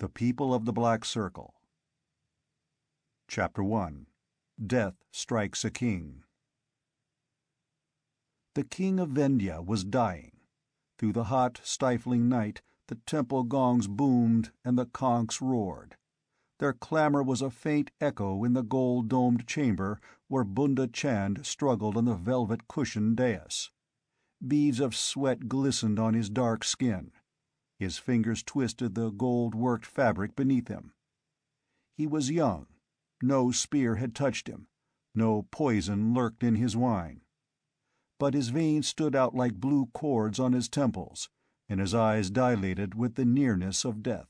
The People of the Black Circle. Chapter 1. Death Strikes a King. The king of Vendhya was dying. Through the hot, stifling night, the temple gongs boomed and the conchs roared. Their clamor was a faint echo in the gold-domed chamber where Bunda Chand struggled on the velvet-cushioned dais. Beads of sweat glistened on his dark skin. His fingers twisted the gold-worked fabric beneath him. He was young. No spear had touched him. No poison lurked in his wine. But his veins stood out like blue cords on his temples, and his eyes dilated with the nearness of death.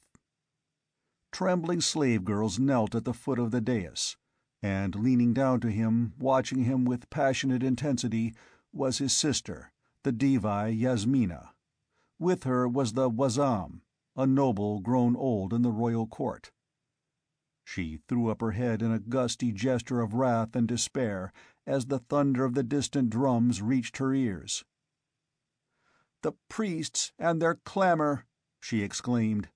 Trembling slave girls knelt at the foot of the dais, and leaning down to him, watching him with passionate intensity, was his sister, the Devi Yasmina. With her was the Wazam, a noble grown old in the royal court. She threw up her head in a gusty gesture of wrath and despair as the thunder of the distant drums reached her ears. "The priests and their clamor!" she exclaimed.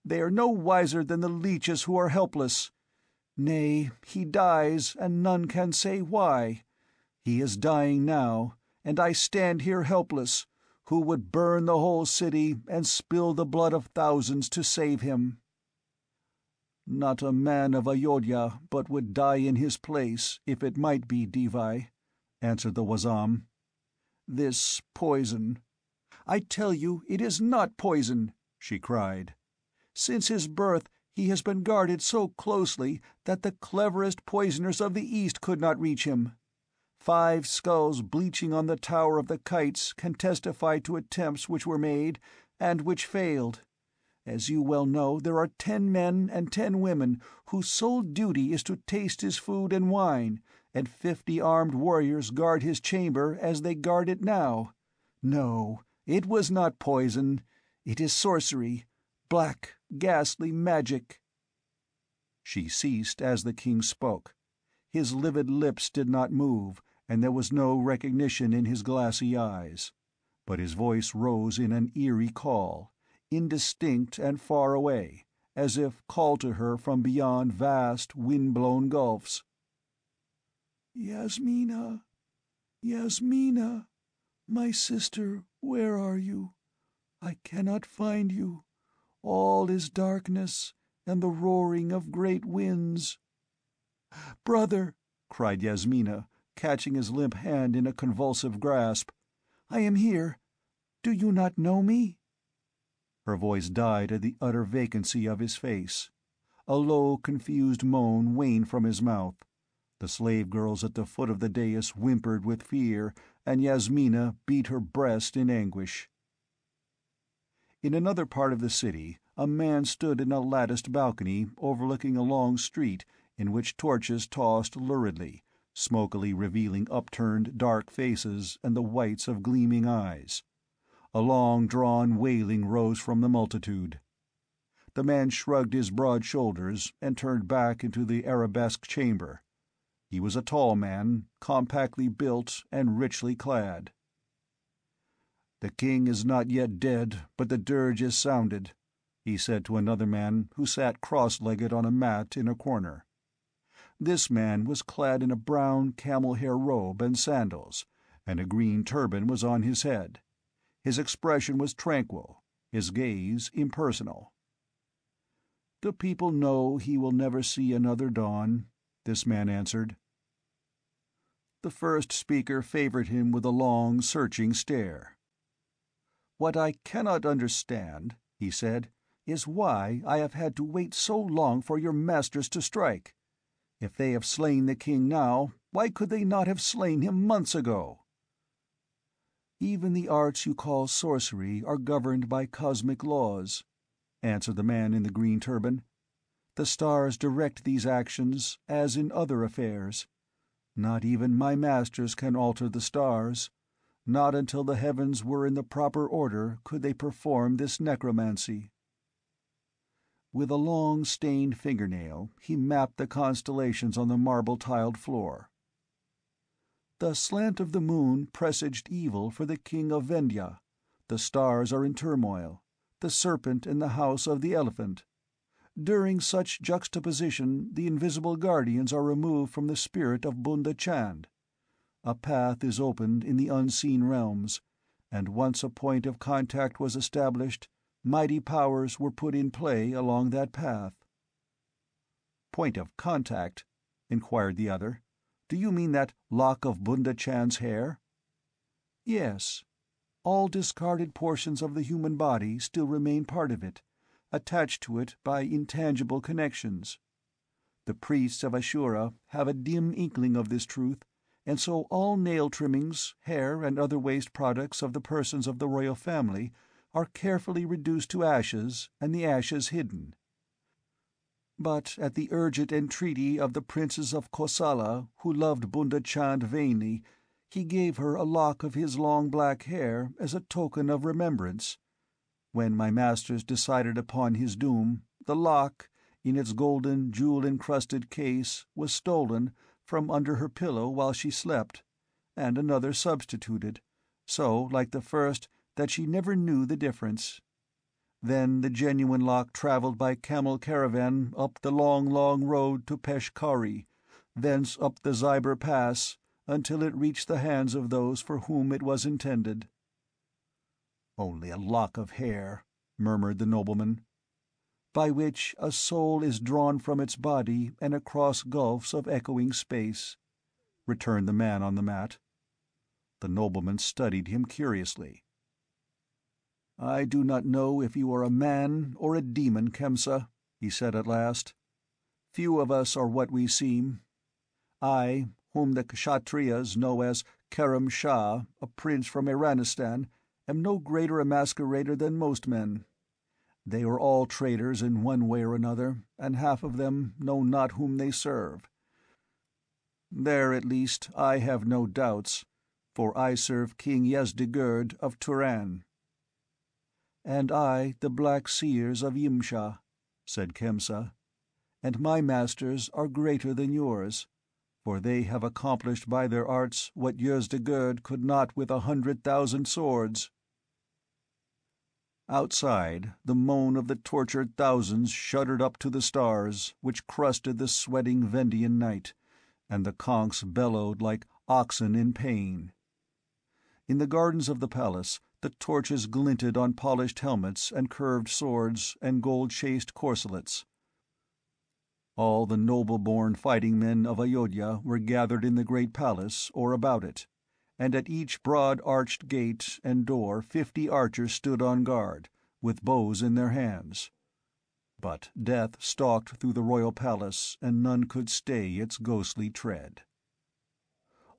"They are no wiser than the leeches who are helpless. Nay, he dies, and none can say why. He is dying now, and I stand here helpless, who would burn the whole city and spill the blood of thousands to save him." "Not a man of Ayodhya but would die in his place, if it might be, Devi," answered the Wazam. "This poison—" "I tell you it is not poison!" she cried. "Since his birth he has been guarded so closely that the cleverest poisoners of the East could not reach him. 5 skulls bleaching on the Tower of the Kites can testify to attempts which were made, and which failed. As you well know, there are 10 men and 10 women whose sole duty is to taste his food and wine, and 50 armed warriors guard his chamber as they guard it now. No, it was not poison. It is sorcery. Black, ghastly magic." She ceased as the king spoke. His livid lips did not move, and there was no recognition in his glassy eyes. But his voice rose in an eerie call, indistinct and far away, as if called to her from beyond vast, wind-blown gulfs. "Yasmina, Yasmina, my sister, where are you? I cannot find you. All is darkness, and the roaring of great winds." "Brother," cried Yasmina, catching his limp hand in a convulsive grasp, "I am here. Do you not know me?" Her voice died at the utter vacancy of his face. A low, confused moan waned from his mouth. The slave girls at the foot of the dais whimpered with fear, and Yasmina beat her breast in anguish. In another part of the city, a man stood in a latticed balcony overlooking a long street in which torches tossed luridly, smokily revealing upturned, dark faces and the whites of gleaming eyes. A long-drawn wailing rose from the multitude. The man shrugged his broad shoulders and turned back into the arabesque chamber. He was a tall man, compactly built and richly clad. "The king is not yet dead, but the dirge is sounded," he said to another man who sat cross-legged on a mat in a corner. This man was clad in a brown camel-hair robe and sandals, and a green turban was on his head. His expression was tranquil, his gaze impersonal. "The people know he will never see another dawn," this man answered. The first speaker favored him with a long, searching stare. "What I cannot understand," he said, "is why I have had to wait so long for your masters to strike. If they have slain the king now, why could they not have slain him months ago?" "Even the arts you call sorcery are governed by cosmic laws," answered the man in the green turban. "The stars direct these actions, as in other affairs. Not even my masters can alter the stars. Not until the heavens were in the proper order could they perform this necromancy." With a long, stained fingernail, he mapped the constellations on the marble-tiled floor. "The slant of the moon presaged evil for the king of Vendhya. The stars are in turmoil. The serpent in the house of the elephant. During such juxtaposition the invisible guardians are removed from the spirit of Bunda Chand. A path is opened in the unseen realms, and once a point of contact was established, mighty powers were put in play along that path." "Point of contact?" inquired the other. "Do you mean that lock of Bunda Chand's hair?" "Yes. All discarded portions of the human body still remain part of it, attached to it by intangible connections. The priests of Ashura have a dim inkling of this truth, and so all nail trimmings, hair, and other waste products of the persons of the royal family are carefully reduced to ashes and the ashes hidden. But at the urgent entreaty of the princes of Kosala, who loved Bunda Chand vainly, he gave her a lock of his long black hair as a token of remembrance. When my masters decided upon his doom, the lock, in its golden, jewel-encrusted case, was stolen from under her pillow while she slept, and another substituted, so like the first that she never knew the difference. Then the genuine lock travelled by camel caravan up the long, long road to Peshkari, thence up the Zyber Pass, until it reached the hands of those for whom it was intended." "Only a lock of hair," murmured the nobleman. "By which a soul is drawn from its body and across gulfs of echoing space," returned the man on the mat. The nobleman studied him curiously. "I do not know if you are a man or a demon, Khemsa," he said at last. "Few of us are what we seem. I, whom the Kshatriyas know as Karam Shah, a prince from Iranistan, am no greater a masquerader than most men. They are all traitors in one way or another, and half of them know not whom they serve. There, at least, I have no doubts, for I serve King Yezdegerd of Turan." "And I the Black Seers of Yimsha," said Khemsa, "and my masters are greater than yours, for they have accomplished by their arts what Yezdegerd could not with 100,000 swords." Outside, the moan of the tortured thousands shuddered up to the stars, which crusted the sweating Vendian night, and the conchs bellowed like oxen in pain. In the gardens of the palace, the torches glinted on polished helmets and curved swords and gold-chased corselets. All the noble-born fighting men of Ayodhya were gathered in the great palace or about it, and at each broad arched gate and door 50 archers stood on guard, with bows in their hands. But death stalked through the royal palace, and none could stay its ghostly tread.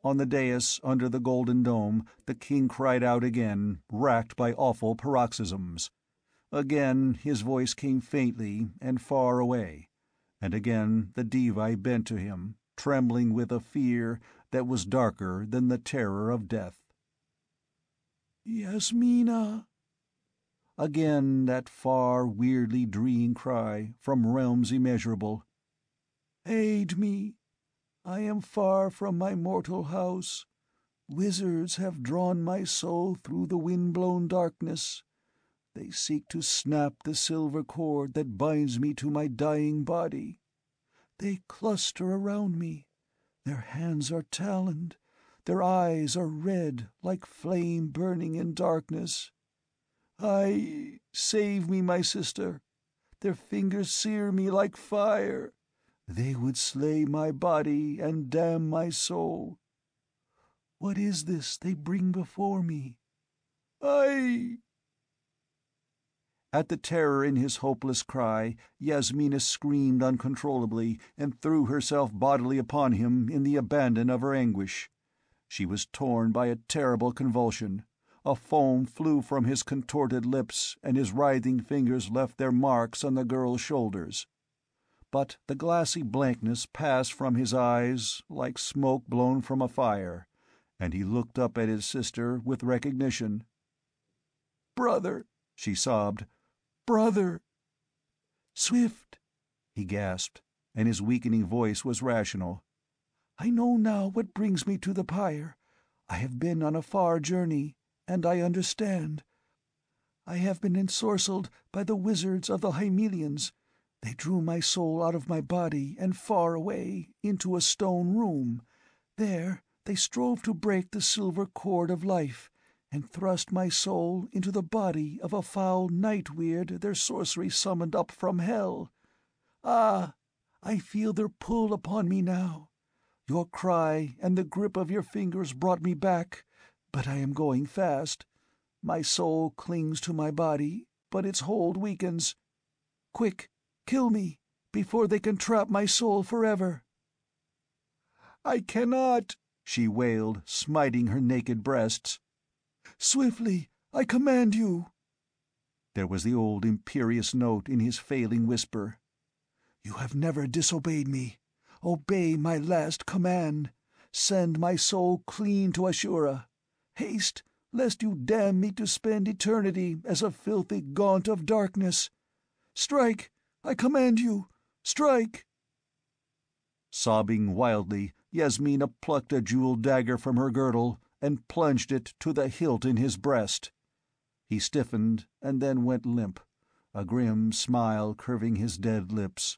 On the dais under the golden dome the king cried out again, racked by awful paroxysms. Again his voice came faintly and far away, and again the Devi bent to him, trembling with a fear that was darker than the terror of death. "Yasmina!" Again that far, weirdly dreeing cry, from realms immeasurable. "Aid me! I am far from my mortal house. Wizards have drawn my soul through the wind-blown darkness. They seek to snap the silver cord that binds me to my dying body. They cluster around me. Their hands are taloned. Their eyes are red, like flame burning in darkness. Save me, my sister. Their fingers sear me like fire. They would slay my body and damn my soul. What is this they bring before me? At the terror in his hopeless cry, Yasmina screamed uncontrollably and threw herself bodily upon him in the abandon of her anguish. She was torn by a terrible convulsion. A foam flew from his contorted lips, and his writhing fingers left their marks on the girl's shoulders. But the glassy blankness passed from his eyes like smoke blown from a fire, and he looked up at his sister with recognition. "Brother!" she sobbed. "Brother!" "Swift!" he gasped, and his weakening voice was rational. "I know now what brings me to the pyre. I have been on a far journey, and I understand. I have been ensorcelled by the wizards of the Hymelians. They drew my soul out of my body and far away, into a stone room. There they strove to break the silver cord of life, and thrust my soul into the body of a foul night-weird their sorcery summoned up from hell. Ah, I feel their pull upon me now. Your cry and the grip of your fingers brought me back, but I am going fast. My soul clings to my body, but its hold weakens. Quick, kill me, before they can trap my soul forever." "I cannot," she wailed, smiting her naked breasts. "Swiftly, I command you." There was the old imperious note in his failing whisper. "You have never disobeyed me. Obey my last command. Send my soul clean to Ashura. Haste, lest you damn me to spend eternity as a filthy gaunt of darkness. Strike, I command you, strike!" Sobbing wildly, Yasmina plucked a jeweled dagger from her girdle and plunged it to the hilt in his breast. He stiffened and then went limp, a grim smile curving his dead lips.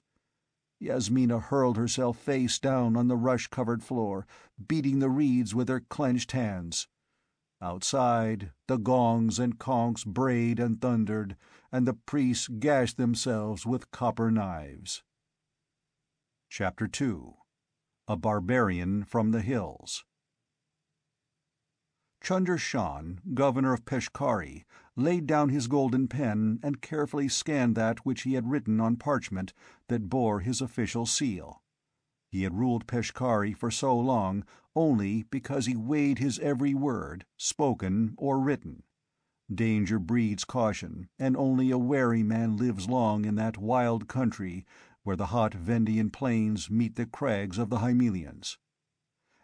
Yasmina hurled herself face down on the rush-covered floor, beating the reeds with her clenched hands. Outside, the gongs and conchs brayed and thundered, and the priests gashed themselves with copper knives. Chapter 2. A Barbarian from the Hills. Chunder Shan, governor of Peshkari, laid down his golden pen and carefully scanned that which he had written on parchment that bore his official seal. He had ruled Peshkari for so long only because he weighed his every word, spoken or written. Danger breeds caution, and only a wary man lives long in that wild country where the hot Vendian plains meet the crags of the Hymelians.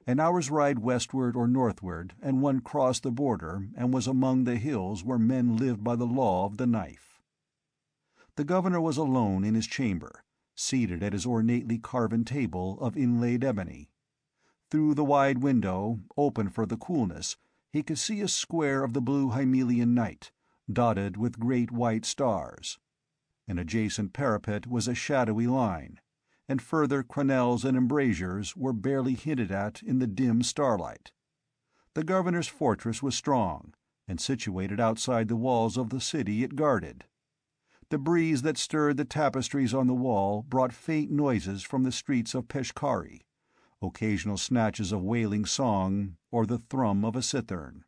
An hour's ride westward or northward, and one crossed the border and was among the hills where men lived by the law of the knife. The governor was alone in his chamber, seated at his ornately carven table of inlaid ebony. Through the wide window, open for the coolness, he could see a square of the blue Hymelian night, dotted with great white stars. An adjacent parapet was a shadowy line, and further crenelles and embrasures were barely hinted at in the dim starlight. The governor's fortress was strong, and situated outside the walls of the city it guarded. The breeze that stirred the tapestries on the wall brought faint noises from the streets of Peshkari, occasional snatches of wailing song or the thrum of a cithern.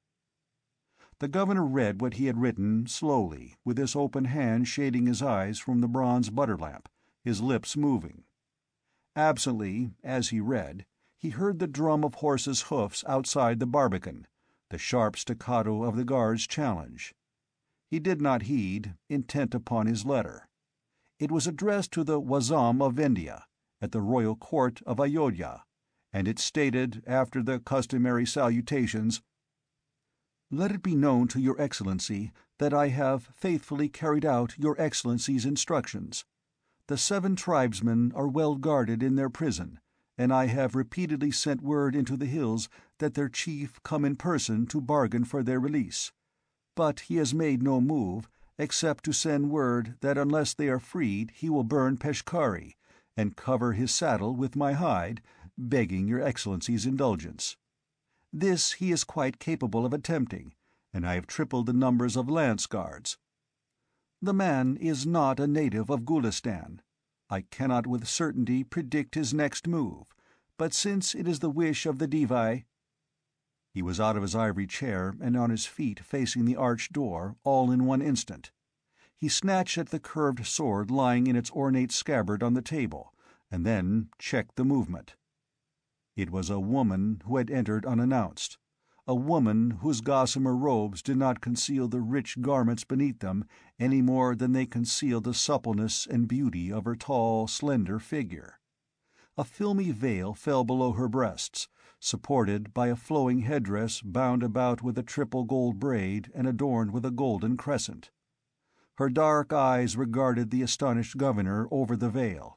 The governor read what he had written slowly, with his open hand shading his eyes from the bronze butter lamp, his lips moving. Absently, as he read, he heard the drum of horses' hoofs outside the barbican, the sharp staccato of the guard's challenge. He did not heed, intent upon his letter. It was addressed to the Wazam of Vendia, at the royal court of Ayodhya, and it stated, after the customary salutations, "Let it be known to Your Excellency that I have faithfully carried out Your Excellency's instructions. The 7 tribesmen are well guarded in their prison, and I have repeatedly sent word into the hills that their chief come in person to bargain for their release. But he has made no move, except to send word that unless they are freed he will burn Peshkari, and cover his saddle with my hide, begging Your Excellency's indulgence. This he is quite capable of attempting, and I have tripled the numbers of lance guards. The man is not a native of Gulistan. I cannot with certainty predict his next move, but since it is the wish of the Divai—" He was out of his ivory chair and on his feet facing the arched door, all in one instant. He snatched at the curved sword lying in its ornate scabbard on the table, and then checked the movement. It was a woman who had entered unannounced, a woman whose gossamer robes did not conceal the rich garments beneath them any more than they concealed the suppleness and beauty of her tall, slender figure. A filmy veil fell below her breasts, supported by a flowing headdress bound about with a triple gold braid and adorned with a golden crescent. Her dark eyes regarded the astonished governor over the veil,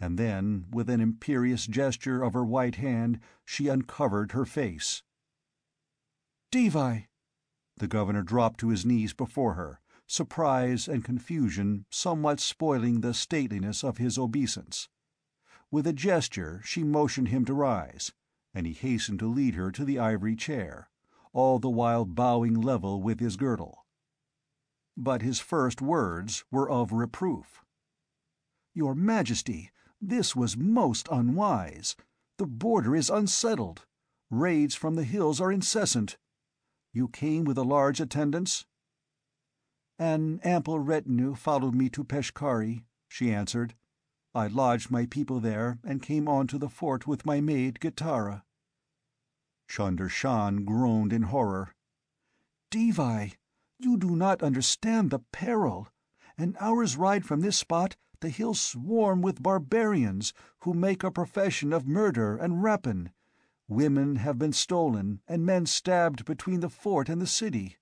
and then, with an imperious gesture of her white hand, she uncovered her face. "Devi!" The governor dropped to his knees before her, surprise and confusion somewhat spoiling the stateliness of his obeisance. With a gesture she motioned him to rise, and he hastened to lead her to the ivory chair, all the while bowing level with his girdle. But his first words were of reproof. "Your Majesty, this was most unwise. The border is unsettled. Raids from the hills are incessant. You came with a large attendance?" "An ample retinue followed me to Peshkari," she answered. "I lodged my people there and came on to the fort with my maid Gitara." Chunder Shan groaned in horror. "Devi, you do not understand the peril. An hour's ride from this spot the hills swarm with barbarians who make a profession of murder and rapine. Women have been stolen and men stabbed between the fort and the city.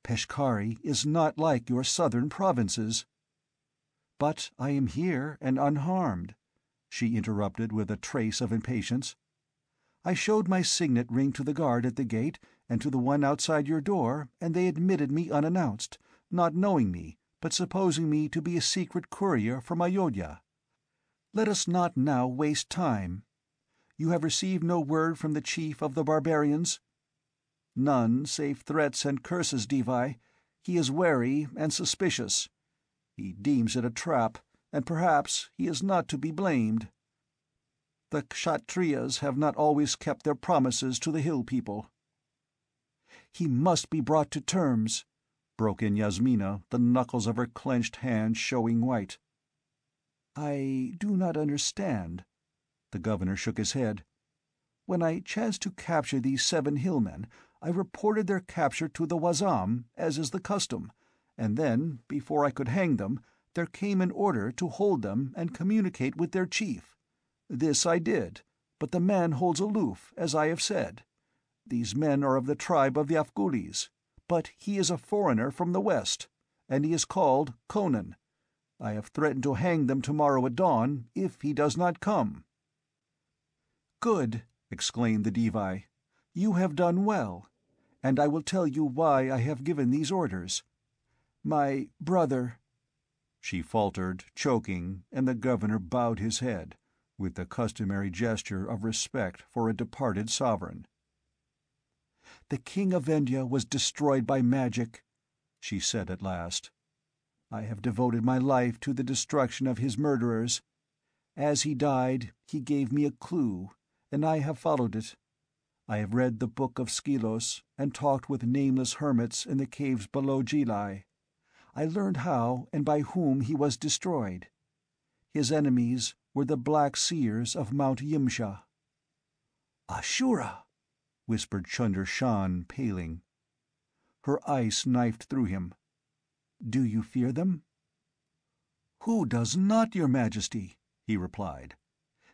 Peshkari is not like your southern provinces." "But I am here and unharmed," she interrupted with a trace of impatience. "I showed my signet ring to the guard at the gate and to the one outside your door, and they admitted me unannounced, not knowing me, but supposing me to be a secret courier from Ayodhya. Let us not now waste time. You have received no word from the chief of the barbarians?" "None save threats and curses, Devi. He is wary and suspicious. He deems it a trap, and perhaps he is not to be blamed. The Kshatriyas have not always kept their promises to the hill people." "He must be brought to terms," broke in Yasmina, the knuckles of her clenched hand showing white. "I do not understand." The governor shook his head. "When I chanced to capture these 7 hillmen, I reported their capture to the Wazam, as is the custom, and then, before I could hang them, there came an order to hold them and communicate with their chief. This I did, but the man holds aloof, as I have said. These men are of the tribe of the Afghulis, but he is a foreigner from the west, and he is called Conan. I have threatened to hang them tomorrow at dawn if he does not come." "Good," exclaimed the Devi. "You have done well, and I will tell you why I have given these orders. My brother—" She faltered, choking, and the governor bowed his head, with the customary gesture of respect for a departed sovereign. "The king of India was destroyed by magic," she said at last. "I have devoted my life to the destruction of his murderers. As he died, he gave me a clue, and I have followed it. I have read the Book of Skelos and talked with nameless hermits in the caves below Gilai. I learned how and by whom he was destroyed. His enemies were the Black Seers of Mount Yimsha." "Ashura!" whispered Chunder Shan, paling. Her ice knifed through him. "Do you fear them?" "Who does not, Your Majesty?" he replied.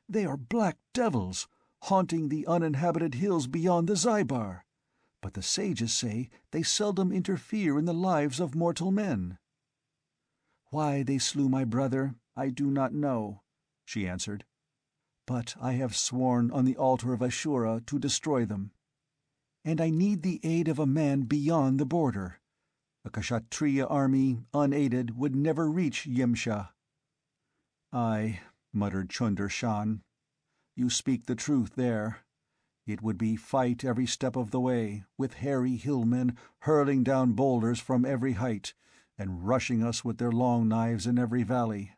"They are black devils, haunting the uninhabited hills beyond the Zybar. But the sages say they seldom interfere in the lives of mortal men." "Why they slew my brother, I do not know," she answered. "But I have sworn on the altar of Ashura to destroy them. And I need the aid of a man beyond the border. A Kshatriya army, unaided, would never reach Yimsha." "Aye," muttered Chunder Shan. "You speak the truth there. It would be fight every step of the way, with hairy hillmen hurling down boulders from every height, and rushing us with their long knives in every valley.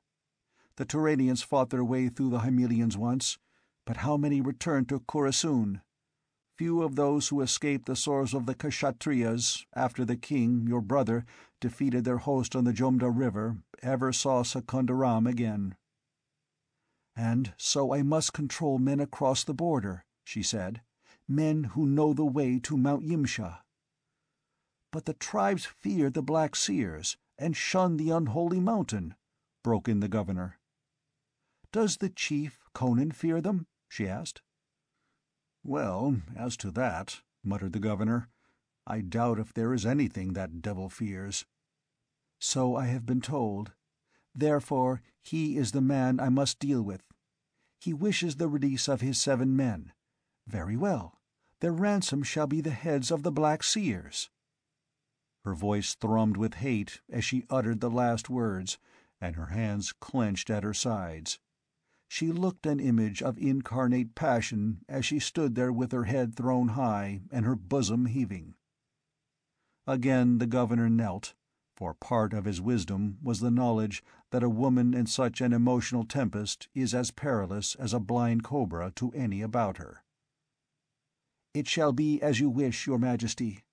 The Turanians fought their way through the Hymelians once, but how many returned to Khurasun? Few of those who escaped the swords of the Kshatriyas, after the king, your brother, defeated their host on the Jomda River, ever saw Secunderam again." "And so I must control men across the border," she said, "men who know the way to Mount Yimsha." "But the tribes fear the Black Seers, and shun the unholy mountain," broke in the governor. "Does the chief, Conan, fear them?" she asked. "Well, as to that," muttered the governor, "I doubt if there is anything that devil fears." "So I have been told. Therefore he is the man I must deal with. He wishes the release of his 7 men. Very well. Their ransom shall be the heads of the Black Seers." Her voice thrummed with hate as she uttered the last words, and her hands clenched at her sides. She looked an image of incarnate passion as she stood there with her head thrown high and her bosom heaving. Again the governor knelt, for part of his wisdom was the knowledge that a woman in such an emotional tempest is as perilous as a blind cobra to any about her. "It shall be as you wish, your Majesty."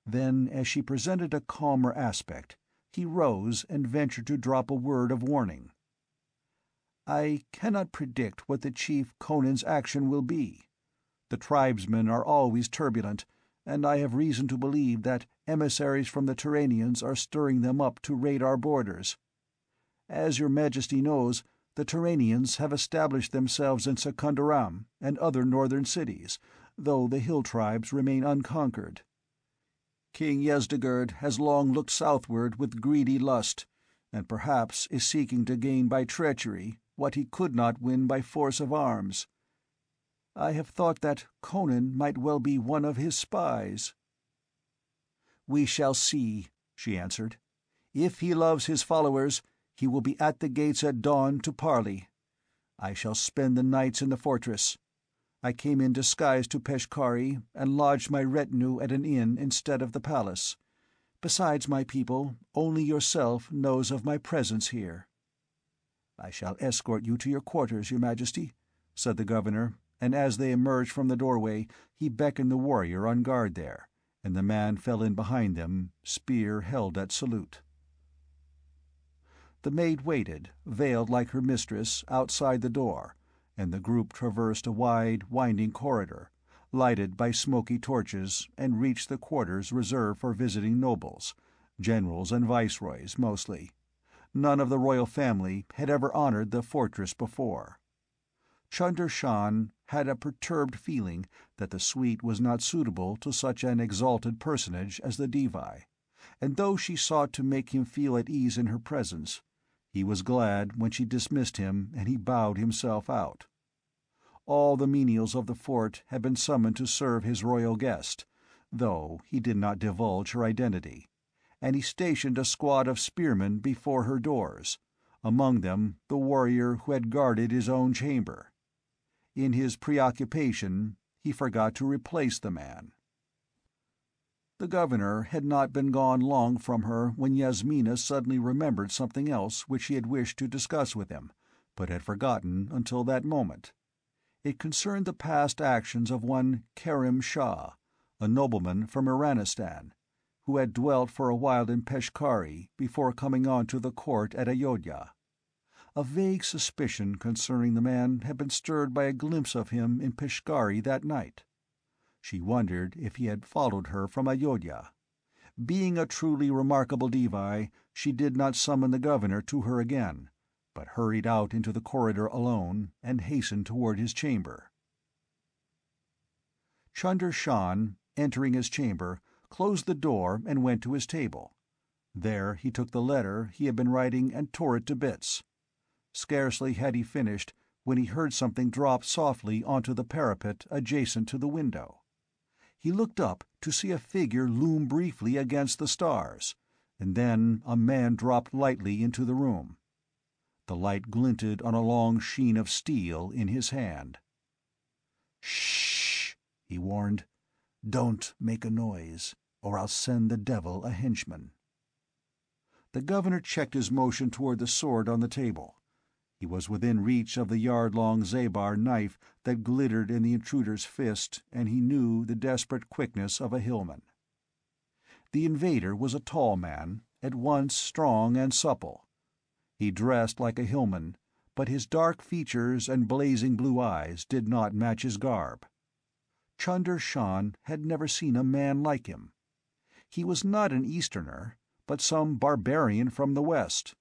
Then, as she presented a calmer aspect, he rose and ventured to drop a word of warning. "I cannot predict what the chief Conan's action will be. The tribesmen are always turbulent, and I have reason to believe that emissaries from the Turanians are stirring them up to raid our borders. As your Majesty knows, the Turanians have established themselves in Secunderam and other northern cities, though the hill tribes remain unconquered. King Yezdegerd has long looked southward with greedy lust, and perhaps is seeking to gain by treachery what he could not win by force of arms. I have thought that Conan might well be one of his spies." "We shall see," she answered. "If he loves his followers, he will be at the gates at dawn to parley. I shall spend the nights in the fortress. I came in disguise to Peshkari, and lodged my retinue at an inn instead of the palace. Besides my people, only yourself knows of my presence here." "I shall escort you to your quarters, your Majesty," said the governor, and as they emerged from the doorway he beckoned the warrior on guard there, and the man fell in behind them, spear held at salute. The maid waited, veiled like her mistress, outside the door, and the group traversed a wide, winding corridor, lighted by smoky torches, and reached the quarters reserved for visiting nobles, generals and viceroys mostly. None of the royal family had ever honored the fortress before. Chunder Shan had a perturbed feeling that the suite was not suitable to such an exalted personage as the Devi, and though she sought to make him feel at ease in her presence, he was glad when she dismissed him and he bowed himself out. All the menials of the fort had been summoned to serve his royal guest, though he did not divulge her identity, and he stationed a squad of spearmen before her doors, among them the warrior who had guarded his own chamber. In his preoccupation, he forgot to replace the man. The governor had not been gone long from her when Yasmina suddenly remembered something else which she had wished to discuss with him, but had forgotten until that moment. It concerned the past actions of one Kerim Shah, a nobleman from Iranistan, who had dwelt for a while in Peshkari before coming on to the court at Ayodhya. A vague suspicion concerning the man had been stirred by a glimpse of him in Peshkari that night. She wondered if he had followed her from Ayodhya. Being a truly remarkable Devi, she did not summon the governor to her again, but hurried out into the corridor alone and hastened toward his chamber. Chunder Shan, entering his chamber, closed the door and went to his table. There he took the letter he had been writing and tore it to bits. Scarcely had he finished when he heard something drop softly onto the parapet adjacent to the window. He looked up to see a figure loom briefly against the stars, and then a man dropped lightly into the room. The light glinted on a long sheen of steel in his hand. "Shh!" he warned. "Don't make a noise, or I'll send the devil a henchman." The governor checked his motion toward the sword on the table. He was within reach of the yard-long Zabar knife that glittered in the intruder's fist, and he knew the desperate quickness of a hillman. The invader was a tall man, at once strong and supple. He dressed like a hillman, but his dark features and blazing blue eyes did not match his garb. Chunder Shan had never seen a man like him. He was not an Easterner, but some barbarian from the West.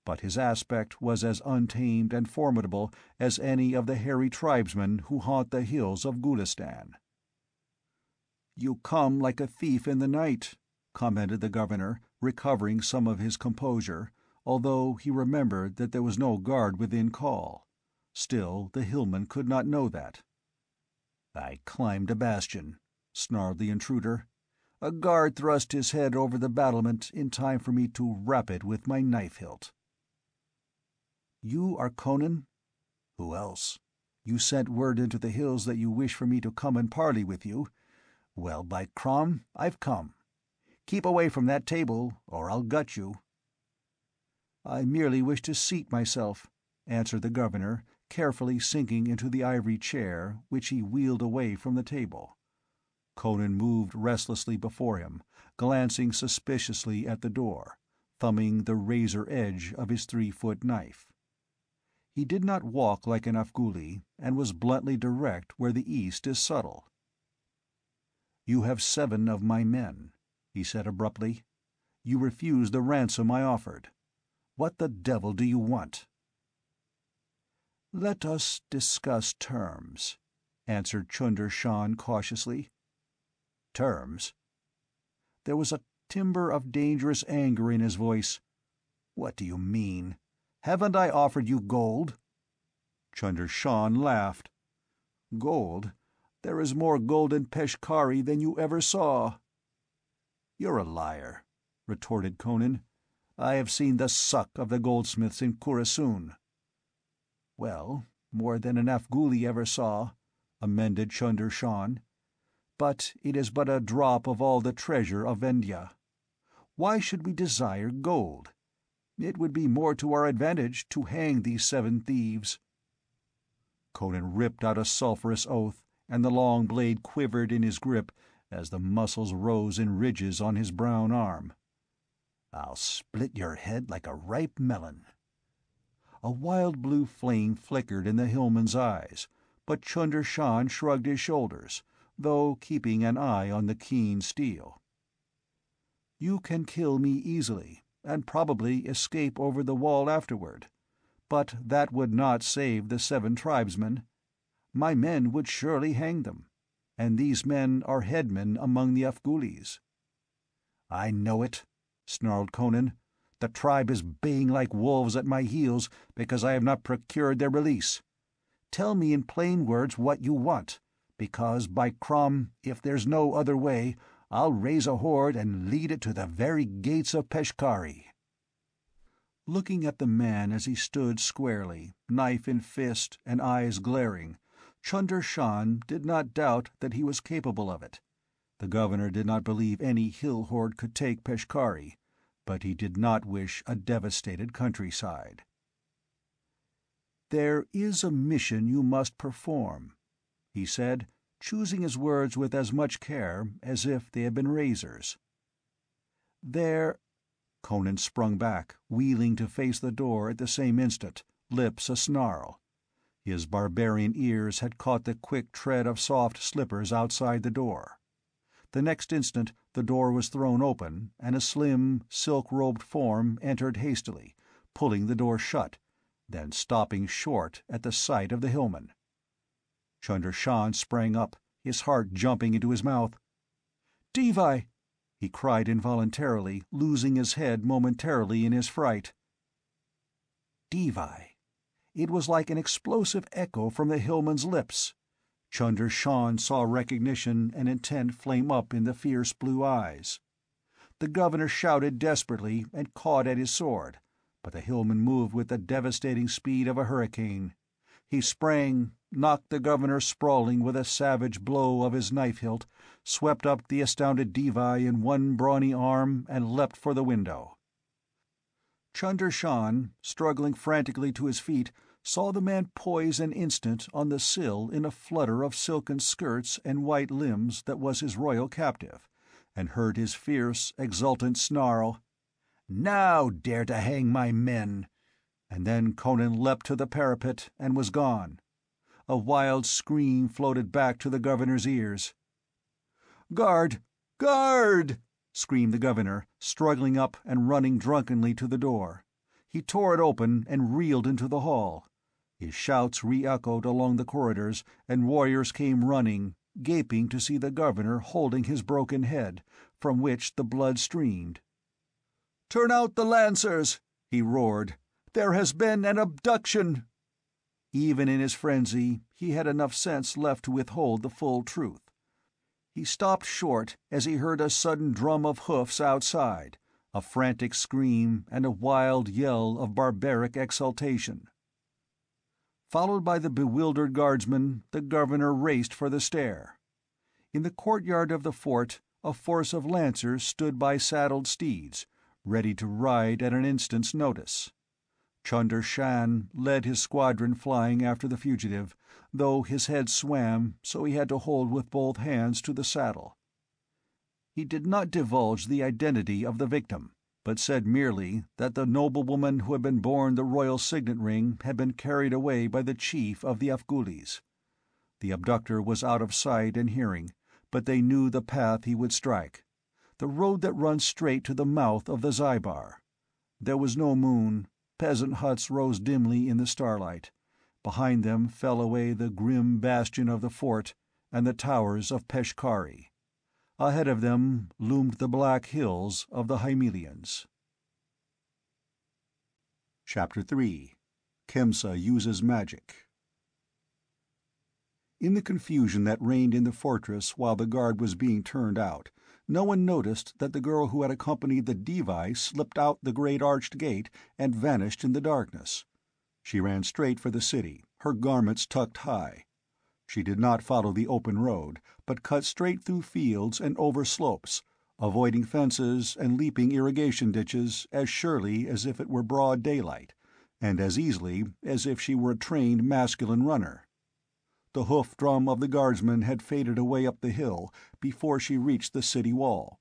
But his aspect was as untamed and formidable as any of the hairy tribesmen who haunt the hills of Gulistan. "You come like a thief in the night," commented the governor, recovering some of his composure, although he remembered that there was no guard within call. Still, the hillman could not know that. "I climbed a bastion," snarled the intruder. A guard thrust his head over the battlement in time for me to rap it with my knife hilt. "You are Conan?" "Who else? You sent word into the hills that you wish for me to come and parley with you. Well, by Crom, I've come. Keep away from that table, or I'll gut you." "I merely wish to seat myself," answered the governor, carefully sinking into the ivory chair, which he wheeled away from the table. Conan moved restlessly before him, glancing suspiciously at the door, thumbing the razor edge of his 3-foot knife. He did not walk like an Afghuli, and was bluntly direct where the East is subtle. "You have 7 of my men," he said abruptly. "You refused the ransom I offered. What the devil do you want?" "Let us discuss terms," answered Chunder Shan cautiously. "Terms?" There was a timbre of dangerous anger in his voice. "What do you mean? Haven't I offered you gold?" Chunder Shan laughed. "Gold? There is more gold in Peshkari than you ever saw." "You're a liar," retorted Conan. "I have seen the suck of the goldsmiths in Khurasun." "Well, more than an Afghuli ever saw," amended Chunder Shan. "But it is but a drop of all the treasure of Vendhya. Why should we desire gold? It would be more to our advantage to hang these 7 thieves." Conan ripped out a sulphurous oath, and the long blade quivered in his grip as the muscles rose in ridges on his brown arm. "I'll split your head like a ripe melon." A wild blue flame flickered in the hillman's eyes, but Chunder Shan shrugged his shoulders, though keeping an eye on the keen steel. "You can kill me easily, and probably escape over the wall afterward. But that would not save the 7 tribesmen. My men would surely hang them, and these men are headmen among the Afghulis." "I know it," snarled Conan. "The tribe is baying like wolves at my heels because I have not procured their release. Tell me in plain words what you want, because, by Crom, if there's no other way, I'll raise a horde and lead it to the very gates of Peshkari." Looking at the man as he stood squarely, knife in fist and eyes glaring, Chunder Shan did not doubt that he was capable of it. The governor did not believe any hill horde could take Peshkari, but he did not wish a devastated countryside. "There is a mission you must perform," he said, choosing his words with as much care as if they had been razors. "There—" Conan sprung back, wheeling to face the door at the same instant, lips a-snarl. His barbarian ears had caught the quick tread of soft slippers outside the door. The next instant the door was thrown open, and a slim, silk-robed form entered hastily, pulling the door shut, then stopping short at the sight of the hillman. Chunder Shan sprang up, his heart jumping into his mouth. "Devi!" he cried involuntarily, losing his head momentarily in his fright. Devi! It was like an explosive echo from the hillman's lips. Chunder Shan saw recognition and intent flame up in the fierce blue eyes. The governor shouted desperately and caught at his sword, but the hillman moved with the devastating speed of a hurricane. He sprang, knocked the governor sprawling with a savage blow of his knife hilt, swept up the astounded Devi in one brawny arm, and leapt for the window. Chunder Shan, struggling frantically to his feet, saw the man poise an instant on the sill in a flutter of silken skirts and white limbs that was his royal captive, and heard his fierce, exultant snarl, "Now dare to hang my men!" And then Conan leapt to the parapet and was gone. A wild scream floated back to the governor's ears. "Guard! Guard!" screamed the governor, struggling up and running drunkenly to the door. He tore it open and reeled into the hall. His shouts re-echoed along the corridors, and warriors came running, gaping to see the governor holding his broken head, from which the blood streamed. "Turn out the lancers!" he roared. "There has been an abduction!" Even in his frenzy, he had enough sense left to withhold the full truth. He stopped short as he heard a sudden drum of hoofs outside, a frantic scream, and a wild yell of barbaric exultation. Followed by the bewildered guardsmen, the governor raced for the stair. In the courtyard of the fort, a force of lancers stood by saddled steeds, ready to ride at an instant's notice. Chunder Shan led his squadron flying after the fugitive, though his head swam, so he had to hold with both hands to the saddle. He did not divulge the identity of the victim, but said merely that the noblewoman who had been born the royal signet ring had been carried away by the chief of the Afghulis. The abductor was out of sight and hearing, but they knew the path he would strike, the road that runs straight to the mouth of the Zybar. There was no moon. Peasant huts rose dimly in the starlight. Behind them fell away the grim bastion of the fort and the towers of Peshkari. Ahead of them loomed the black hills of the Hymelians. Chapter 3. Khemsa Uses Magic. In the confusion that reigned in the fortress while the guard was being turned out, no one noticed that the girl who had accompanied the Devi slipped out the great arched gate and vanished in the darkness. She ran straight for the city, her garments tucked high. She did not follow the open road, but cut straight through fields and over slopes, avoiding fences and leaping irrigation ditches as surely as if it were broad daylight, and as easily as if she were a trained masculine runner. The hoof-drum of the guardsmen had faded away up the hill before she reached the city wall.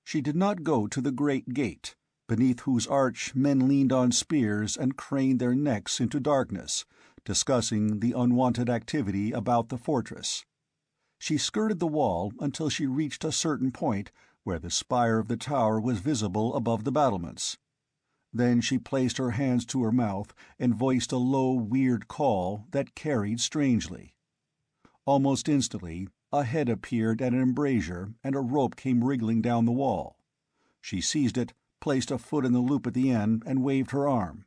She did not go to the great gate, beneath whose arch men leaned on spears and craned their necks into darkness, discussing the unwanted activity about the fortress. She skirted the wall until she reached a certain point where the spire of the tower was visible above the battlements. Then she placed her hands to her mouth and voiced a low, weird call that carried strangely. Almost instantly, a head appeared at an embrasure and a rope came wriggling down the wall. She seized it, placed a foot in the loop at the end, and waved her arm.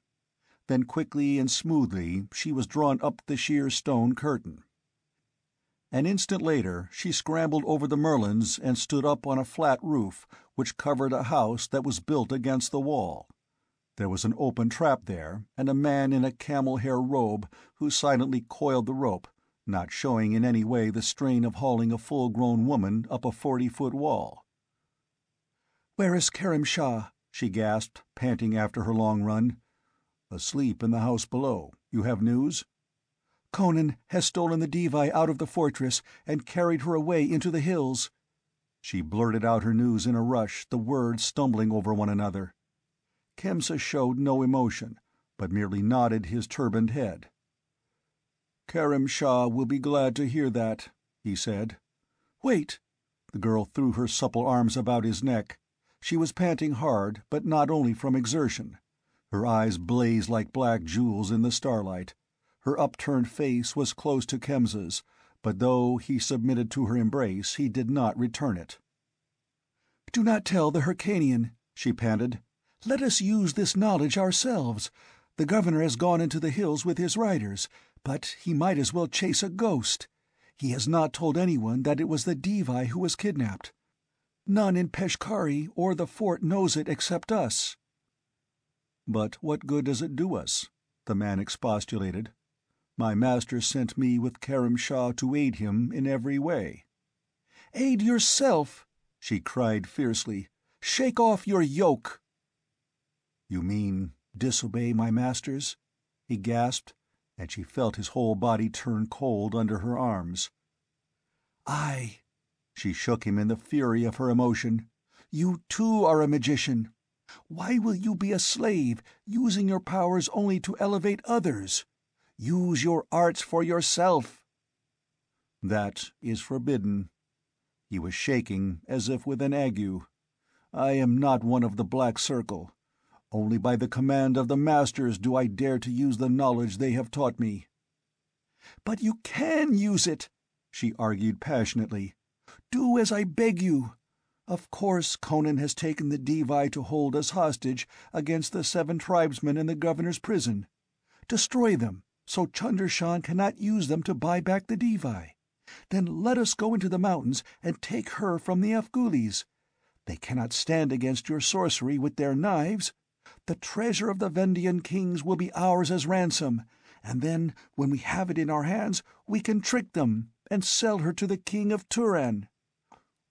Then quickly and smoothly she was drawn up the sheer stone curtain. An instant later she scrambled over the merlons and stood up on a flat roof which covered a house that was built against the wall. There was an open trap there, and a man in a camel-hair robe who silently coiled the rope, not showing in any way the strain of hauling a full-grown woman up a 40-foot wall. "Where is Kerim Shah?" she gasped, panting after her long run. "Asleep in the house below. You have news?" "Conan has stolen the Devi out of the fortress and carried her away into the hills." She blurted out her news in a rush, the words stumbling over one another. Khemsa showed no emotion, but merely nodded his turbaned head. "Kerim Shah will be glad to hear that," he said. "Wait!" The girl threw her supple arms about his neck. She was panting hard, but not only from exertion. Her eyes blazed like black jewels in the starlight. Her upturned face was close to Khemsa's, but though he submitted to her embrace, he did not return it. "Do not tell the Hyrcanian," she panted. "Let us use this knowledge ourselves. The governor has gone into the hills with his riders, but he might as well chase a ghost. He has not told anyone that it was the Devi who was kidnapped. None in Peshkari or the fort knows it except us." "But what good does it do us?" the man expostulated. "My master sent me with Kerim Shah to aid him in every way." "Aid yourself!" she cried fiercely. "Shake off your yoke!" "You mean disobey my masters?" he gasped, and she felt his whole body turn cold under her arms. "Aye." She shook him in the fury of her emotion. "You too are a magician. Why will you be a slave, using your powers only to elevate others? Use your arts for yourself." "That is forbidden." He was shaking as if with an ague. "I am not one of the Black Circle. Only by the command of the Masters do I dare to use the knowledge they have taught me." "But you can use it," she argued passionately. "Do as I beg you. Of course Conan has taken the Devi to hold as hostage against the 7 tribesmen in the governor's prison. Destroy them, so Chunder Shan cannot use them to buy back the Devi. Then let us go into the mountains and take her from the Afghulis. They cannot stand against your sorcery with their knives. The treasure of the Vendian kings will be ours as ransom, and then, when we have it in our hands, we can trick them and sell her to the king of Turan.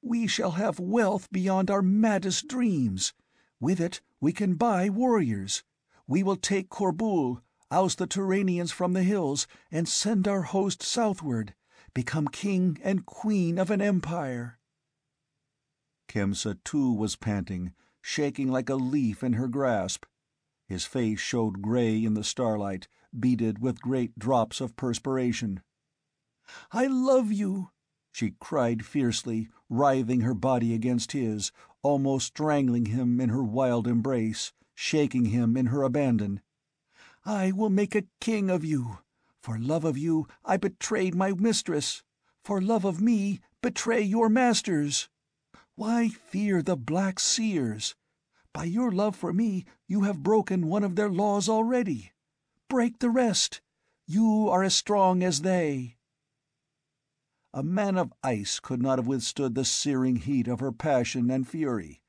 We shall have wealth beyond our maddest dreams. With it we can buy warriors. We will take Korbul, oust the Turanians from the hills, and send our host southward, become king and queen of an empire." Khemsa too was panting, shaking like a leaf in her grasp. His face showed gray in the starlight, beaded with great drops of perspiration. "I love you!" she cried fiercely, writhing her body against his, almost strangling him in her wild embrace, shaking him in her abandon. "I will make a king of you. For love of you, I betrayed my mistress. For love of me, betray your masters. Why fear the Black Seers? By your love for me, you have broken one of their laws already. Break the rest. You are as strong as they." A man of ice could not have withstood the searing heat of her passion and fury.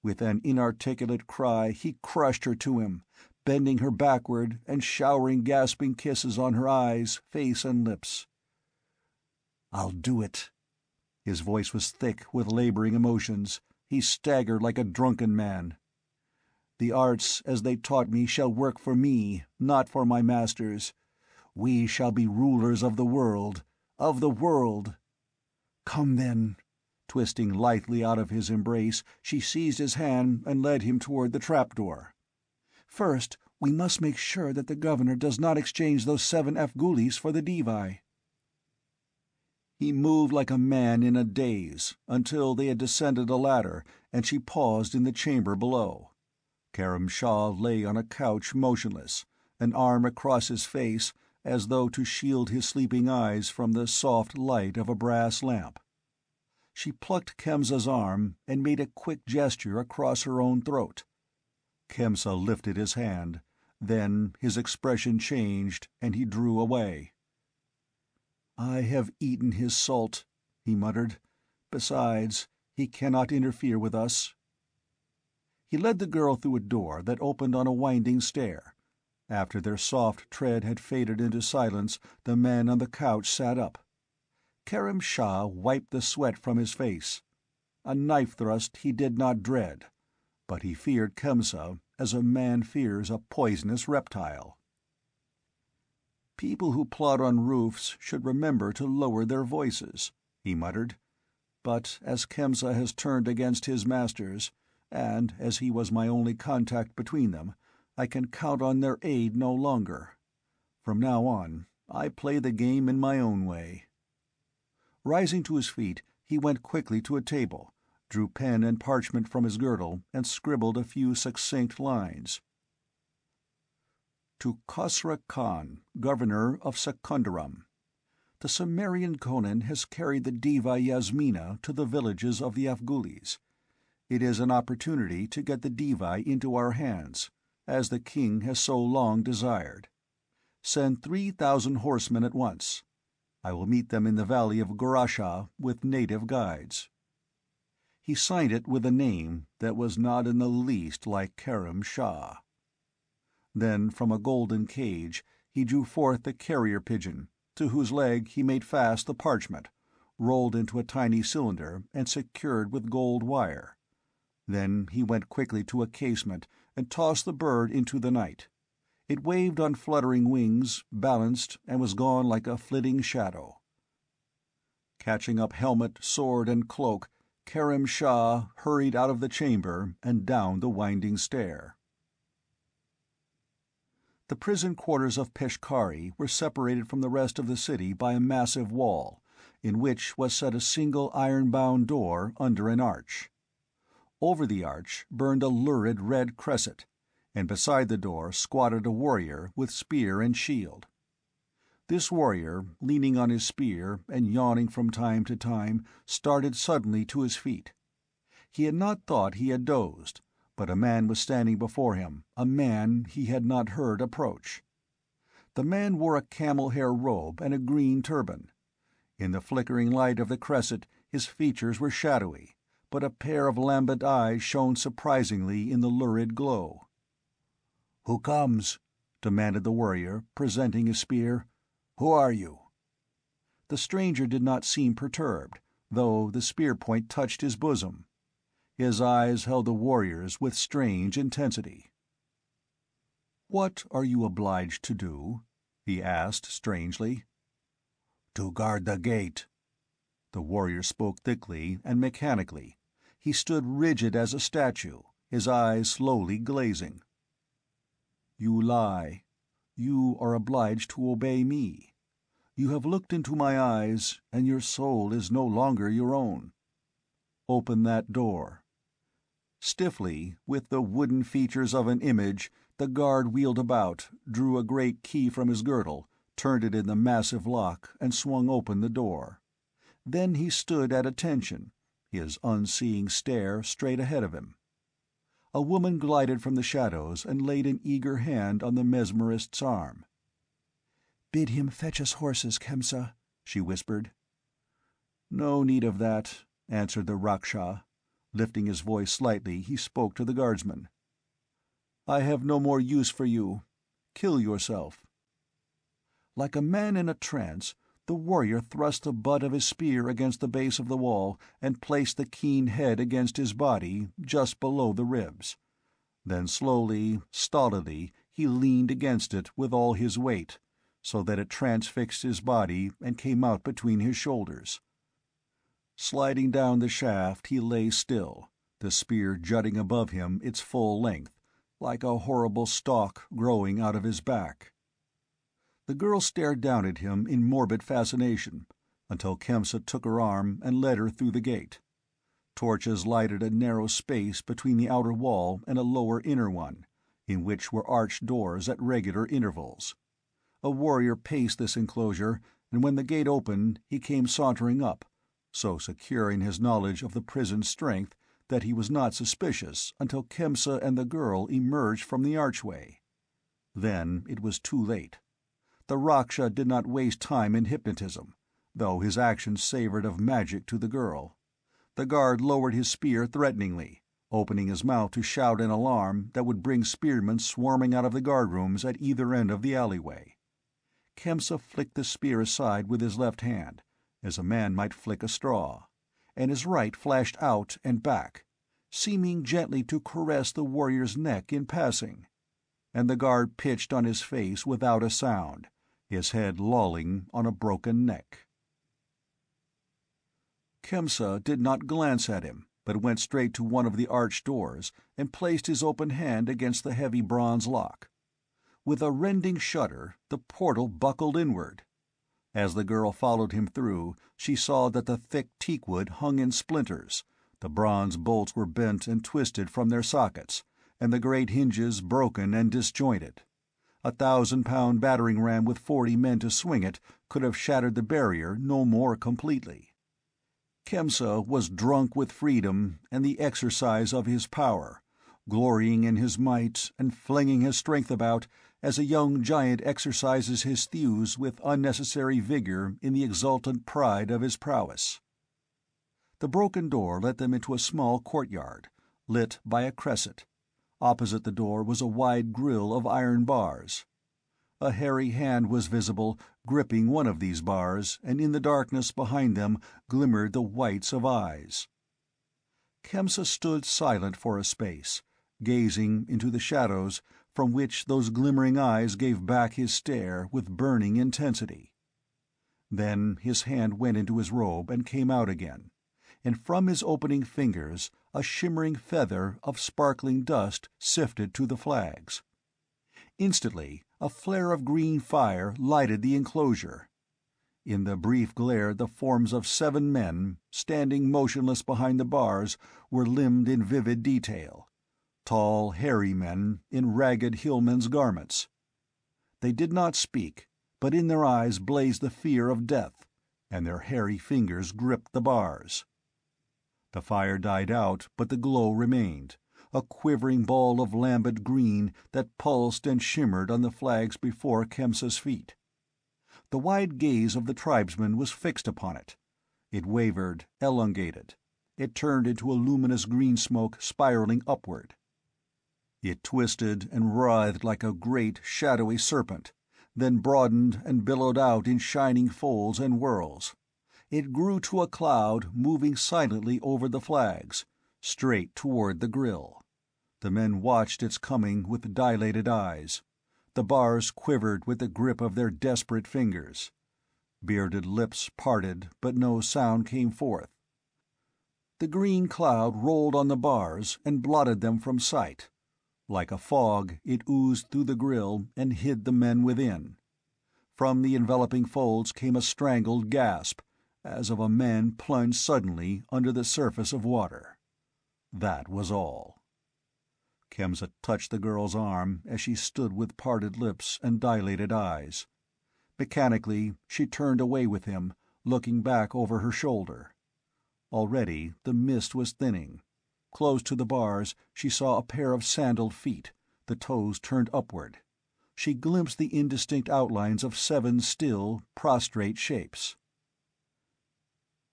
With an inarticulate cry he crushed her to him, bending her backward and showering gasping kisses on her eyes, face and lips. "I'll do it." His voice was thick with laboring emotions. He staggered like a drunken man. "The arts as they taught me shall work for me, not for my masters. We shall be rulers of the world, of the world. Come then." Twisting lithely out of his embrace, she seized his hand and led him toward the trapdoor. "First, we must make sure that the governor does not exchange those 7 Afghulis for the Devi." He moved like a man in a daze, until they had descended a ladder and she paused in the chamber below. Karam Shah lay on a couch motionless, an arm across his face, as though to shield his sleeping eyes from the soft light of a brass lamp. She plucked Khemsa's arm and made a quick gesture across her own throat. Khemsa lifted his hand. Then his expression changed, and he drew away. "I have eaten his salt," he muttered. "Besides, he cannot interfere with us." He led the girl through a door that opened on a winding stair. After their soft tread had faded into silence, the man on the couch sat up. Karam Shah wiped the sweat from his face. A knife thrust he did not dread, but he feared Khemsa as a man fears a poisonous reptile. "People who plot on roofs should remember to lower their voices," he muttered. "But as Khemsa has turned against his masters, and as he was my only contact between them, I can count on their aid no longer. From now on, I play the game in my own way." Rising to his feet, he went quickly to a table, drew pen and parchment from his girdle, and scribbled a few succinct lines. To Khosra Khan, Governor of Secunderam. The Cimmerian Conan has carried the diva Yasmina to the villages of the Afghulis. It is an opportunity to get the diva into our hands, as the king has so long desired. Send 3,000 horsemen at once. I will meet them in the valley of Gorasha with native guides. He signed it with a name that was not in the least like Karam Shah. Then from a golden cage he drew forth the carrier pigeon, to whose leg he made fast the parchment, rolled into a tiny cylinder and secured with gold wire. Then he went quickly to a casement and tossed the bird into the night. It waved on fluttering wings, balanced, and was gone like a flitting shadow. Catching up helmet, sword, and cloak, Karam Shah hurried out of the chamber and down the winding stair. The prison quarters of Peshkari were separated from the rest of the city by a massive wall, in which was set a single iron-bound door under an arch. Over the arch burned a lurid red cresset, and beside the door squatted a warrior with spear and shield. This warrior, leaning on his spear and yawning from time to time, started suddenly to his feet. He had not thought he had dozed, but a man was standing before him, a man he had not heard approach. The man wore a camel-hair robe and a green turban. In the flickering light of the cresset his features were shadowy, but a pair of lambent eyes shone surprisingly in the lurid glow. "Who comes?" demanded the warrior, presenting his spear. "Who are you?" The stranger did not seem perturbed, though the spear-point touched his bosom. His eyes held the warrior's with strange intensity. "What are you obliged to do?" he asked strangely. "To guard the gate." The warrior spoke thickly and mechanically. He stood rigid as a statue, his eyes slowly glazing. "You lie. You are obliged to obey me. You have looked into my eyes, and your soul is no longer your own. Open that door." Stiffly, with the wooden features of an image, the guard wheeled about, drew a great key from his girdle, turned it in the massive lock, and swung open the door. Then he stood at attention, his unseeing stare straight ahead of him. A woman glided from the shadows and laid an eager hand on the mesmerist's arm. "Bid him fetch us horses, Khemsa," she whispered. "No need of that," answered the Raksha. Lifting his voice slightly, he spoke to the guardsman. "I have no more use for you. Kill yourself." Like a man in a trance, the warrior thrust the butt of his spear against the base of the wall and placed the keen head against his body, just below the ribs. Then slowly, stolidly, he leaned against it with all his weight, so that it transfixed his body and came out between his shoulders. Sliding down the shaft, he lay still, the spear jutting above him its full length, like a horrible stalk growing out of his back. The girl stared down at him in morbid fascination, until Khemsa took her arm and led her through the gate. Torches lighted a narrow space between the outer wall and a lower inner one, in which were arched doors at regular intervals. A warrior paced this enclosure, and when the gate opened he came sauntering up, so secure in his knowledge of the prison's strength that he was not suspicious until Khemsa and the girl emerged from the archway. Then it was too late. The Raksha did not waste time in hypnotism, though his actions savored of magic to the girl. The guard lowered his spear threateningly, opening his mouth to shout an alarm that would bring spearmen swarming out of the guardrooms at either end of the alleyway. Khemsa flicked the spear aside with his left hand, as a man might flick a straw, and his right flashed out and back, seeming gently to caress the warrior's neck in passing, and the guard pitched on his face without a sound, his head lolling on a broken neck. Khemsa did not glance at him, but went straight to one of the arched doors and placed his open hand against the heavy bronze lock. With a rending shudder, the portal buckled inward. As the girl followed him through, she saw that the thick teakwood hung in splinters, the bronze bolts were bent and twisted from their sockets, and the great hinges broken and disjointed. 1,000-pound battering ram with 40 men to swing it could have shattered the barrier no more completely. Khemsa was drunk with freedom and the exercise of his power, glorying in his might and flinging his strength about as a young giant exercises his thews with unnecessary vigor in the exultant pride of his prowess. The broken door let them into a small courtyard, lit by a cresset. Opposite the door was a wide grille of iron bars. A hairy hand was visible, gripping one of these bars, and in the darkness behind them glimmered the whites of eyes. Khemsa stood silent for a space, gazing into the shadows from which those glimmering eyes gave back his stare with burning intensity. Then his hand went into his robe and came out again, and from his opening fingers a shimmering feather of sparkling dust sifted to the flags. Instantly a flare of green fire lighted the enclosure. In the brief glare the forms of 7 men, standing motionless behind the bars, were limned in vivid detail. Tall, hairy men in ragged hillmen's garments. They did not speak, but in their eyes blazed the fear of death, and their hairy fingers gripped the bars. The fire died out, but the glow remained, a quivering ball of lambent green that pulsed and shimmered on the flags before Khemsa's feet. The wide gaze of the tribesman was fixed upon it. It wavered, elongated. It turned into a luminous green smoke spiraling upward. It twisted and writhed like a great, shadowy serpent, then broadened and billowed out in shining folds and whirls. It grew to a cloud, moving silently over the flags, straight toward the grill. The men watched its coming with dilated eyes. The bars quivered with the grip of their desperate fingers. Bearded lips parted, but no sound came forth. The green cloud rolled on the bars and blotted them from sight. Like a fog, it oozed through the grill and hid the men within. From the enveloping folds came a strangled gasp, as of a man plunged suddenly under the surface of water. That was all. Kemsa touched the girl's arm as she stood with parted lips and dilated eyes. Mechanically, she turned away with him, looking back over her shoulder. Already the mist was thinning. Close to the bars, she saw a pair of sandaled feet, the toes turned upward. She glimpsed the indistinct outlines of 7 still, prostrate shapes.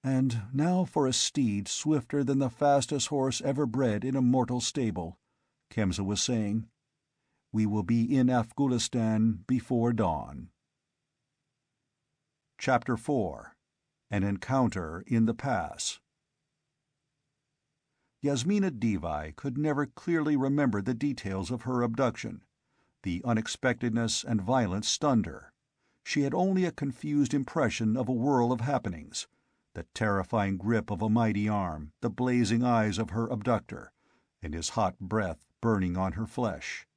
"And now for a steed swifter than the fastest horse ever bred in a mortal stable," Kemsa was saying. "We will be in Afghulistan before dawn." Chapter 4. An Encounter in the Pass. Yasmina Devi could never clearly remember the details of her abduction. The unexpectedness and violence stunned her. She had only a confused impression of a whirl of happenings: the terrifying grip of a mighty arm, the blazing eyes of her abductor, and his hot breath burning on her flesh.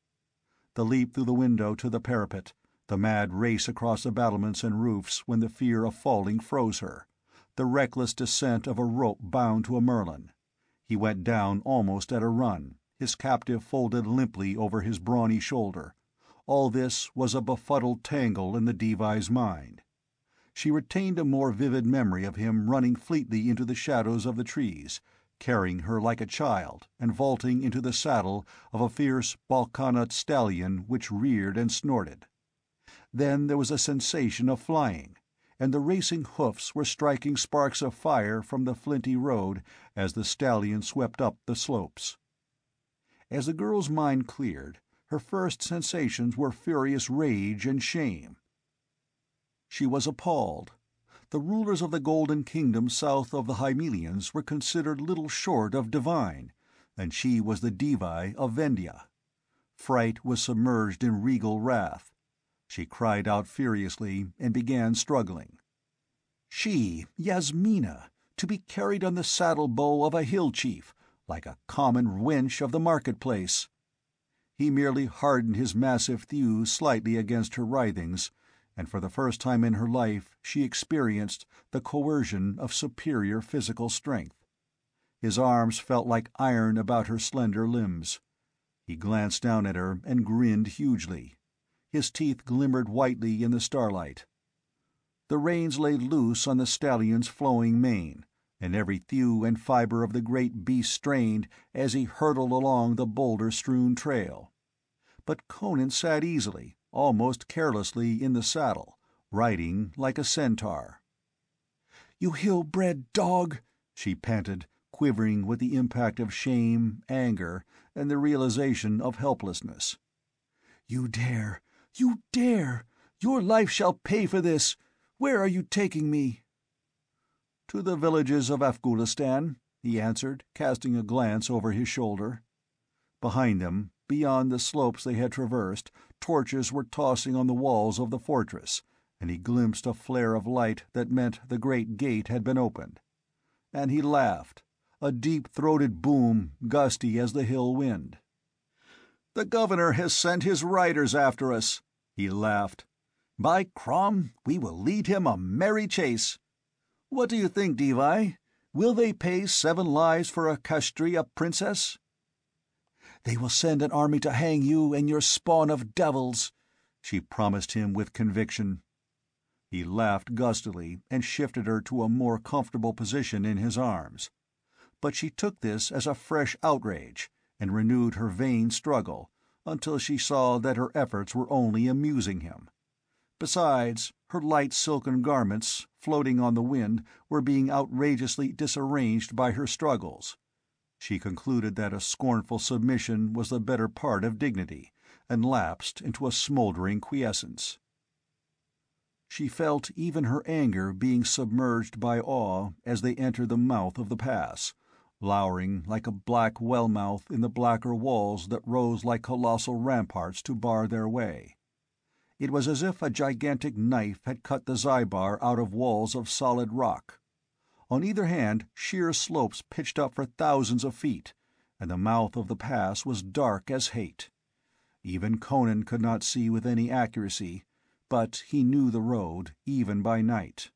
The leap through the window to the parapet, the mad race across the battlements and roofs when the fear of falling froze her, the reckless descent of a rope bound to a merlin. He went down almost at a run, his captive folded limply over his brawny shoulder. All this was a befuddled tangle in the Devi's mind. She retained a more vivid memory of him running fleetly into the shadows of the trees, carrying her like a child, and vaulting into the saddle of a fierce Balkanut stallion which reared and snorted. Then there was a sensation of flying, and the racing hoofs were striking sparks of fire from the flinty road as the stallion swept up the slopes. As the girl's mind cleared, her first sensations were furious rage and shame. She was appalled. The rulers of the Golden Kingdom south of the Hymelians were considered little short of divine, and she was the Devi of Vendia. Fright was submerged in regal wrath. She cried out furiously and began struggling. She, Yasmina, to be carried on the saddle-bow of a hill chief, like a common wench of the marketplace. He merely hardened his massive thews slightly against her writhings, and for the first time in her life she experienced the coercion of superior physical strength. His arms felt like iron about her slender limbs. He glanced down at her and grinned hugely. His teeth glimmered whitely in the starlight. The reins lay loose on the stallion's flowing mane, and every thew and fiber of the great beast strained as he hurtled along the boulder-strewn trail. But Conan sat easily, almost carelessly in the saddle, riding like a centaur. "You hill-bred dog!" she panted, quivering with the impact of shame, anger, and the realization of helplessness. "You dare! You dare! Your life shall pay for this! Where are you taking me?" "To the villages of Afghulistan," he answered, casting a glance over his shoulder. Behind them, beyond the slopes they had traversed, torches were tossing on the walls of the fortress, and he glimpsed a flare of light that meant the great gate had been opened. And he laughed, a deep-throated boom, gusty as the hill wind. "The governor has sent his riders after us," he laughed. "By Crom, we will lead him a merry chase. What do you think, Devi? Will they pay 7 lives for a Kashtriya princess?" "They will send an army to hang you and your spawn of devils," she promised him with conviction. He laughed gustily and shifted her to a more comfortable position in his arms. But she took this as a fresh outrage, and renewed her vain struggle, until she saw that her efforts were only amusing him. Besides, her light silken garments, floating on the wind, were being outrageously disarranged by her struggles. She concluded that a scornful submission was the better part of dignity, and lapsed into a smoldering quiescence. She felt even her anger being submerged by awe as they entered the mouth of the pass, lowering like a black well-mouth in the blacker walls that rose like colossal ramparts to bar their way. It was as if a gigantic knife had cut the Zybar out of walls of solid rock. On either hand sheer slopes pitched up for thousands of feet, and the mouth of the pass was dark as hate. Even Conan could not see with any accuracy, but he knew the road, even by night.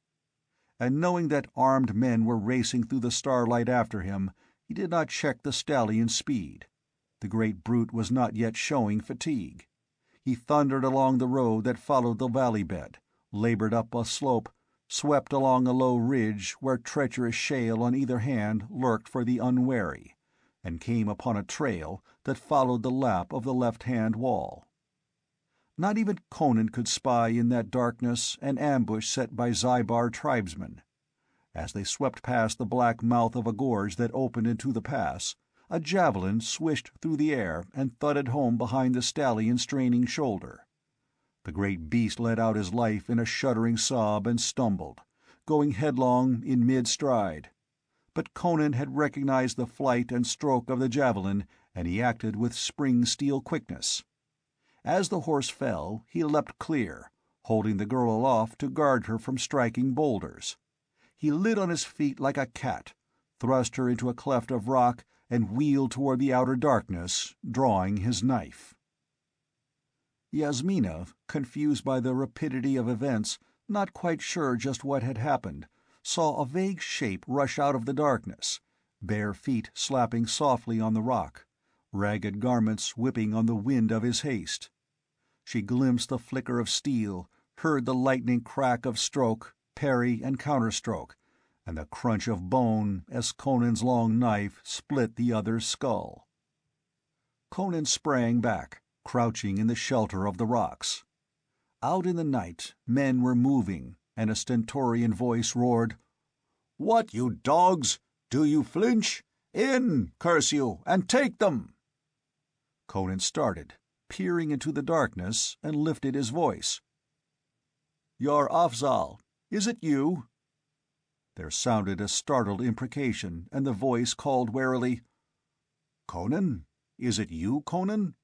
And knowing that armed men were racing through the starlight after him, he did not check the stallion's speed. The great brute was not yet showing fatigue. He thundered along the road that followed the valley bed, labored up a slope, swept along a low ridge where treacherous shale on either hand lurked for the unwary, and came upon a trail that followed the lap of the left-hand wall. Not even Conan could spy in that darkness an ambush set by Zybar tribesmen. As they swept past the black mouth of a gorge that opened into the pass, a javelin swished through the air and thudded home behind the stallion's straining shoulder. The great beast let out his life in a shuddering sob and stumbled, going headlong in mid-stride. But Conan had recognized the flight and stroke of the javelin, and he acted with spring-steel quickness. As the horse fell, he leapt clear, holding the girl aloft to guard her from striking boulders. He lit on his feet like a cat, thrust her into a cleft of rock, and wheeled toward the outer darkness, drawing his knife. Yasmina, confused by the rapidity of events, not quite sure just what had happened, saw a vague shape rush out of the darkness, bare feet slapping softly on the rock, ragged garments whipping on the wind of his haste. She glimpsed the flicker of steel, heard the lightning crack of stroke, parry and counterstroke, and the crunch of bone as Conan's long knife split the other's skull. Conan sprang back, crouching in the shelter of the rocks. Out in the night men were moving, and a stentorian voice roared, "What, you dogs? Do you flinch? In, curse you, and take them!" Conan started, peering into the darkness, and lifted his voice. "Your Afzal, is it you?" There sounded a startled imprecation, and the voice called warily, "Conan? Is it you, Conan?"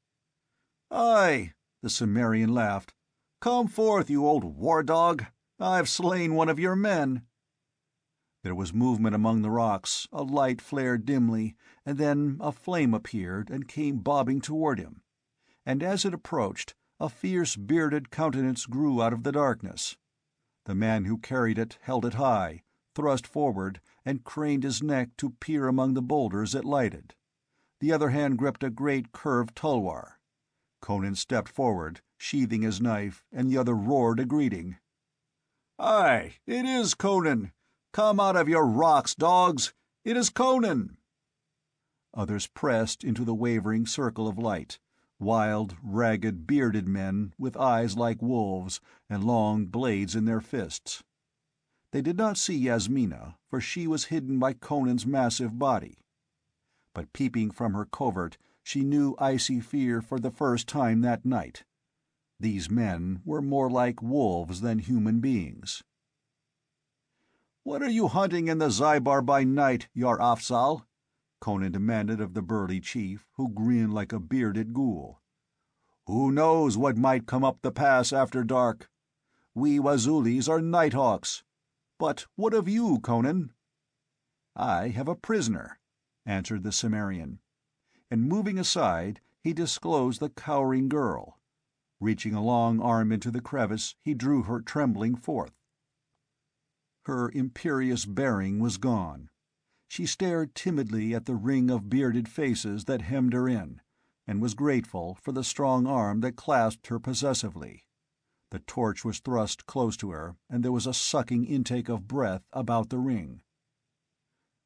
"Aye," the Cimmerian laughed. "Come forth, you old war-dog. I've slain one of your men." There was movement among the rocks, a light flared dimly, and then a flame appeared and came bobbing toward him. And as it approached, a fierce bearded countenance grew out of the darkness. The man who carried it held it high, thrust forward, and craned his neck to peer among the boulders it lighted. The other hand gripped a great curved tulwar. Conan stepped forward, sheathing his knife, and the other roared a greeting. "Aye, it is Conan! Come out of your rocks, dogs! It is Conan!" Others pressed into the wavering circle of light, wild, ragged, bearded men with eyes like wolves and long blades in their fists. They did not see Yasmina, for she was hidden by Conan's massive body. But peeping from her covert, she knew icy fear for the first time that night. These men were more like wolves than human beings. "What are you hunting in the Zybar by night, Yar Afzal?" Conan demanded of the burly chief, who grinned like a bearded ghoul. "Who knows what might come up the pass after dark? We Wazulis are nighthawks. But what of you, Conan?" "I have a prisoner," answered the Cimmerian. And moving aside, he disclosed the cowering girl. Reaching a long arm into the crevice, he drew her trembling forth. Her imperious bearing was gone. She stared timidly at the ring of bearded faces that hemmed her in, and was grateful for the strong arm that clasped her possessively. The torch was thrust close to her, and there was a sucking intake of breath about the ring.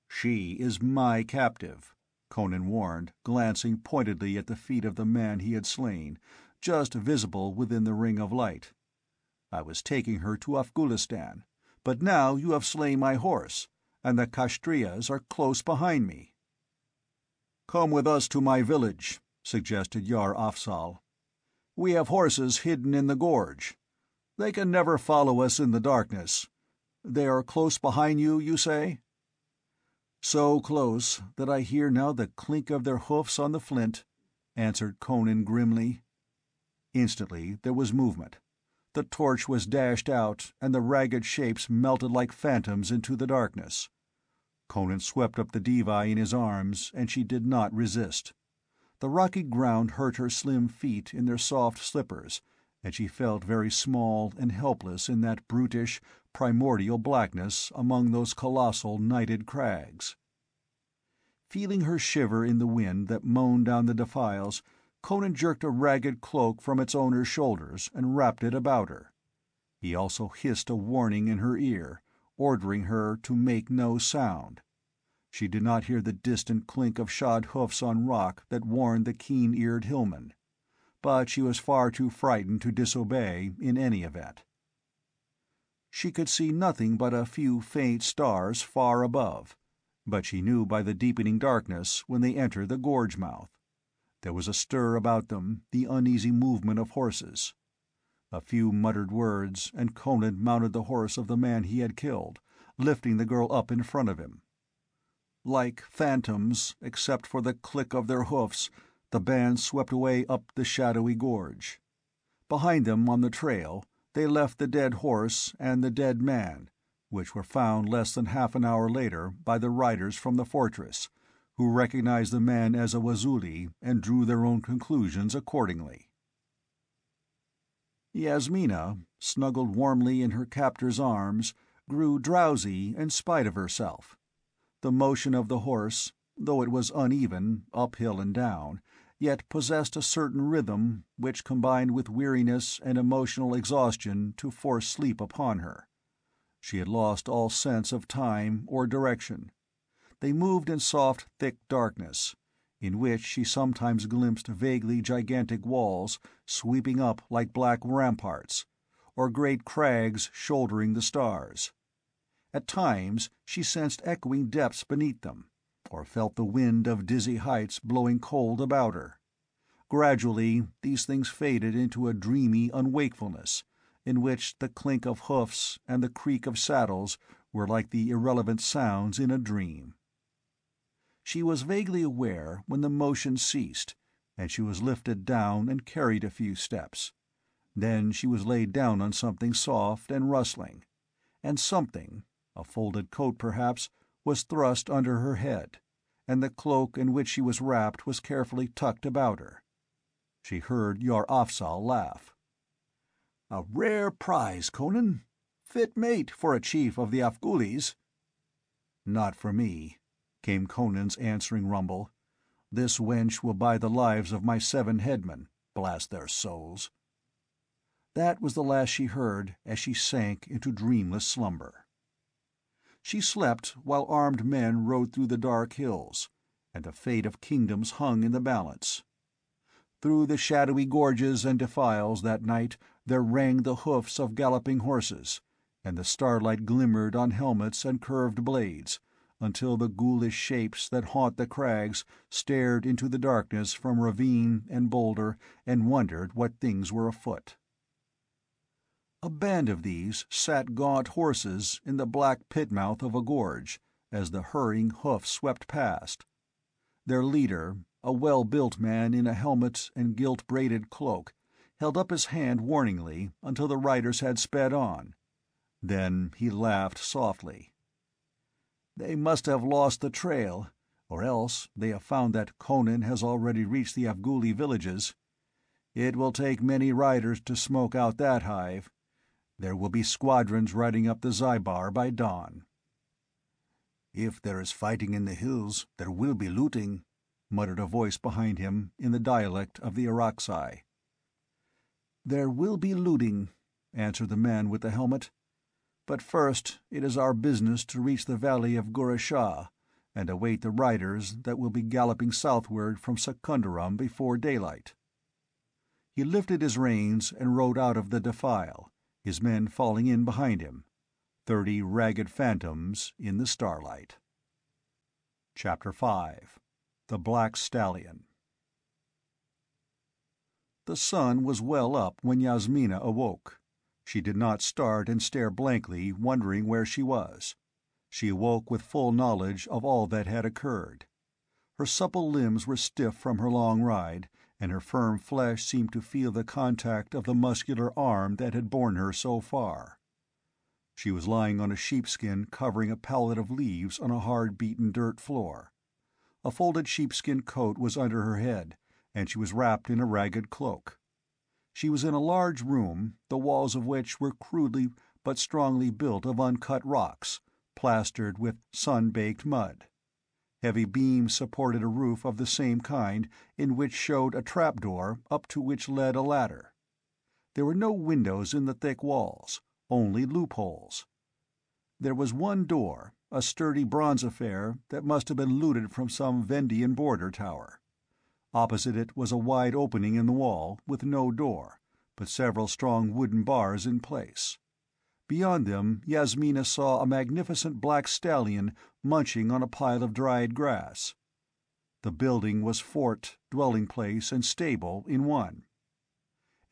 "She is my captive," Conan warned, glancing pointedly at the feet of the man he had slain, just visible within the ring of light. I was taking her to Afghulistan, but now you have slain my horse, and the Kashtriyas are close behind me." "Come with us to my village," suggested Yar Afzal. "We have horses hidden in the gorge. They can never follow us in the darkness. They are close behind you, you say?" "So close that I hear now the clink of their hoofs on the flint," answered Conan grimly. Instantly there was movement. The torch was dashed out, and the ragged shapes melted like phantoms into the darkness. Conan swept up the diva in his arms, and she did not resist. The rocky ground hurt her slim feet in their soft slippers, and she felt very small and helpless in that brutish, primordial blackness among those colossal nighted crags. Feeling her shiver in the wind that moaned down the defiles, Conan jerked a ragged cloak from its owner's shoulders and wrapped it about her. He also hissed a warning in her ear, ordering her to make no sound. She did not hear the distant clink of shod hoofs on rock that warned the keen-eared hillman, but she was far too frightened to disobey in any event. She could see nothing but a few faint stars far above, but she knew by the deepening darkness when they entered the gorge mouth. There was a stir about them, the uneasy movement of horses. A few muttered words, and Conan mounted the horse of the man he had killed, lifting the girl up in front of him. Like phantoms, except for the click of their hoofs, the band swept away up the shadowy gorge. Behind them on the trail, they left the dead horse and the dead man, which were found less than half an hour later by the riders from the fortress, who recognized the man as a Wazuli and drew their own conclusions accordingly. Yasmina, snuggled warmly in her captor's arms, grew drowsy in spite of herself. The motion of the horse, though it was uneven, uphill and down, yet possessed a certain rhythm which combined with weariness and emotional exhaustion to force sleep upon her. She had lost all sense of time or direction. They moved in soft, thick darkness, in which she sometimes glimpsed vaguely gigantic walls sweeping up like black ramparts, or great crags shouldering the stars. At times she sensed echoing depths beneath them, or felt the wind of dizzy heights blowing cold about her. Gradually these things faded into a dreamy unwakefulness, in which the clink of hoofs and the creak of saddles were like the irrelevant sounds in a dream. She was vaguely aware when the motion ceased, and she was lifted down and carried a few steps. Then she was laid down on something soft and rustling, and something, a folded coat perhaps, was thrust under her head, and the cloak in which she was wrapped was carefully tucked about her. She heard Yar Afzal laugh. "A rare prize, Conan. Fit mate for a chief of the Afghulis." "Not for me," came Conan's answering rumble. "This wench will buy the lives of my 7 headmen, blast their souls." That was the last she heard as she sank into dreamless slumber. She slept while armed men rode through the dark hills, and the fate of kingdoms hung in the balance. Through the shadowy gorges and defiles that night there rang the hoofs of galloping horses, and the starlight glimmered on helmets and curved blades, until the ghoulish shapes that haunt the crags stared into the darkness from ravine and boulder and wondered what things were afoot. A band of these sat gaunt horses in the black pit-mouth of a gorge as the hurrying hoofs swept past. Their leader, a well-built man in a helmet and gilt-braided cloak, held up his hand warningly until the riders had sped on. Then he laughed softly. "They must have lost the trail, or else they have found that Conan has already reached the Afghuli villages. It will take many riders to smoke out that hive. There will be squadrons riding up the Zybar by dawn." "If there is fighting in the hills, there will be looting," muttered a voice behind him in the dialect of the Araxai. "There will be looting," answered the man with the helmet. "But first it is our business to reach the valley of Gurashah, and await the riders that will be galloping southward from Secunderam before daylight." He lifted his reins and rode out of the defile, his men falling in behind him, 30 ragged phantoms in the starlight. Chapter 5. The Black Stallion. The sun was well up when Yasmina awoke. She did not start and stare blankly, wondering where she was. She awoke with full knowledge of all that had occurred. Her supple limbs were stiff from her long ride, and her firm flesh seemed to feel the contact of the muscular arm that had borne her so far. She was lying on a sheepskin covering a pallet of leaves on a hard-beaten dirt floor. A folded sheepskin coat was under her head, and she was wrapped in a ragged cloak. She was in a large room, the walls of which were crudely but strongly built of uncut rocks, plastered with sun-baked mud. Heavy beams supported a roof of the same kind, in which showed a trapdoor up to which led a ladder. There were no windows in the thick walls, only loopholes. There was one door, a sturdy bronze affair that must have been looted from some Vendian border tower. Opposite it was a wide opening in the wall, with no door, but several strong wooden bars in place. Beyond them Yasmina saw a magnificent black stallion munching on a pile of dried grass. The building was fort, dwelling-place, and stable in one.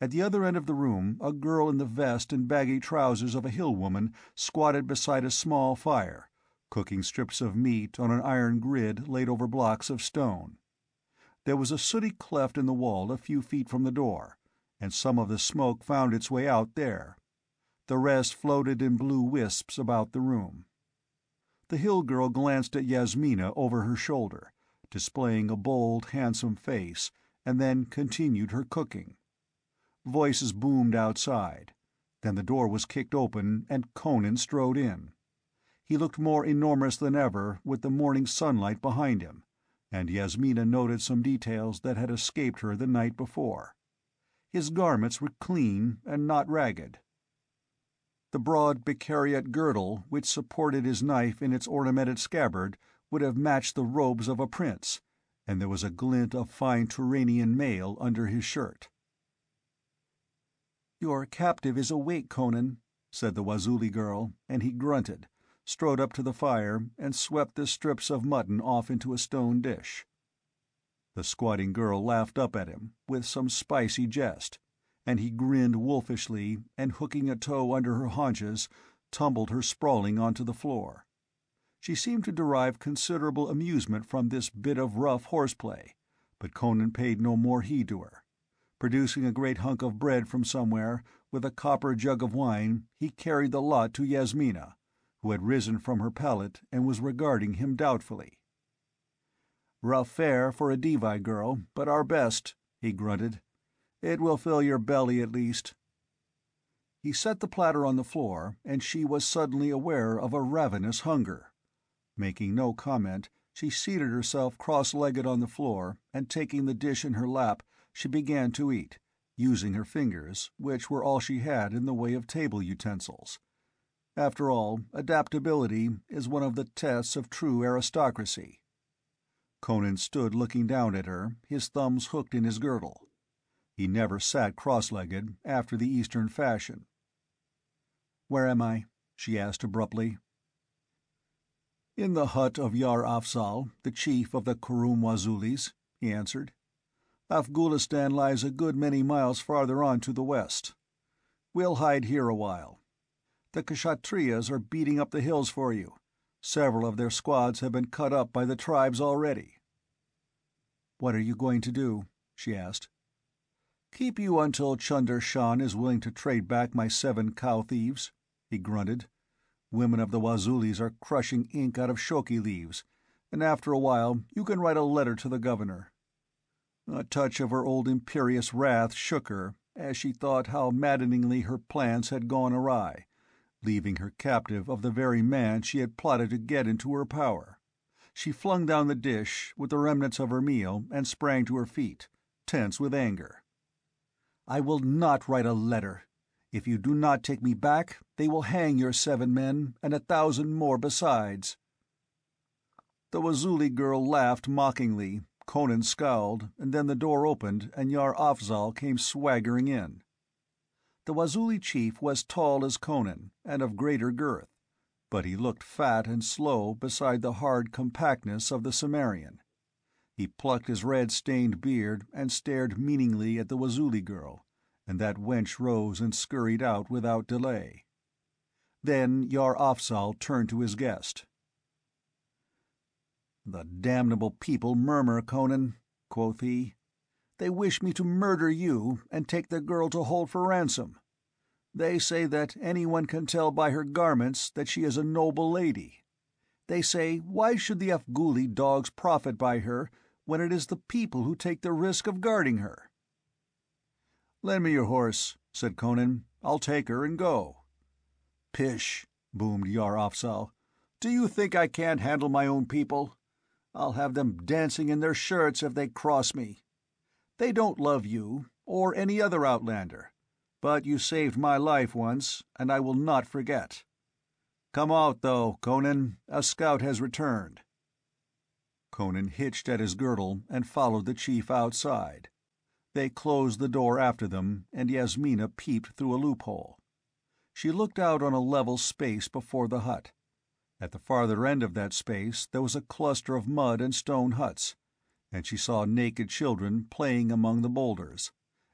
At the other end of the room a girl in the vest and baggy trousers of a hill-woman squatted beside a small fire, cooking strips of meat on an iron grid laid over blocks of stone. There was a sooty cleft in the wall a few feet from the door, and some of the smoke found its way out there. The rest floated in blue wisps about the room. The hill girl glanced at Yasmina over her shoulder, displaying a bold, handsome face, and then continued her cooking. Voices boomed outside. Then the door was kicked open and Conan strode in. He looked more enormous than ever with the morning sunlight behind him, and Yasmina noted some details that had escaped her the night before. His garments were clean and not ragged. The broad Bicariate girdle which supported his knife in its ornamented scabbard would have matched the robes of a prince, and there was a glint of fine Turanian mail under his shirt. "Your captive is awake, Conan," said the Wazuli girl, and he grunted, strode up to the fire, and swept the strips of mutton off into a stone dish. The squatting girl laughed up at him, with some spicy jest, and he grinned wolfishly, and hooking a toe under her haunches, tumbled her sprawling onto the floor. She seemed to derive considerable amusement from this bit of rough horseplay, but Conan paid no more heed to her. Producing a great hunk of bread from somewhere, with a copper jug of wine, he carried the lot to Yasmina, who had risen from her pallet and was regarding him doubtfully. "Rough fare for a Devi girl, but our best," he grunted. "It will fill your belly at least." He set the platter on the floor, and she was suddenly aware of a ravenous hunger. Making no comment, she seated herself cross-legged on the floor, and taking the dish in her lap, she began to eat, using her fingers, which were all she had in the way of table utensils. After all, adaptability is one of the tests of true aristocracy. Conan stood looking down at her, his thumbs hooked in his girdle. He never sat cross-legged, after the Eastern fashion. "Where am I?" she asked abruptly. "In the hut of Yar Afzal, the chief of the Kurum Wazulis," he answered. "Afghulistan lies a good many miles farther on to the west. We'll hide here a while. The Kshatriyas are beating up the hills for you. Several of their squads have been cut up by the tribes already." "What are you going to do?" she asked. "Keep you until Chunder Shan is willing to trade back my 7 cow thieves," he grunted. "Women of the Wazulis are crushing ink out of shoki leaves, and after a while you can write a letter to the governor." A touch of her old imperious wrath shook her as she thought how maddeningly her plans had gone awry, leaving her captive of the very man she had plotted to get into her power. She flung down the dish with the remnants of her meal and sprang to her feet, tense with anger. "I will not write a letter. If you do not take me back, they will hang your 7 men, and 1,000 more besides." The Wazuli girl laughed mockingly. Conan scowled, and then the door opened and Yar Afzal came swaggering in. The Wazuli chief was tall as Conan, and of greater girth, but he looked fat and slow beside the hard compactness of the Cimmerian. He plucked his red-stained beard and stared meaningly at the Wazuli girl, and that wench rose and scurried out without delay. Then Yar Afzal turned to his guest. "The damnable people murmur, Conan," quoth he. "They wish me to murder you and take the girl to hold for ransom. They say that anyone can tell by her garments that she is a noble lady. They say, why should the Afghuli dogs profit by her when it is the people who take the risk of guarding her?" "Lend me your horse," said Conan. "I'll take her and go." "Pish!" boomed Yar Afzal. "Do you think I can't handle my own people? I'll have them dancing in their shirts if they cross me. They don't love you, or any other outlander, but you saved my life once, and I will not forget. Come out, though, Conan. A scout has returned." Conan hitched at his girdle and followed the chief outside. They closed the door after them, and Yasmina peeped through a loophole. She looked out on a level space before the hut. At the farther end of that space there was a cluster of mud and stone huts, and she saw naked children playing among the boulders,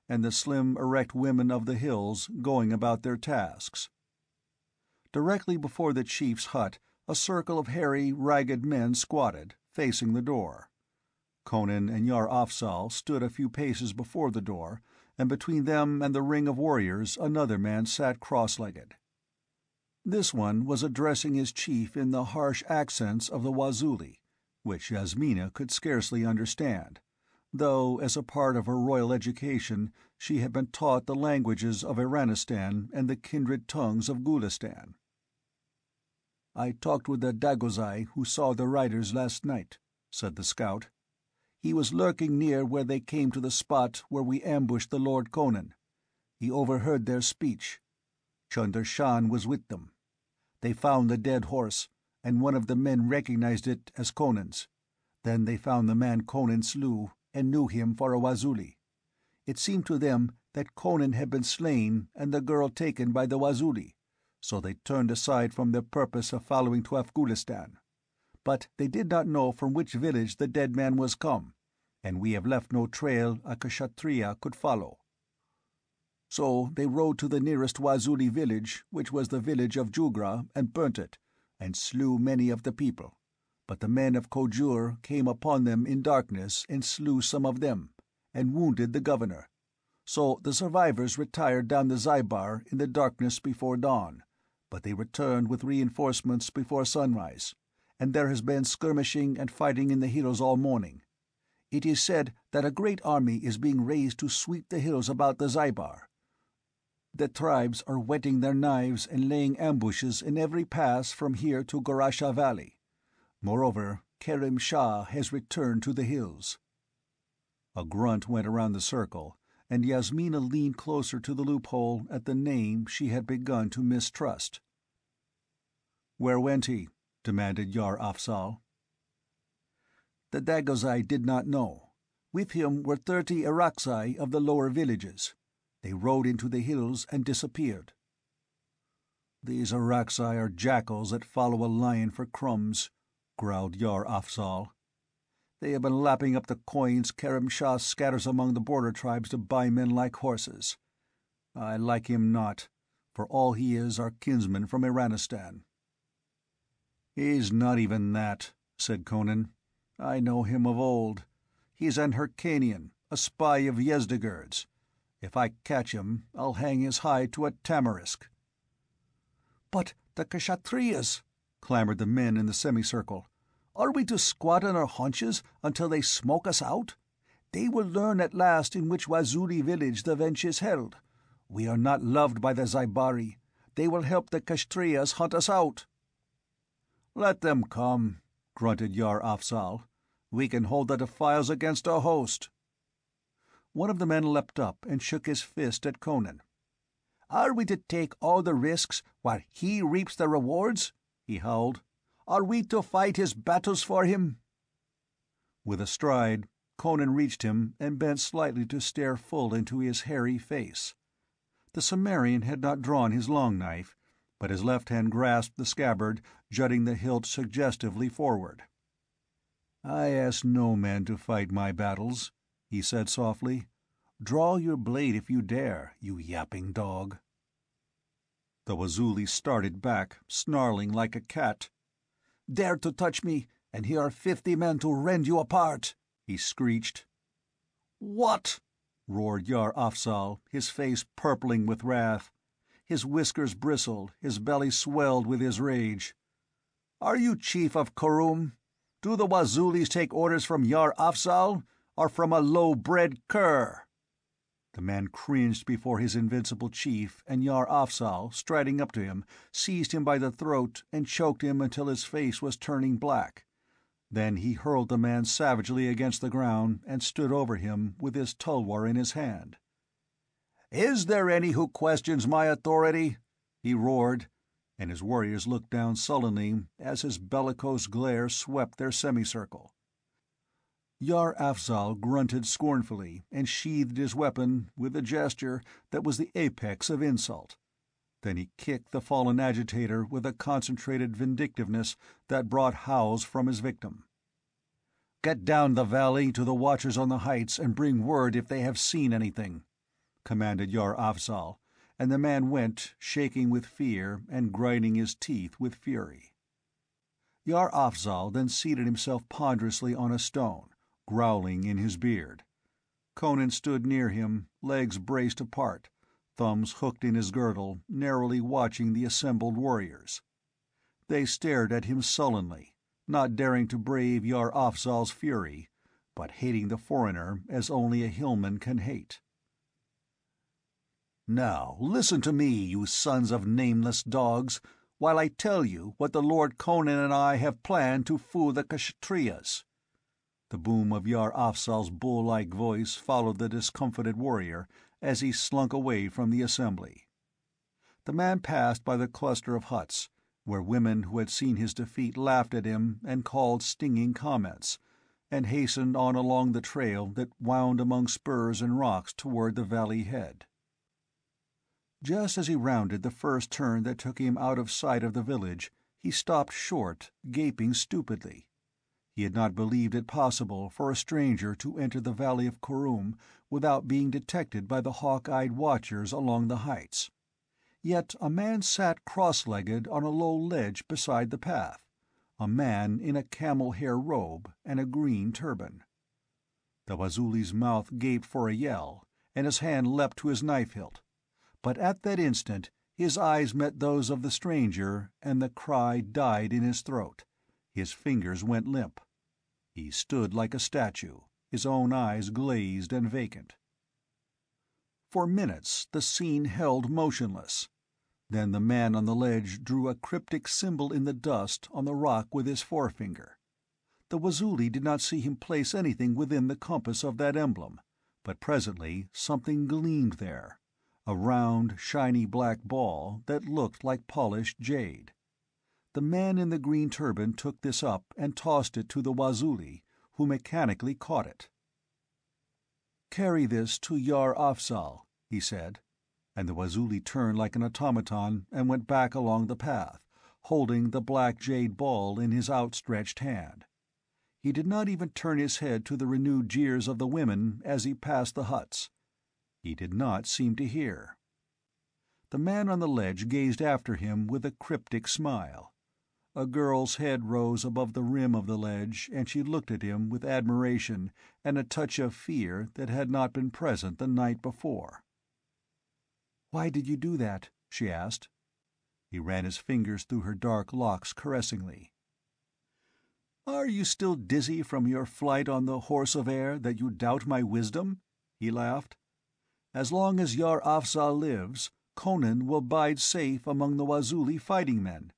and the slim, erect women of the hills going about their tasks. Directly before the chief's hut a circle of hairy, ragged men squatted, facing the door. Conan and Yar Afzal stood a few paces before the door, and between them and the ring of warriors another man sat cross-legged. This one was addressing his chief in the harsh accents of the Wazuli, which Yasmina could scarcely understand, though as a part of her royal education she had been taught the languages of Iranistan and the kindred tongues of Gulistan. "I talked with the Dagozai who saw the riders last night," said the scout. "He was lurking near where they came to the spot where we ambushed the Lord Conan. He overheard their speech. Chunder Shan was with them. They found the dead horse, and one of the men recognized it as Conan's. Then they found the man Conan slew, and knew him for a Wazuli. It seemed to them that Conan had been slain and the girl taken by the Wazuli, so they turned aside from their purpose of following to Afghulistan. But they did not know from which village the dead man was come, and we have left no trail a Kshatriya could follow. So they rode to the nearest Wazuli village, which was the village of Jugra, and burnt it, and slew many of the people. But the men of Kojur came upon them in darkness and slew some of them, and wounded the governor. So the survivors retired down the Zybar in the darkness before dawn, but they returned with reinforcements before sunrise, and there has been skirmishing and fighting in the hills all morning. It is said that a great army is being raised to sweep the hills about the Zybar. The tribes are whetting their knives and laying ambushes in every pass from here to Gorasha Valley. Moreover, Kerim Shah has returned to the hills." A grunt went around the circle, and Yasmina leaned closer to the loophole at the name she had begun to mistrust. "Where went he?" demanded Yar Afzal. The Dagozai did not know. With him were 30 Araksai of the lower villages. They rode into the hills and disappeared. "These Araksai are jackals that follow a lion for crumbs," growled Yar Afzal. "They have been lapping up the coins Kerim Shah scatters among the border tribes to buy men like horses. I like him not, for all he is our kinsman from Iranistan." "He's not even that," said Conan. "I know him of old. He's an Hyrcanian, a spy of Yezdegerd's. If I catch him, I'll hang his hide to a tamarisk." "But the Kshatriyas," clamored the men in the semicircle. "Are we to squat on our haunches until they smoke us out? They will learn at last in which Wazuli village the Vench is held. We are not loved by the Zybari. They will help the Kshatriyas hunt us out." "Let them come," grunted Yar Afzal. "We can hold the defiles against a host." One of the men leapt up and shook his fist at Conan. "Are we to take all the risks while he reaps the rewards?" he howled. "Are we to fight his battles for him?" With a stride, Conan reached him and bent slightly to stare full into his hairy face. The Cimmerian had not drawn his long knife, but his left hand grasped the scabbard, jutting the hilt suggestively forward. "I ask no man to fight my battles," he said softly. "Draw your blade if you dare, you yapping dog." The Wazuli started back, snarling like a cat. "Dare to touch me, and here are 50 men to rend you apart!" he screeched. "What?" roared Yar Afzal, his face purpling with wrath. His whiskers bristled, his belly swelled with his rage. "Are you chief of Kurum? Do the Wazulis take orders from Yar Afzal, or from a low-bred cur?" The man cringed before his invincible chief, and Yar Afzal, striding up to him, seized him by the throat and choked him until his face was turning black. Then he hurled the man savagely against the ground and stood over him with his tulwar in his hand. "Is there any who questions my authority?" he roared, and his warriors looked down sullenly as his bellicose glare swept their semicircle. Yar Afzal grunted scornfully and sheathed his weapon with a gesture that was the apex of insult. Then he kicked the fallen agitator with a concentrated vindictiveness that brought howls from his victim. "Get down the valley to the watchers on the heights and bring word if they have seen anything," commanded Yar Afzal, and the man went, shaking with fear and grinding his teeth with fury. Yar Afzal then seated himself ponderously on a stone, growling in his beard. Conan stood near him, legs braced apart, thumbs hooked in his girdle, narrowly watching the assembled warriors. They stared at him sullenly, not daring to brave Yar Afzal's fury, but hating the foreigner as only a hillman can hate. "Now listen to me, you sons of nameless dogs, while I tell you what the Lord Conan and I have planned to fool the Kshatriyas." The boom of Yar Afzal's bull-like voice followed the discomfited warrior as he slunk away from the assembly. The man passed by the cluster of huts, where women who had seen his defeat laughed at him and called stinging comments, and hastened on along the trail that wound among spurs and rocks toward the valley head. Just as he rounded the first turn that took him out of sight of the village, he stopped short, gaping stupidly. He had not believed it possible for a stranger to enter the valley of Kurum without being detected by the hawk-eyed watchers along the heights. Yet a man sat cross-legged on a low ledge beside the path, a man in a camel-hair robe and a green turban. The Wazuli's mouth gaped for a yell, and his hand leapt to his knife-hilt. But at that instant his eyes met those of the stranger, and the cry died in his throat. His fingers went limp. He stood like a statue, his own eyes glazed and vacant. For minutes the scene held motionless. Then the man on the ledge drew a cryptic symbol in the dust on the rock with his forefinger. The Wazuli did not see him place anything within the compass of that emblem, but presently something gleamed there, a round, shiny black ball that looked like polished jade. The man in the green turban took this up and tossed it to the Wazuli, who mechanically caught it. "Carry this to Yar Afzal," he said, and the Wazuli turned like an automaton and went back along the path, holding the black jade ball in his outstretched hand. He did not even turn his head to the renewed jeers of the women as he passed the huts. He did not seem to hear. The man on the ledge gazed after him with a cryptic smile. A girl's head rose above the rim of the ledge, and she looked at him with admiration and a touch of fear that had not been present the night before. "Why did you do that?" she asked. He ran his fingers through her dark locks caressingly. "Are you still dizzy from your flight on the horse of air that you doubt my wisdom?" he laughed. "As long as Yar Afzal lives, Conan will bide safe among the Wazuli fighting men.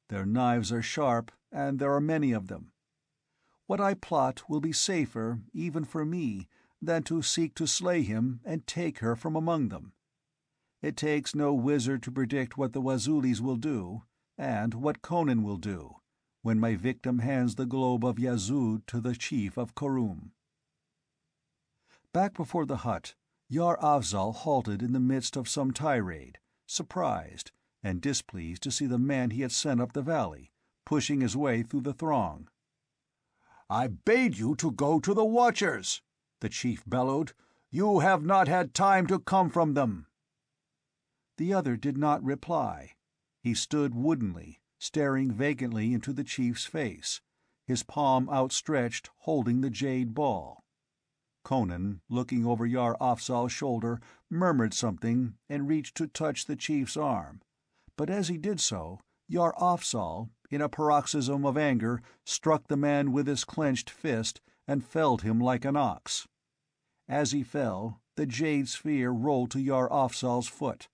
Their knives are sharp, and there are many of them. What I plot will be safer, even for me, than to seek to slay him and take her from among them. It takes no wizard to predict what the Wazulis will do, and what Conan will do, when my victim hands the globe of Yazud to the chief of Kurum." Back before the hut, Yar Afzal halted in the midst of some tirade, surprised and displeased to see the man he had sent up the valley, pushing his way through the throng. "I bade you to go to the Watchers," the chief bellowed. "You have not had time to come from them." The other did not reply. He stood woodenly, staring vacantly into the chief's face, his palm outstretched holding the jade ball. Conan, looking over Yar Afzal's shoulder, murmured something and reached to touch the chief's arm, but as he did so, Yar Afzal, in a paroxysm of anger, struck the man with his clenched fist and felled him like an ox. As he fell, the jade sphere rolled to Yar Afzal's foot,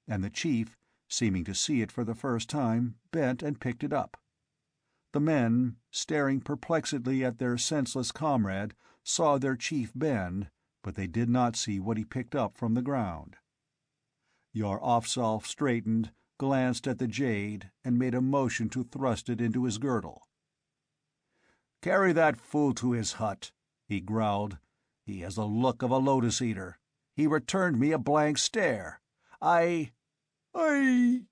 and the chief, seeming to see it for the first time, bent and picked it up. The men, staring perplexedly at their senseless comrade, saw their chief bend, but they did not see what he picked up from the ground. Yar Afzal straightened, glanced at the jade, and made a motion to thrust it into his girdle. "Carry that fool to his hut," he growled. "He has the look of a lotus-eater. He returned me a blank stare. I... In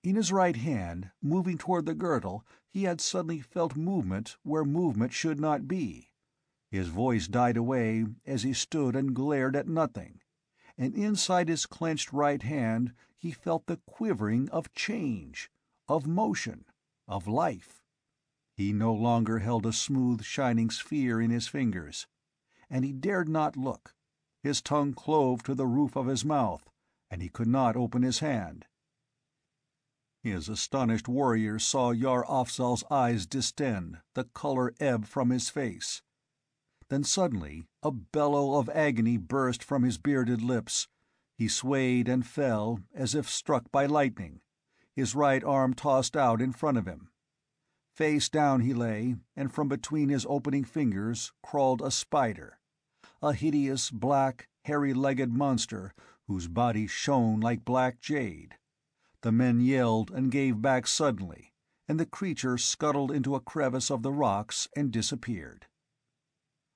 his right hand, moving toward the girdle, he had suddenly felt movement where movement should not be. His voice died away as he stood and glared at nothing, and inside his clenched right hand he felt the quivering of change, of motion, of life. He no longer held a smooth, shining sphere in his fingers, and he dared not look. His tongue clove to the roof of his mouth, and he could not open his hand. His astonished warriors saw Yar Afzal's eyes distend, the color ebb from his face. Then suddenly a bellow of agony burst from his bearded lips. He swayed and fell as if struck by lightning, his right arm tossed out in front of him. Face down he lay, and from between his opening fingers crawled a spider, a hideous, black, hairy-legged monster whose body shone like black jade. The men yelled and gave back suddenly, and the creature scuttled into a crevice of the rocks and disappeared.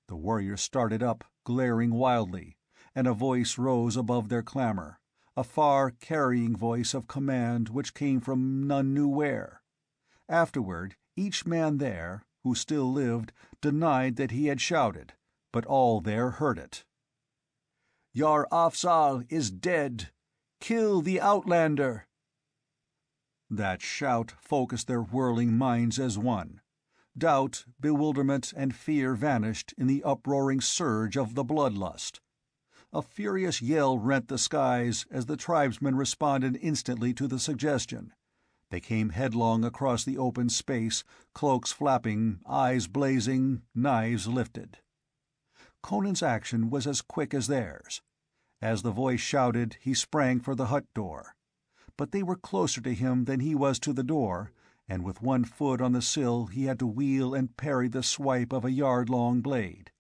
The warriors started up, glaring wildly, and a voice rose above their clamor, a far, carrying voice of command which came from none knew where. Afterward, each man there, who still lived, denied that he had shouted, but all there heard it. "Yar Afzal is dead! Kill the Outlander!" That shout focused their whirling minds as one. Doubt, bewilderment, and fear vanished in the uproaring surge of the bloodlust. A furious yell rent the skies as the tribesmen responded instantly to the suggestion. They came headlong across the open space, cloaks flapping, eyes blazing, knives lifted. Conan's action was as quick as theirs. As the voice shouted, he sprang for the hut door. But they were closer to him than he was to the door, and with one foot on the sill he had to wheel and parry the swipe of a yard-long blade.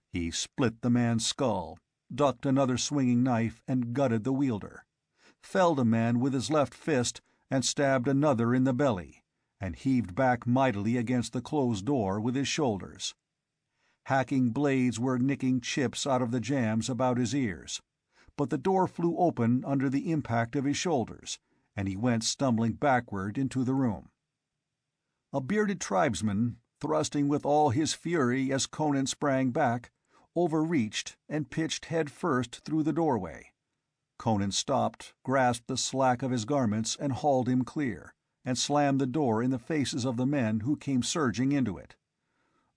He split the man's skull, ducked another swinging knife and gutted the wielder, felled a man with his left fist and stabbed another in the belly, and heaved back mightily against the closed door with his shoulders. Hacking blades were nicking chips out of the jambs about his ears, but the door flew open under the impact of his shoulders, and he went stumbling backward into the room. A bearded tribesman, thrusting with all his fury as Conan sprang back, overreached and pitched head first through the doorway. Conan stopped, grasped the slack of his garments and hauled him clear, and slammed the door in the faces of the men who came surging into it.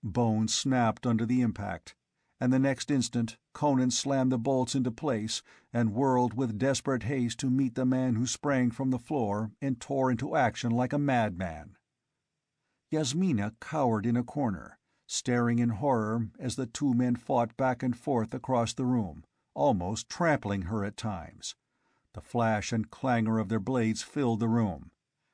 Bones snapped under the impact, and the next instant Conan slammed the bolts into place and whirled with desperate haste to meet the man who sprang from the floor and tore into action like a madman. Yasmina cowered in a corner, staring in horror as the two men fought back and forth across the room, almost trampling her at times. The flash and clangor of their blades filled the room,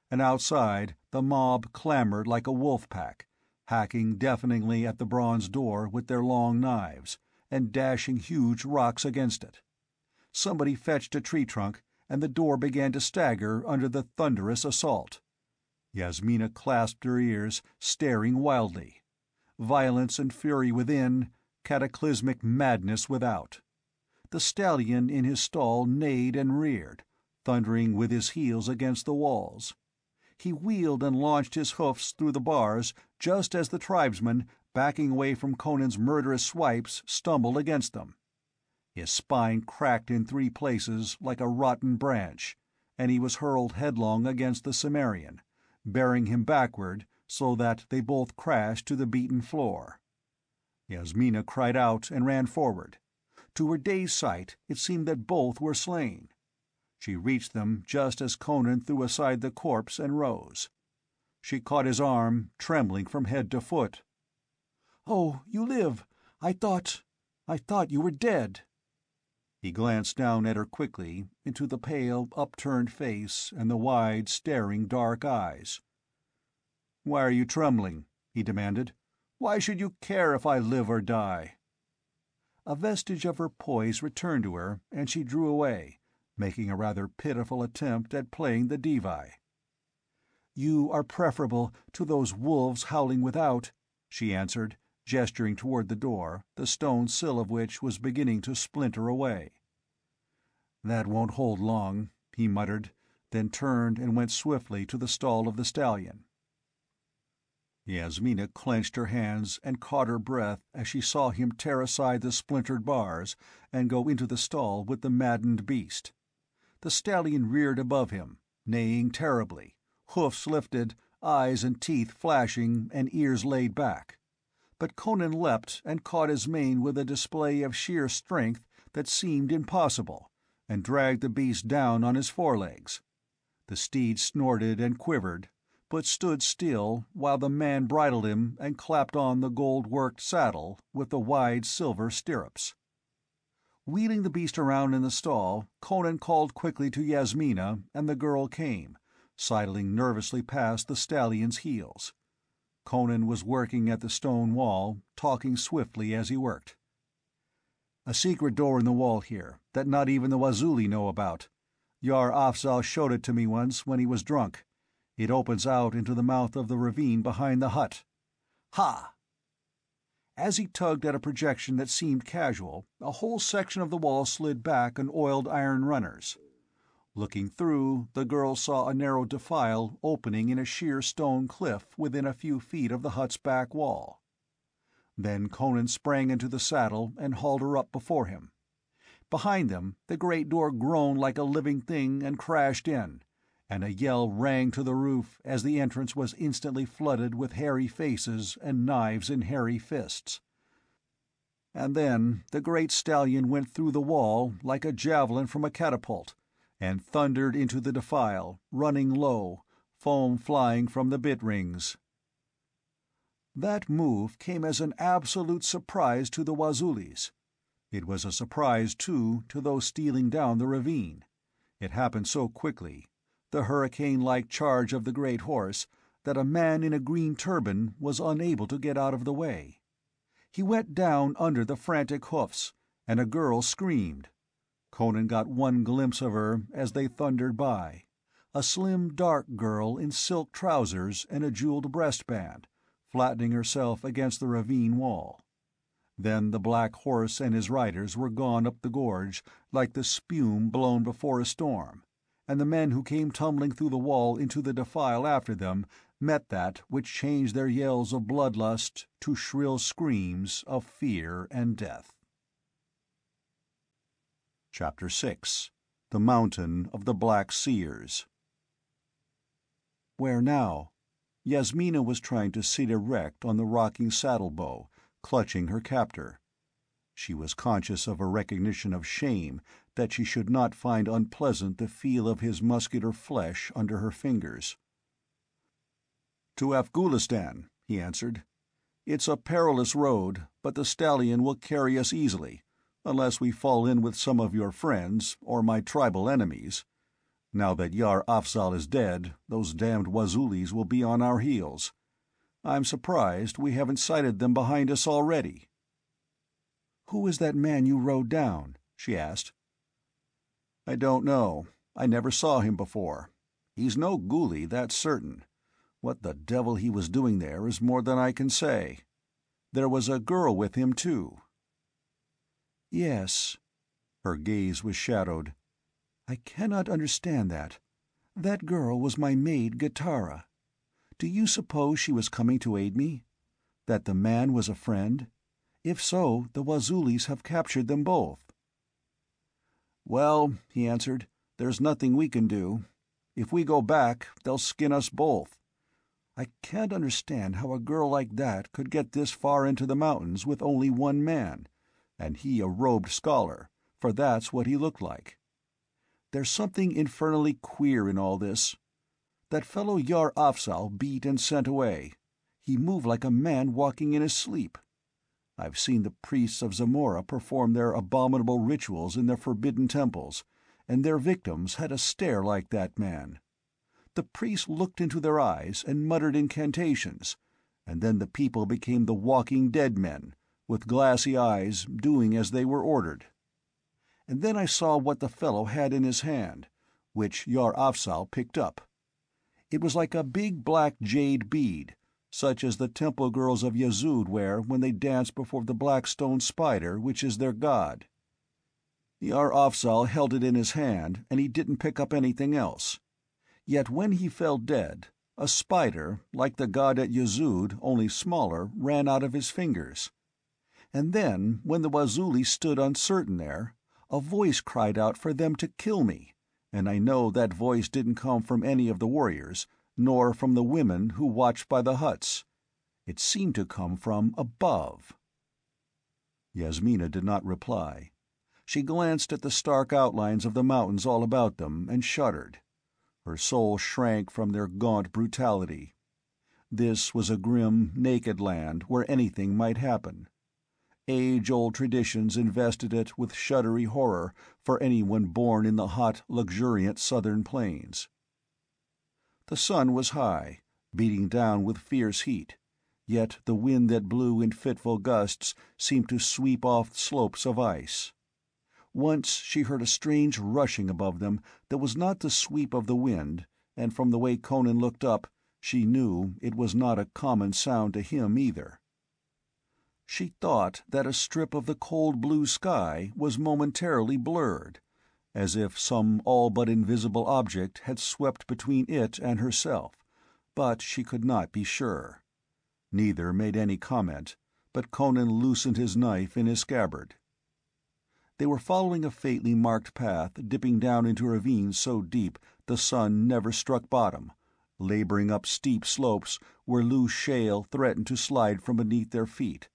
and outside the mob clamored like a wolf pack, hacking deafeningly at the bronze door with their long knives, and dashing huge rocks against it. Somebody fetched a tree trunk, and the door began to stagger under the thunderous assault. Yasmina clasped her ears, staring wildly. Violence and fury within, cataclysmic madness without. the stallion in his stall neighed and reared, thundering with his heels against the walls. He wheeled and launched his hoofs through the bars just as the tribesman, backing away from Conan's murderous swipes, stumbled against them. His spine cracked in 3 places like a rotten branch, and he was hurled headlong against the Cimmerian, bearing him backward so that they both crashed to the beaten floor. Yasmina cried out and ran forward. To her dazed sight, it seemed that both were slain. She reached them just as Conan threw aside the corpse and rose. She caught his arm, trembling from head to foot. "Oh, you live! I thought you were dead." He glanced down at her quickly, into the pale, upturned face and the wide, staring dark eyes. "Why are you trembling?" he demanded. "Why should you care if I live or die?" A vestige of her poise returned to her, and she drew away, making a rather pitiful attempt at playing the diva. "You are preferable to those wolves howling without," she answered, gesturing toward the door, the stone sill of which was beginning to splinter away. "That won't hold long," he muttered, then turned and went swiftly to the stall of the stallion. Yasmina clenched her hands and caught her breath as she saw him tear aside the splintered bars and go into the stall with the maddened beast. The stallion reared above him, neighing terribly, hoofs lifted, eyes and teeth flashing and ears laid back. But Conan leapt and caught his mane with a display of sheer strength that seemed impossible, and dragged the beast down on his forelegs. The steed snorted and quivered, but stood still while the man bridled him and clapped on the gold-worked saddle with the wide silver stirrups. Wheeling the beast around in the stall, Conan called quickly to Yasmina, and the girl came, sidling nervously past the stallion's heels. Conan was working at the stone wall, talking swiftly as he worked. "A secret door in the wall here, that not even the Wazuli know about. Yar Afzal showed it to me once when he was drunk. It opens out into the mouth of the ravine behind the hut. Ha!" As he tugged at a projection that seemed casual, a whole section of the wall slid back on oiled iron runners. Looking through, the girl saw a narrow defile opening in a sheer stone cliff within a few feet of the hut's back wall. Then Conan sprang into the saddle and hauled her up before him. Behind them, the great door groaned like a living thing and crashed in, and a yell rang to the roof as the entrance was instantly flooded with hairy faces and knives in hairy fists. And then the great stallion went through the wall like a javelin from a catapult, and thundered into the defile, running low, foam flying from the bit rings. That move came as an absolute surprise to the Wazulis. It was a surprise, too, to those stealing down the ravine. It happened so quickly, the hurricane-like charge of the great horse, that a man in a green turban was unable to get out of the way. He went down under the frantic hoofs, and a girl screamed. Conan got one glimpse of her as they thundered by, a slim, dark girl in silk trousers and a jeweled breastband, flattening herself against the ravine wall. Then the black horse and his riders were gone up the gorge like the spume blown before a storm, and the men who came tumbling through the wall into the defile after them met that which changed their yells of bloodlust to shrill screams of fear and death. Chapter 6. The Mountain of the Black Seers. Where now? Yasmina was trying to sit erect on the rocking saddle-bow, clutching her captor. She was conscious of a recognition of shame that she should not find unpleasant the feel of his muscular flesh under her fingers. "To Afghulistan," he answered. "It's a perilous road, but the stallion will carry us easily, unless we fall in with some of your friends, or my tribal enemies. Now that Yar Afzal is dead, those damned Wazulis will be on our heels. I'm surprised we haven't sighted them behind us already." "Who is that man you rode down?" she asked. "I don't know. I never saw him before. He's no ghoulie, that's certain. What the devil he was doing there is more than I can say. There was a girl with him, too." "Yes." Her gaze was shadowed. "I cannot understand that. That girl was my maid Gitara. Do you suppose she was coming to aid me? That the man was a friend? If so, the Wazulis have captured them both." "Well," he answered, "there's nothing we can do. If we go back, they'll skin us both. I can't understand how a girl like that could get this far into the mountains with only one man, and he a robed scholar, for that's what he looked like. There's something infernally queer in all this. That fellow Yar Afzal beat and sent away. He moved like a man walking in his sleep. I've seen the priests of Zamora perform their abominable rituals in their forbidden temples, and their victims had a stare like that man. The priests looked into their eyes and muttered incantations, and then the people became the walking dead men, with glassy eyes, doing as they were ordered. And then I saw what the fellow had in his hand, which Yar Afzal picked up. It was like a big black jade bead, such as the temple girls of Yazud wear when they dance before the black stone spider which is their god. Yar Afzal held it in his hand, and he didn't pick up anything else. Yet when he fell dead, a spider, like the god at Yazud, only smaller, ran out of his fingers. And then, when the Wazuli stood uncertain there, a voice cried out for them to kill me, and I know that voice didn't come from any of the warriors, nor from the women who watched by the huts. It seemed to come from above." Yasmina did not reply. She glanced at the stark outlines of the mountains all about them and shuddered. Her soul shrank from their gaunt brutality. This was a grim, naked land where anything might happen. Age-old traditions invested it with shuddery horror for anyone born in the hot, luxuriant southern plains. The sun was high, beating down with fierce heat, yet the wind that blew in fitful gusts seemed to sweep off slopes of ice. Once she heard a strange rushing above them that was not the sweep of the wind, and from the way Conan looked up, she knew it was not a common sound to him either. She thought that a strip of the cold blue sky was momentarily blurred, as if some all but invisible object had swept between it and herself, but she could not be sure. Neither made any comment, but Conan loosened his knife in his scabbard. They were following a faintly marked path dipping down into ravines so deep the sun never struck bottom, laboring up steep slopes where loose shale threatened to slide from beneath their feet,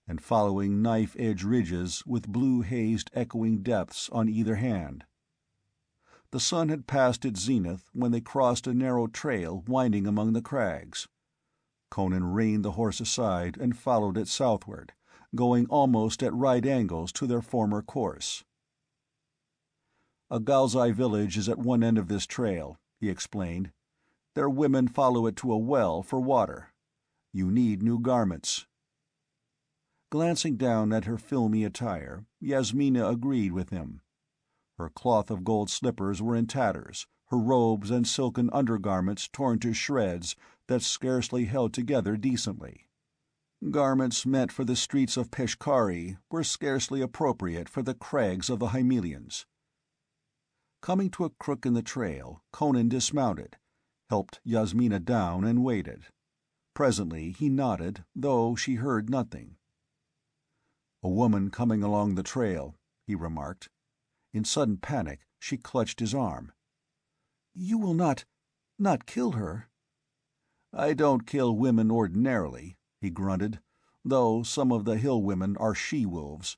and following knife-edge ridges with blue-hazed echoing depths on either hand. The sun had passed its zenith when they crossed a narrow trail winding among the crags. Conan reined the horse aside and followed it southward, going almost at right angles to their former course. "A Galzai village is at one end of this trail," he explained. "Their women follow it to a well for water. You need new garments." Glancing down at her filmy attire, Yasmina agreed with him. Her cloth of gold slippers were in tatters, her robes and silken undergarments torn to shreds that scarcely held together decently. Garments meant for the streets of Peshkari were scarcely appropriate for the crags of the Hymelians. Coming to a crook in the trail, Conan dismounted, helped Yasmina down and waited. Presently he nodded, though she heard nothing. "A woman coming along the trail," he remarked. In sudden panic she clutched his arm. "You will not kill her?" "I don't kill women ordinarily," he grunted, "though some of the hill women are she-wolves."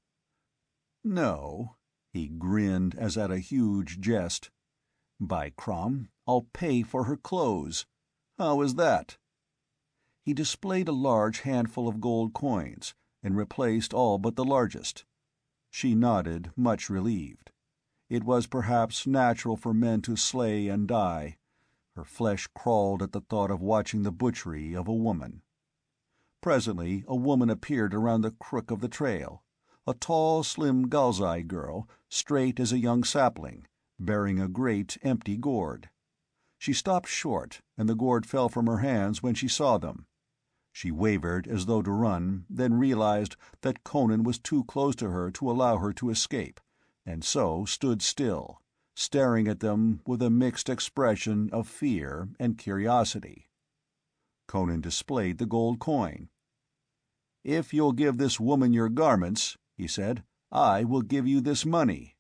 "No," he grinned as at a huge jest. "By Crom, I'll pay for her clothes. How is that?" He displayed a large handful of gold coins, and replaced all but the largest. She nodded, much relieved. It was perhaps natural for men to slay and die. Her flesh crawled at the thought of watching the butchery of a woman. Presently a woman appeared around the crook of the trail, a tall, slim Galzai girl, straight as a young sapling, bearing a great, empty gourd. She stopped short, and the gourd fell from her hands when she saw them. She wavered as though to run, then realized that Conan was too close to her to allow her to escape, and so stood still, staring at them with a mixed expression of fear and curiosity. Conan displayed the gold coin. "If you'll give this woman your garments," he said, "I will give you this money."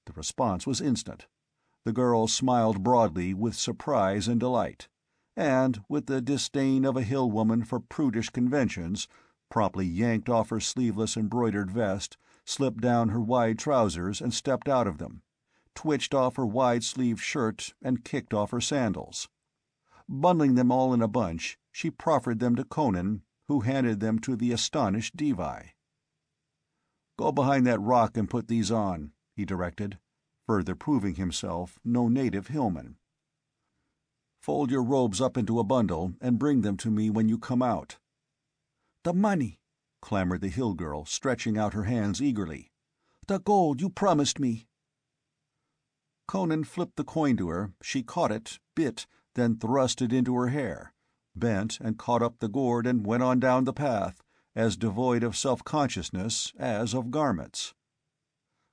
The response was instant. The girl smiled broadly with surprise and delight, and, with the disdain of a hill woman for prudish conventions, promptly yanked off her sleeveless embroidered vest, slipped down her wide trousers and stepped out of them, twitched off her wide-sleeved shirt and kicked off her sandals. Bundling them all in a bunch, she proffered them to Conan, who handed them to the astonished Devi. "Go behind that rock and put these on," he directed, further proving himself no native hillman. "Fold your robes up into a bundle and bring them to me when you come out." "The money!" clamored the hill girl, stretching out her hands eagerly. "The gold you promised me!" Conan flipped the coin to her. She caught it, bit, then thrust it into her hair, bent and caught up the gourd and went on down the path, as devoid of self-consciousness as of garments.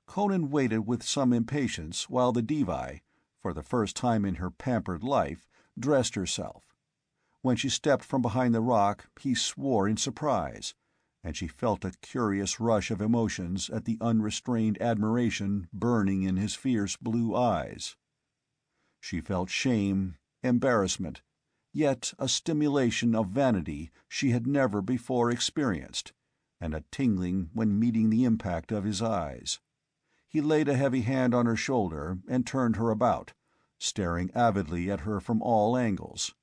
Conan waited with some impatience while the Devi, for the first time in her pampered life, dressed herself. When she stepped from behind the rock, he swore in surprise, and she felt a curious rush of emotions at the unrestrained admiration burning in his fierce blue eyes. She felt shame, embarrassment, yet a stimulation of vanity she had never before experienced, and a tingling when meeting the impact of his eyes. He laid a heavy hand on her shoulder and turned her about, staring avidly at her from all angles.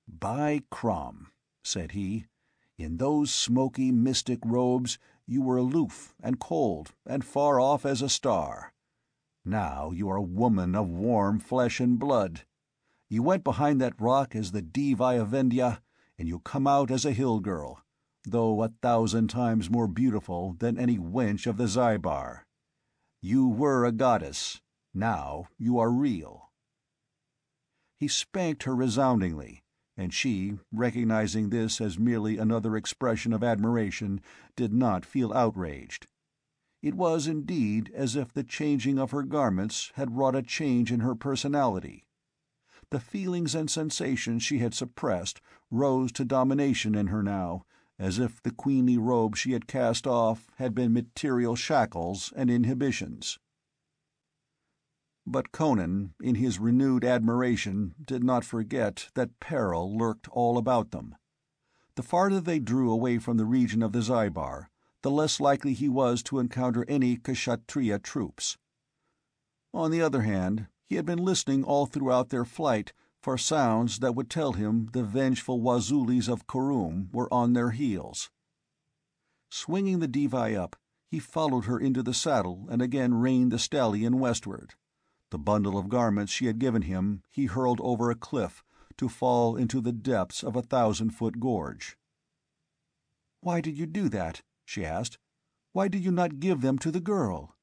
"By Crom," said he, "in those smoky, mystic robes you were aloof and cold and far off as a star. Now you are a woman of warm flesh and blood. You went behind that rock as the Devi of Vendhya, and you come out as a hill girl, though 1,000 times more beautiful than any wench of the Zybar. You were a goddess. Now you are real." He spanked her resoundingly, and she, recognizing this as merely another expression of admiration, did not feel outraged. It was indeed as if the changing of her garments had wrought a change in her personality. The feelings and sensations she had suppressed rose to domination in her now, as if the queenly robe she had cast off had been material shackles and inhibitions. But Conan, in his renewed admiration, did not forget that peril lurked all about them. The farther they drew away from the region of the Zybar, the less likely he was to encounter any Kshatriya troops. On the other hand, he had been listening all throughout their flight for sounds that would tell him the vengeful Wazulis of Kurum were on their heels. Swinging the Devi up, he followed her into the saddle and again reined the stallion westward. The bundle of garments she had given him he hurled over a cliff, to fall into the depths of a 1,000-foot gorge. "Why did you do that?" she asked. "Why did you not give them to the girl?"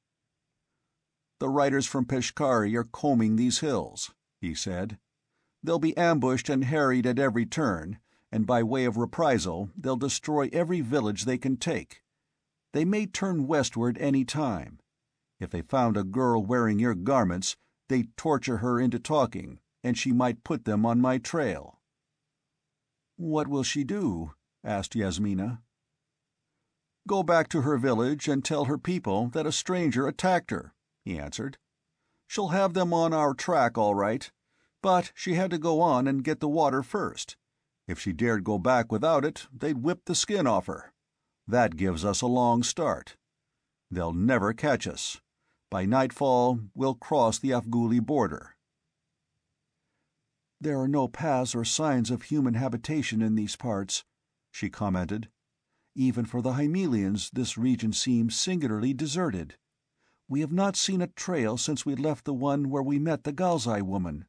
"The riders from Peshkari are combing these hills," he said. "They'll be ambushed and harried at every turn, and by way of reprisal they'll destroy every village they can take. They may turn westward any time. If they found a girl wearing your garments, they'd torture her into talking, and she might put them on my trail." "What will she do?" asked Yasmina. "Go back to her village and tell her people that a stranger attacked her," he answered. "She'll have them on our track all right, but she had to go on and get the water first. If she dared go back without it, they'd whip the skin off her. That gives us a long start. They'll never catch us. By nightfall, we'll cross the Afghuli border." "There are no paths or signs of human habitation in these parts," she commented. "Even for the Hymelians this region seems singularly deserted. We have not seen a trail since we left the one where we met the Galzai woman."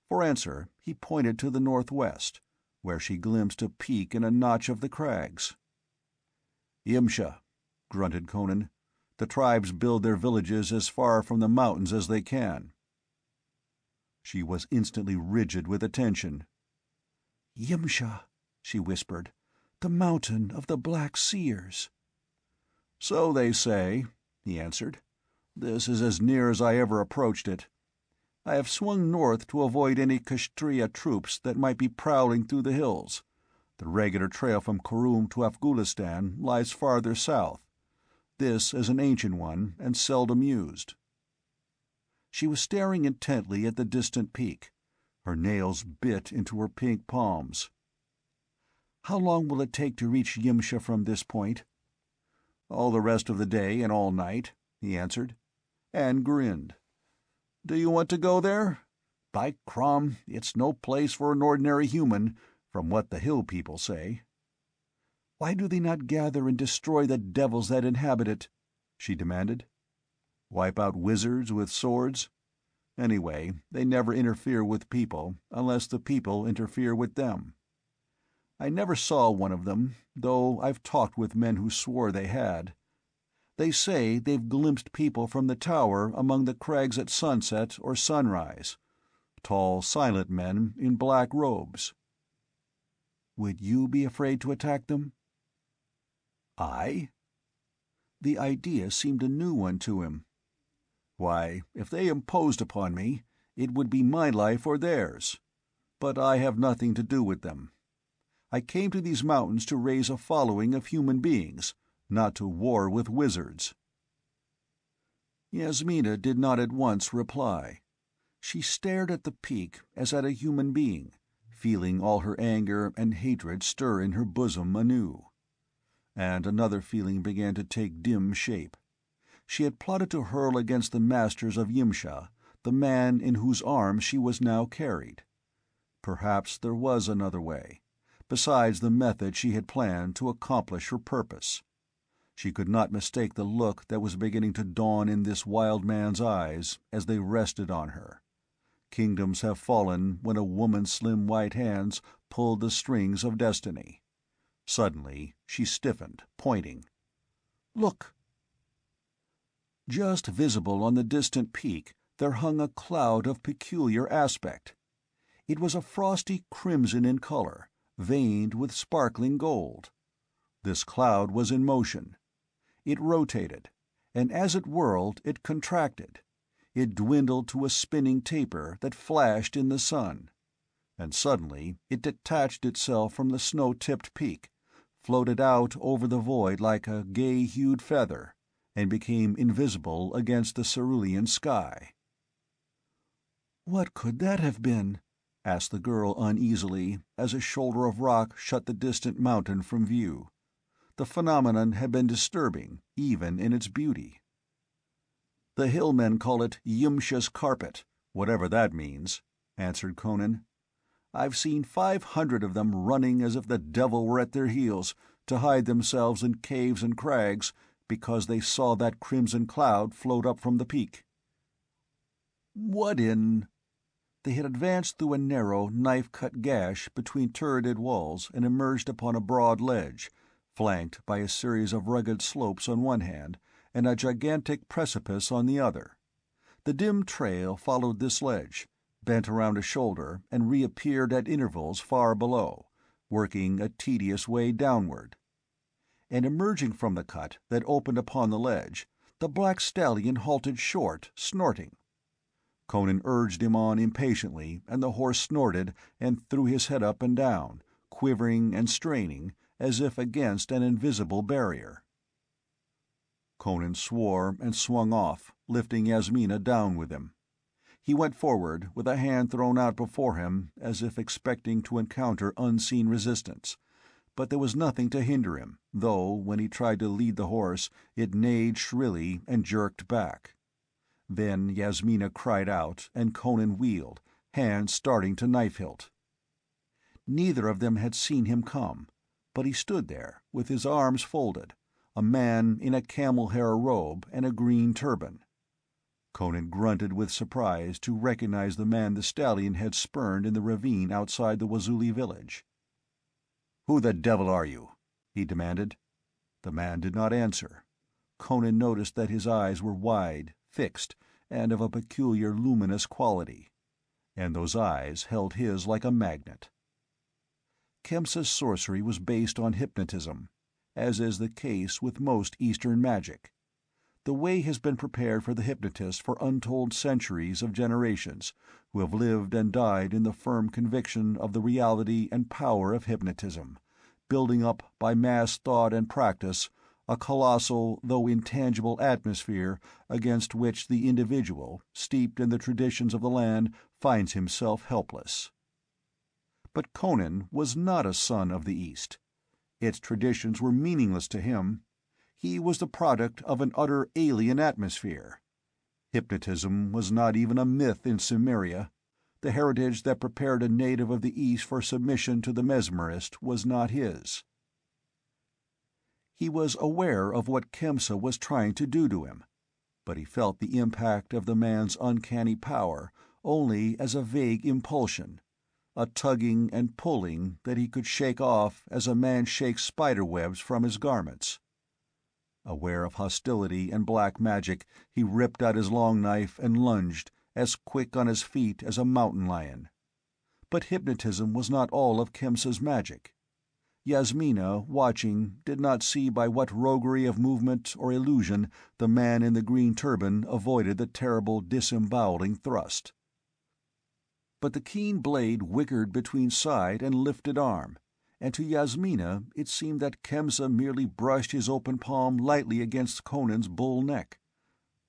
For answer, he pointed to the northwest, where she glimpsed a peak in a notch of the crags. "Yimsha," grunted Conan. "The tribes build their villages as far from the mountains as they can." She was instantly rigid with attention. "Yimsha," she whispered. "The mountain of the Black Seers." "So they say. he answered. "This is as near as I ever approached it. I have swung north to avoid any Kshatriya troops that might be prowling through the hills. The regular trail from Kurum to Afghanistan lies farther south. This is an ancient one and seldom used." She was staring intently at the distant peak. Her nails bit into her pink palms. "How long will it take to reach Yimsha from this point?" "All the rest of the day and all night," he answered, and grinned. "Do you want to go there? By Crom, it's no place for an ordinary human, from what the hill people say." "Why do they not gather and destroy the devils that inhabit it?" she demanded. "Wipe out wizards with swords? Anyway, they never interfere with people, unless the people interfere with them. I never saw one of them, though I've talked with men who swore they had. They say they've glimpsed people from the tower among the crags at sunset or sunrise. Tall, silent men in black robes." "Would you be afraid to attack them?" "I?" The idea seemed a new one to him. "Why, if they imposed upon me, it would be my life or theirs. But I have nothing to do with them. I came to these mountains to raise a following of human beings, not to war with wizards." Yasmina did not at once reply. She stared at the peak as at a human being, feeling all her anger and hatred stir in her bosom anew. And another feeling began to take dim shape. She had plotted to hurl against the masters of Yimsha, the man in whose arms she was now carried. Perhaps there was another way, besides the method she had planned to accomplish her purpose. She could not mistake the look that was beginning to dawn in this wild man's eyes as they rested on her. Kingdoms have fallen when a woman's slim white hands pulled the strings of destiny. Suddenly she stiffened, pointing. "Look!" Just visible on the distant peak there hung a cloud of peculiar aspect. It was a frosty crimson in color, veined with sparkling gold. This cloud was in motion. It rotated, and as it whirled it contracted. It dwindled to a spinning taper that flashed in the sun. And suddenly it detached itself from the snow-tipped peak, floated out over the void like a gay-hued feather, and became invisible against the cerulean sky. "What could that have been?" asked the girl uneasily, as a shoulder of rock shut the distant mountain from view. The phenomenon had been disturbing, even in its beauty. "The hillmen call it Yimsha's carpet, whatever that means," answered Conan. "I've seen 500 of them running as if the devil were at their heels, to hide themselves in caves and crags, because they saw that crimson cloud float up from the peak." "What in—" They had advanced through a narrow, knife-cut gash between turreted walls and emerged upon a broad ledge, flanked by a series of rugged slopes on one hand and a gigantic precipice on the other. The dim trail followed this ledge, bent around a shoulder, and reappeared at intervals far below, working a tedious way downward. And emerging from the cut that opened upon the ledge, the black stallion halted short, snorting. Conan urged him on impatiently, and the horse snorted and threw his head up and down, quivering and straining, as if against an invisible barrier. Conan swore and swung off, lifting Yasmina down with him. He went forward, with a hand thrown out before him as if expecting to encounter unseen resistance, but there was nothing to hinder him, though when he tried to lead the horse it neighed shrilly and jerked back. Then Yasmina cried out, and Conan wheeled, hands starting to knife-hilt. Neither of them had seen him come, but he stood there, with his arms folded, a man in a camel-hair robe and a green turban. Conan grunted with surprise to recognize the man the stallion had spurned in the ravine outside the Wazuli village. "Who the devil are you?" he demanded. The man did not answer. Conan noticed that his eyes were wide, fixed, and of a peculiar luminous quality, and those eyes held his like a magnet. Kemsa's sorcery was based on hypnotism, as is the case with most Eastern magic. The way has been prepared for the hypnotist for untold centuries of generations who have lived and died in the firm conviction of the reality and power of hypnotism, building up by mass thought and practice a colossal though intangible atmosphere against which the individual, steeped in the traditions of the land, finds himself helpless. But Conan was not a son of the East. Its traditions were meaningless to him. He was the product of an utter alien atmosphere. Hypnotism was not even a myth in Cimmeria. The heritage that prepared a native of the East for submission to the mesmerist was not his. He was aware of what Khemsa was trying to do to him, but he felt the impact of the man's uncanny power only as a vague impulsion, a tugging and pulling that he could shake off as a man shakes spider-webs from his garments. Aware of hostility and black magic, he ripped out his long knife and lunged, as quick on his feet as a mountain lion. But hypnotism was not all of Khemsa's magic. Yasmina, watching, did not see by what roguery of movement or illusion the man in the green turban avoided the terrible disemboweling thrust. But the keen blade whickered between side and lifted arm, and to Yasmina it seemed that Khemsa merely brushed his open palm lightly against Conan's bull neck,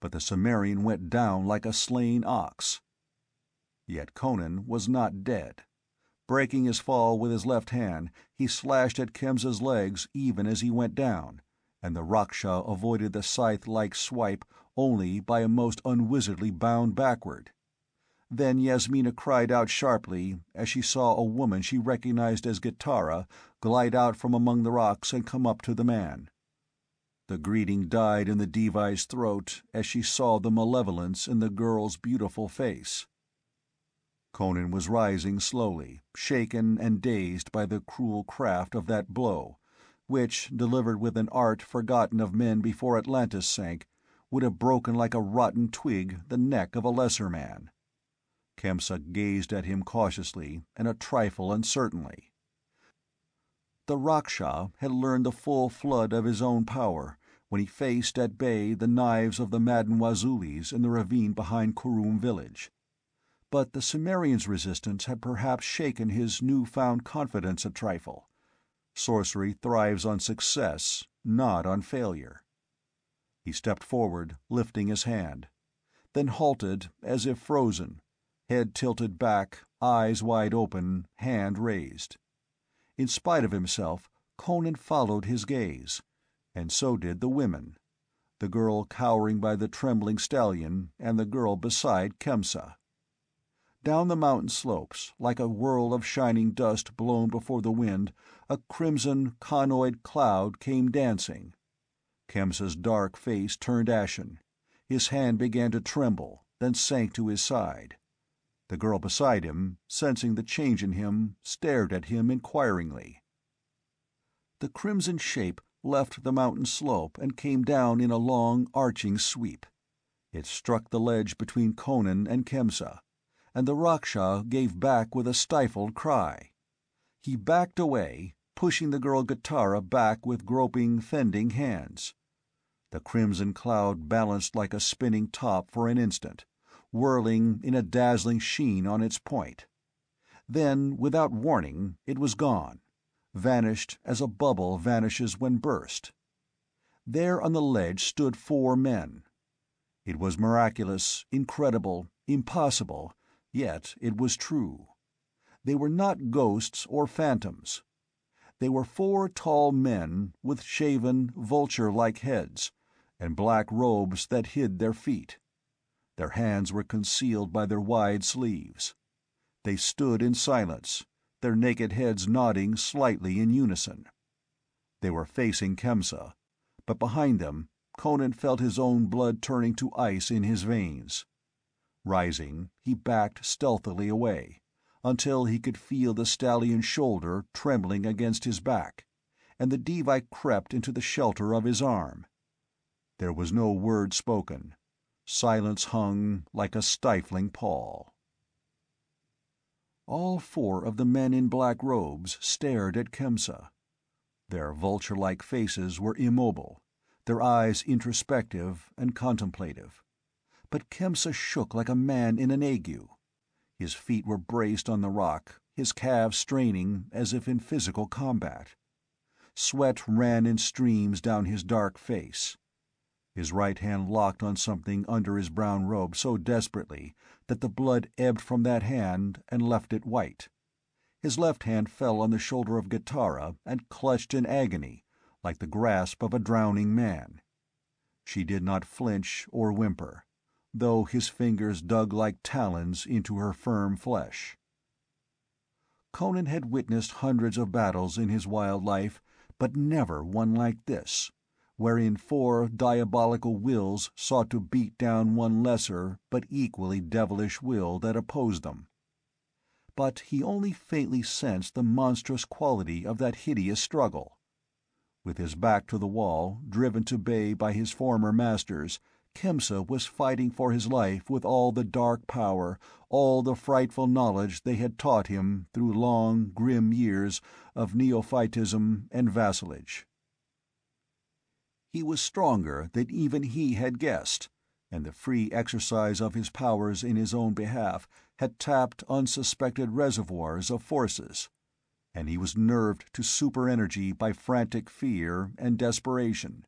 but the Cimmerian went down like a slain ox. Yet Conan was not dead. Breaking his fall with his left hand, he slashed at Khemsa's legs even as he went down, and the Raksha avoided the scythe-like swipe only by a most unwizardly bound backward. Then Yasmina cried out sharply as she saw a woman she recognized as Gitara glide out from among the rocks and come up to the man. The greeting died in the Devi's throat as she saw the malevolence in the girl's beautiful face. Conan was rising slowly, shaken and dazed by the cruel craft of that blow, which, delivered with an art forgotten of men before Atlantis sank, would have broken like a rotten twig the neck of a lesser man. Khemsa gazed at him cautiously and a trifle uncertainly. The Raksha had learned the full flood of his own power when he faced at bay the knives of the Madenwazulis in the ravine behind Kurum village. But the Cimmerian's resistance had perhaps shaken his new-found confidence a trifle. Sorcery thrives on success, not on failure. He stepped forward, lifting his hand, then halted as if frozen, head tilted back, eyes wide open, hand raised. In spite of himself, Conan followed his gaze, and so did the women, the girl cowering by the trembling stallion and the girl beside Khemsa. Down the mountain slopes, like a whirl of shining dust blown before the wind, a crimson conoid cloud came dancing. Khemsa's dark face turned ashen. His hand began to tremble, then sank to his side. The girl beside him, sensing the change in him, stared at him inquiringly. The crimson shape left the mountain slope and came down in a long, arching sweep. It struck the ledge between Conan and Khemsa, and the Raksha gave back with a stifled cry. He backed away, pushing the girl Gitara back with groping, fending hands. The crimson cloud balanced like a spinning top for an instant, whirling in a dazzling sheen on its point. Then, without warning, it was gone, vanished as a bubble vanishes when burst. There on the ledge stood 4 men. It was miraculous, incredible, impossible, yet it was true. They were not ghosts or phantoms. They were 4 tall men with shaven, vulture-like heads, and black robes that hid their feet. Their hands were concealed by their wide sleeves. They stood in silence, their naked heads nodding slightly in unison. They were facing Khemsa, but behind them Conan felt his own blood turning to ice in his veins. Rising, he backed stealthily away, until he could feel the stallion's shoulder trembling against his back, and the Devi crept into the shelter of his arm. There was no word spoken. Silence hung like a stifling pall. All 4 of the men in black robes stared at Khemsa. Their vulture-like faces were immobile, their eyes introspective and contemplative. But Kemsa shook like a man in an ague. His feet were braced on the rock, his calves straining as if in physical combat. Sweat ran in streams down his dark face. His right hand locked on something under his brown robe so desperately that the blood ebbed from that hand and left it white. His left hand fell on the shoulder of Gitara and clutched in agony, like the grasp of a drowning man. She did not flinch or whimper, though his fingers dug like talons into her firm flesh. Conan had witnessed hundreds of battles in his wild life, but never one like this, wherein 4 diabolical wills sought to beat down one lesser but equally devilish will that opposed them. But he only faintly sensed the monstrous quality of that hideous struggle. With his back to the wall, driven to bay by his former masters, Kemsa was fighting for his life with all the dark power, all the frightful knowledge they had taught him through long, grim years of neophytism and vassalage. He was stronger than even he had guessed, and the free exercise of his powers in his own behalf had tapped unsuspected reservoirs of forces, and he was nerved to super-energy by frantic fear and desperation.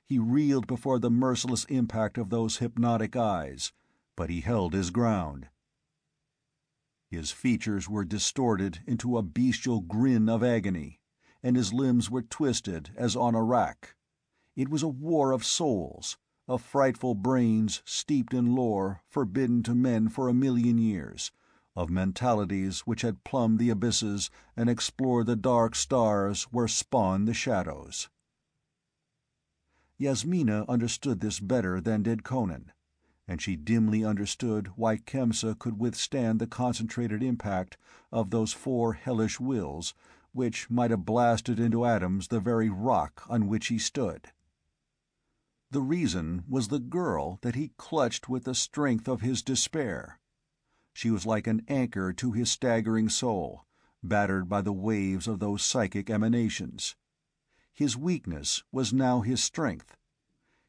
He reeled before the merciless impact of those hypnotic eyes, but he held his ground. His features were distorted into a bestial grin of agony, and his limbs were twisted as on a rack. It was a war of souls, of frightful brains steeped in lore forbidden to men for 1,000,000 years, of mentalities which had plumbed the abysses and explored the dark stars where spawned the shadows. Yasmina understood this better than did Conan, and she dimly understood why Kemsa could withstand the concentrated impact of those 4 hellish wills which might have blasted into atoms the very rock on which he stood. The reason was the girl that he clutched with the strength of his despair. She was like an anchor to his staggering soul, battered by the waves of those psychic emanations. His weakness was now his strength.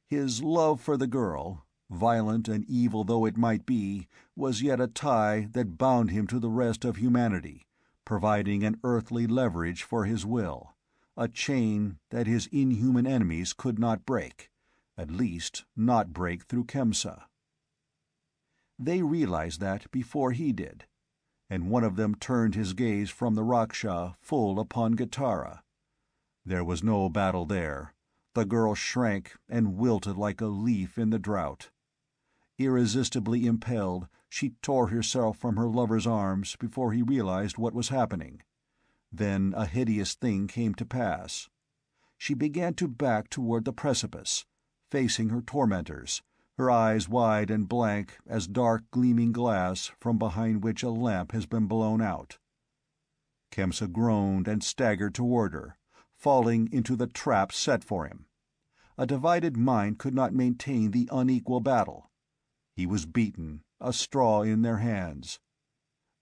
His love for the girl, violent and evil though it might be, was yet a tie that bound him to the rest of humanity, providing an earthly leverage for his will, a chain that his inhuman enemies could not break, at least not break through Kemsa. They realized that before he did, and one of them turned his gaze from the Raksha full upon Gitara. There was no battle there. The girl shrank and wilted like a leaf in the drought. Irresistibly impelled, she tore herself from her lover's arms before he realized what was happening. Then a hideous thing came to pass. She began to back toward the precipice, facing her tormentors, her eyes wide and blank as dark gleaming glass from behind which a lamp has been blown out. Kemsa groaned and staggered toward her, falling into the trap set for him. A divided mind could not maintain the unequal battle. He was beaten, a straw in their hands.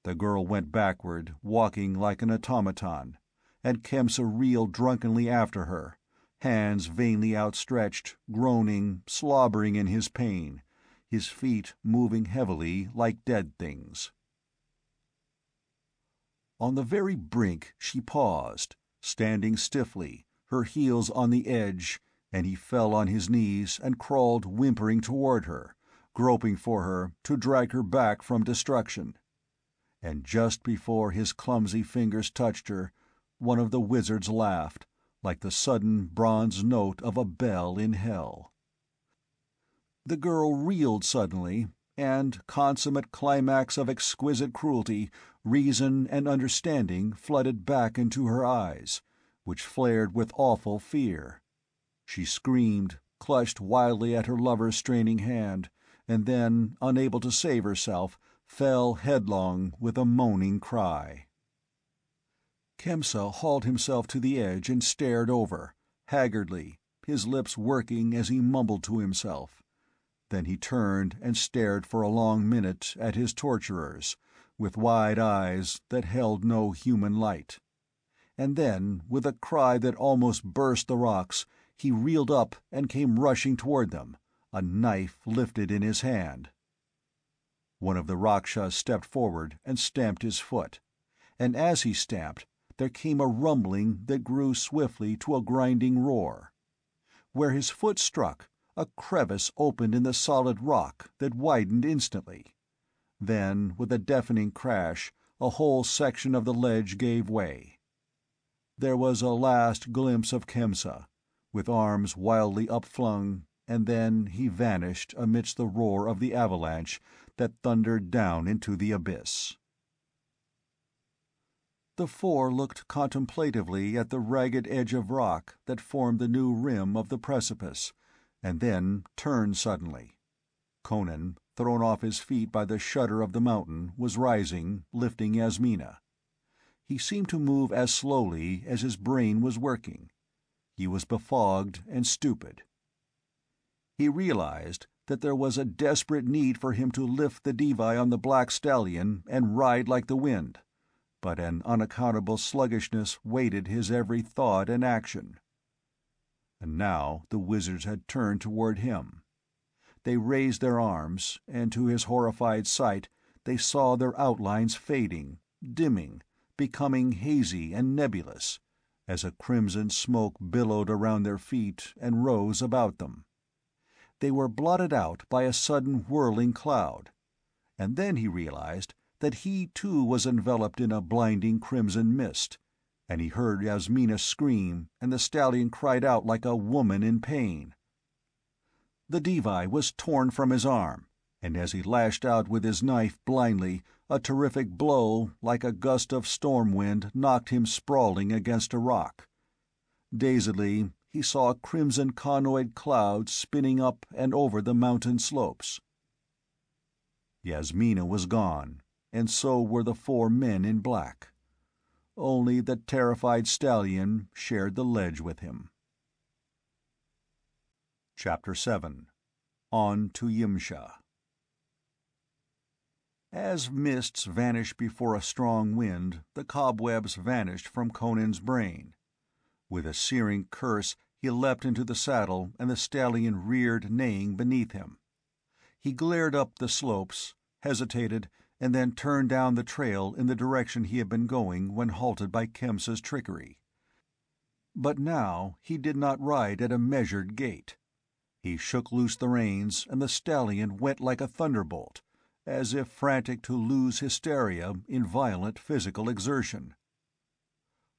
The girl went backward, walking like an automaton, and Kemsa reeled drunkenly after her, hands vainly outstretched, groaning, slobbering in his pain, his feet moving heavily like dead things. On the very brink she paused, standing stiffly, her heels on the edge, and he fell on his knees and crawled whimpering toward her, groping for her to drag her back from destruction. And just before his clumsy fingers touched her, one of the wizards laughed, like the sudden bronze note of a bell in hell. The girl reeled suddenly, and, consummate climax of exquisite cruelty, reason and understanding flooded back into her eyes, which flared with awful fear. She screamed, clutched wildly at her lover's straining hand, and then, unable to save herself, fell headlong with a moaning cry. Kemsa hauled himself to the edge and stared over, haggardly, his lips working as he mumbled to himself. Then he turned and stared for a long minute at his torturers, with wide eyes that held no human light. And then, with a cry that almost burst the rocks, He reeled up and came rushing toward them, a knife lifted in his hand. One of the Rakshas stepped forward and stamped his foot, and as he stamped, there came a rumbling that grew swiftly to a grinding roar. Where his foot struck, a crevice opened in the solid rock that widened instantly. Then, with a deafening crash, a whole section of the ledge gave way. There was a last glimpse of Khemsa, with arms wildly upflung, and then he vanished amidst the roar of the avalanche that thundered down into the abyss. The four looked contemplatively at the ragged edge of rock that formed the new rim of the precipice, and then turned suddenly. Conan, thrown off his feet by the shudder of the mountain, was rising, lifting Yasmina. He seemed to move as slowly as his brain was working. He was befogged and stupid. He realized that there was a desperate need for him to lift the Devi on the black stallion and ride like the wind, but an unaccountable sluggishness weighted his every thought and action. And now the wizards had turned toward him. They raised their arms, and to his horrified sight they saw their outlines fading, dimming, becoming hazy and nebulous, as a crimson smoke billowed around their feet and rose about them. They were blotted out by a sudden whirling cloud, and then he realized that he too was enveloped in a blinding crimson mist, and he heard Yasmina scream, and the stallion cried out like a woman in pain. The Devi was torn from his arm, and as he lashed out with his knife blindly, a terrific blow like a gust of storm wind knocked him sprawling against a rock. Dazedly, he saw a crimson conoid cloud spinning up and over the mountain slopes. Yasmina was gone, and so were the four men in black. Only the terrified stallion shared the ledge with him. Chapter 7. On to Yimsha. As mists vanish before a strong wind, the cobwebs vanished from Conan's brain. With a searing curse, he leapt into the saddle, and the stallion reared neighing beneath him. He glared up the slopes, hesitated, and then turned down the trail in the direction he had been going when halted by Khemsa's trickery. But now he did not ride at a measured gait. He shook loose the reins, and the stallion went like a thunderbolt, as if frantic to lose hysteria in violent physical exertion.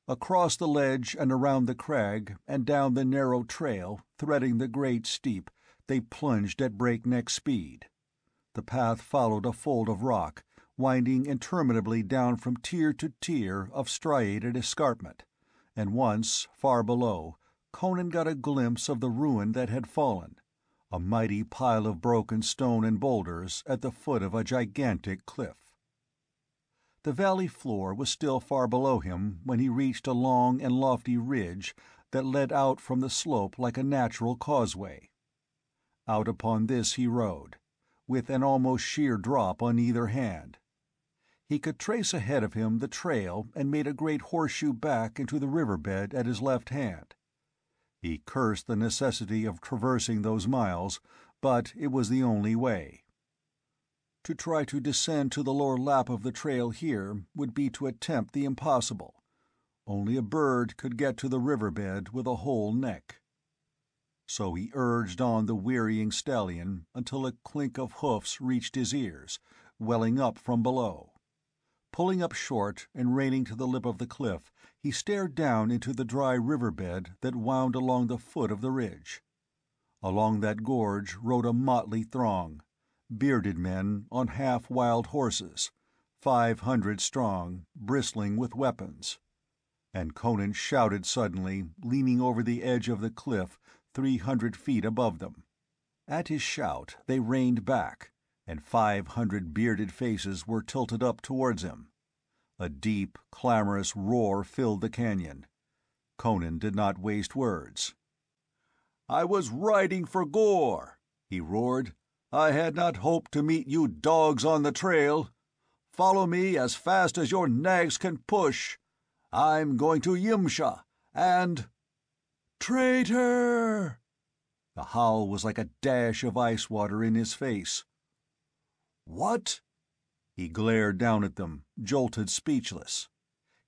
Across the ledge and around the crag and down the narrow trail, threading the great steep, they plunged at breakneck speed. The path followed a fold of rock, winding interminably down from tier to tier of striated escarpment, and once, far below, Conan got a glimpse of the ruin that had fallen, a mighty pile of broken stone and boulders at the foot of a gigantic cliff. The valley floor was still far below him when he reached a long and lofty ridge that led out from the slope like a natural causeway. Out upon this he rode, with an almost sheer drop on either hand. He could trace ahead of him the trail and made a great horseshoe back into the riverbed at his left hand. He cursed the necessity of traversing those miles, but it was the only way. To try to descend to the lower lap of the trail here would be to attempt the impossible. Only a bird could get to the riverbed with a whole neck. So he urged on the wearying stallion until a clink of hoofs reached his ears, welling up from below. Pulling up short and reining to the lip of the cliff, he stared down into the dry riverbed that wound along the foot of the ridge. Along that gorge rode a motley throng, bearded men on half-wild horses, 500 strong, bristling with weapons. And Conan shouted suddenly, leaning over the edge of the cliff 300 feet above them. At his shout they reined back, and 500 bearded faces were tilted up towards him. A deep, clamorous roar filled the canyon. Conan did not waste words. "I was riding for gore," he roared. "I had not hoped to meet you dogs on the trail. Follow me as fast as your nags can push. I'm going to Yimsha, and—" "Traitor!" The howl was like a dash of ice water in his face. "What?" He glared down at them, jolted speechless.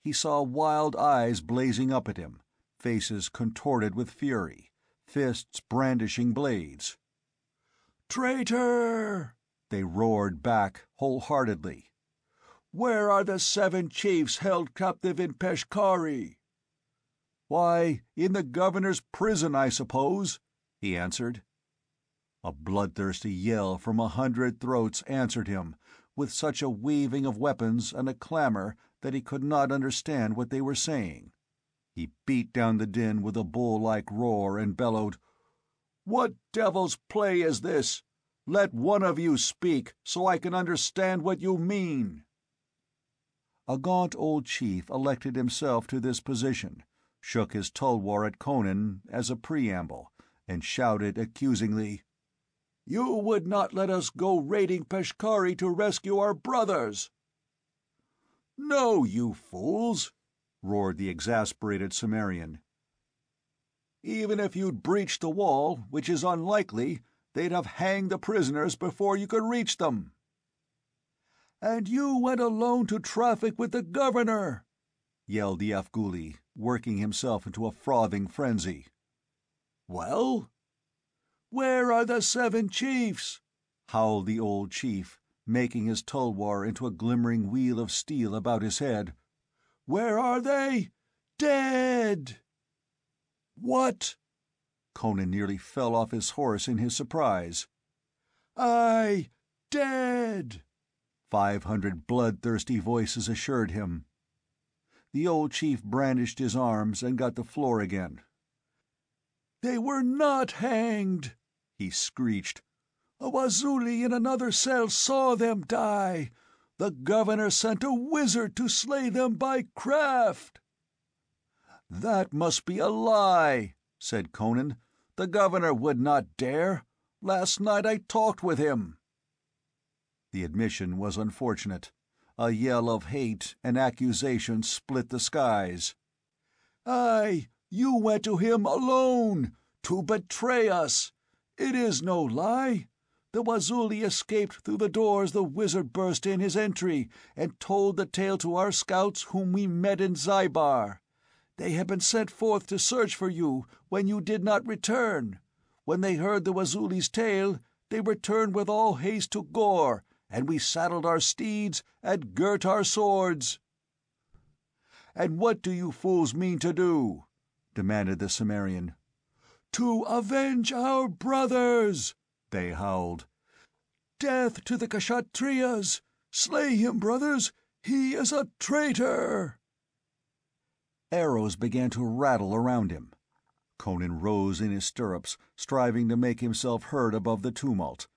He saw wild eyes blazing up at him, faces contorted with fury, fists brandishing blades. "Traitor!" they roared back wholeheartedly. "Where are the 7 chiefs held captive in Peshkari?" "Why, in the governor's prison, I suppose," he answered. A bloodthirsty yell from 100 throats answered him, with such a waving of weapons and a clamor that he could not understand what they were saying. He beat down the din with a bull-like roar and bellowed, "What devil's play is this? Let one of you speak, so I can understand what you mean." A gaunt old chief elected himself to this position, shook his tulwar at Conan as a preamble, and shouted accusingly, "You would not let us go raiding Peshkari to rescue our brothers!" "No, you fools!" roared the exasperated Cimmerian. "Even if you'd breached the wall, which is unlikely, they'd have hanged the prisoners before you could reach them." "And you went alone to traffic with the governor!" yelled the Afghuli, working himself into a frothing frenzy. "Well?" "Where are the 7 chiefs?" howled the old chief, making his tulwar into a glimmering wheel of steel about his head. "Where are they? Dead!" "What?" Conan nearly fell off his horse in his surprise. "Aye, dead!" 500 bloodthirsty voices assured him. The old chief brandished his arms and got the floor again. "They were not hanged!" he screeched. "A Wazuli in another cell saw them die. The governor sent a wizard to slay them by craft." "That must be a lie," said Conan. "The governor would not dare. Last night I talked with him." The admission was unfortunate. A yell of hate and accusation split the skies. "Aye, you went to him alone, to betray us. It is no lie. The Wazuli escaped through the doors the wizard burst in his entry, and told the tale to our scouts whom we met in Zybar. They had been sent forth to search for you when you did not return. When they heard the Wazuli's tale, they returned with all haste to Gore, and we saddled our steeds and girt our swords." "And what do you fools mean to do?" demanded the Cimmerian. "To avenge our brothers!" they howled. "Death to the Kshatriyas! Slay him, brothers! He is a traitor!" Arrows began to rattle around him. Conan rose in his stirrups, striving to make himself heard above the tumult,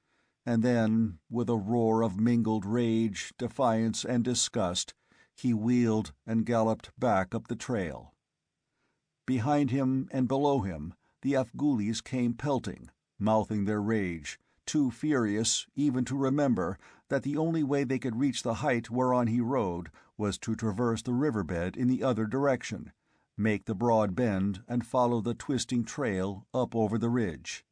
and then, with a roar of mingled rage, defiance, and disgust, he wheeled and galloped back up the trail. Behind him and below him, the Afghulis came pelting, mouthing their rage, too furious even to remember that the only way they could reach the height whereon he rode was to traverse the riverbed in the other direction, make the broad bend, and follow the twisting trail up over the ridge.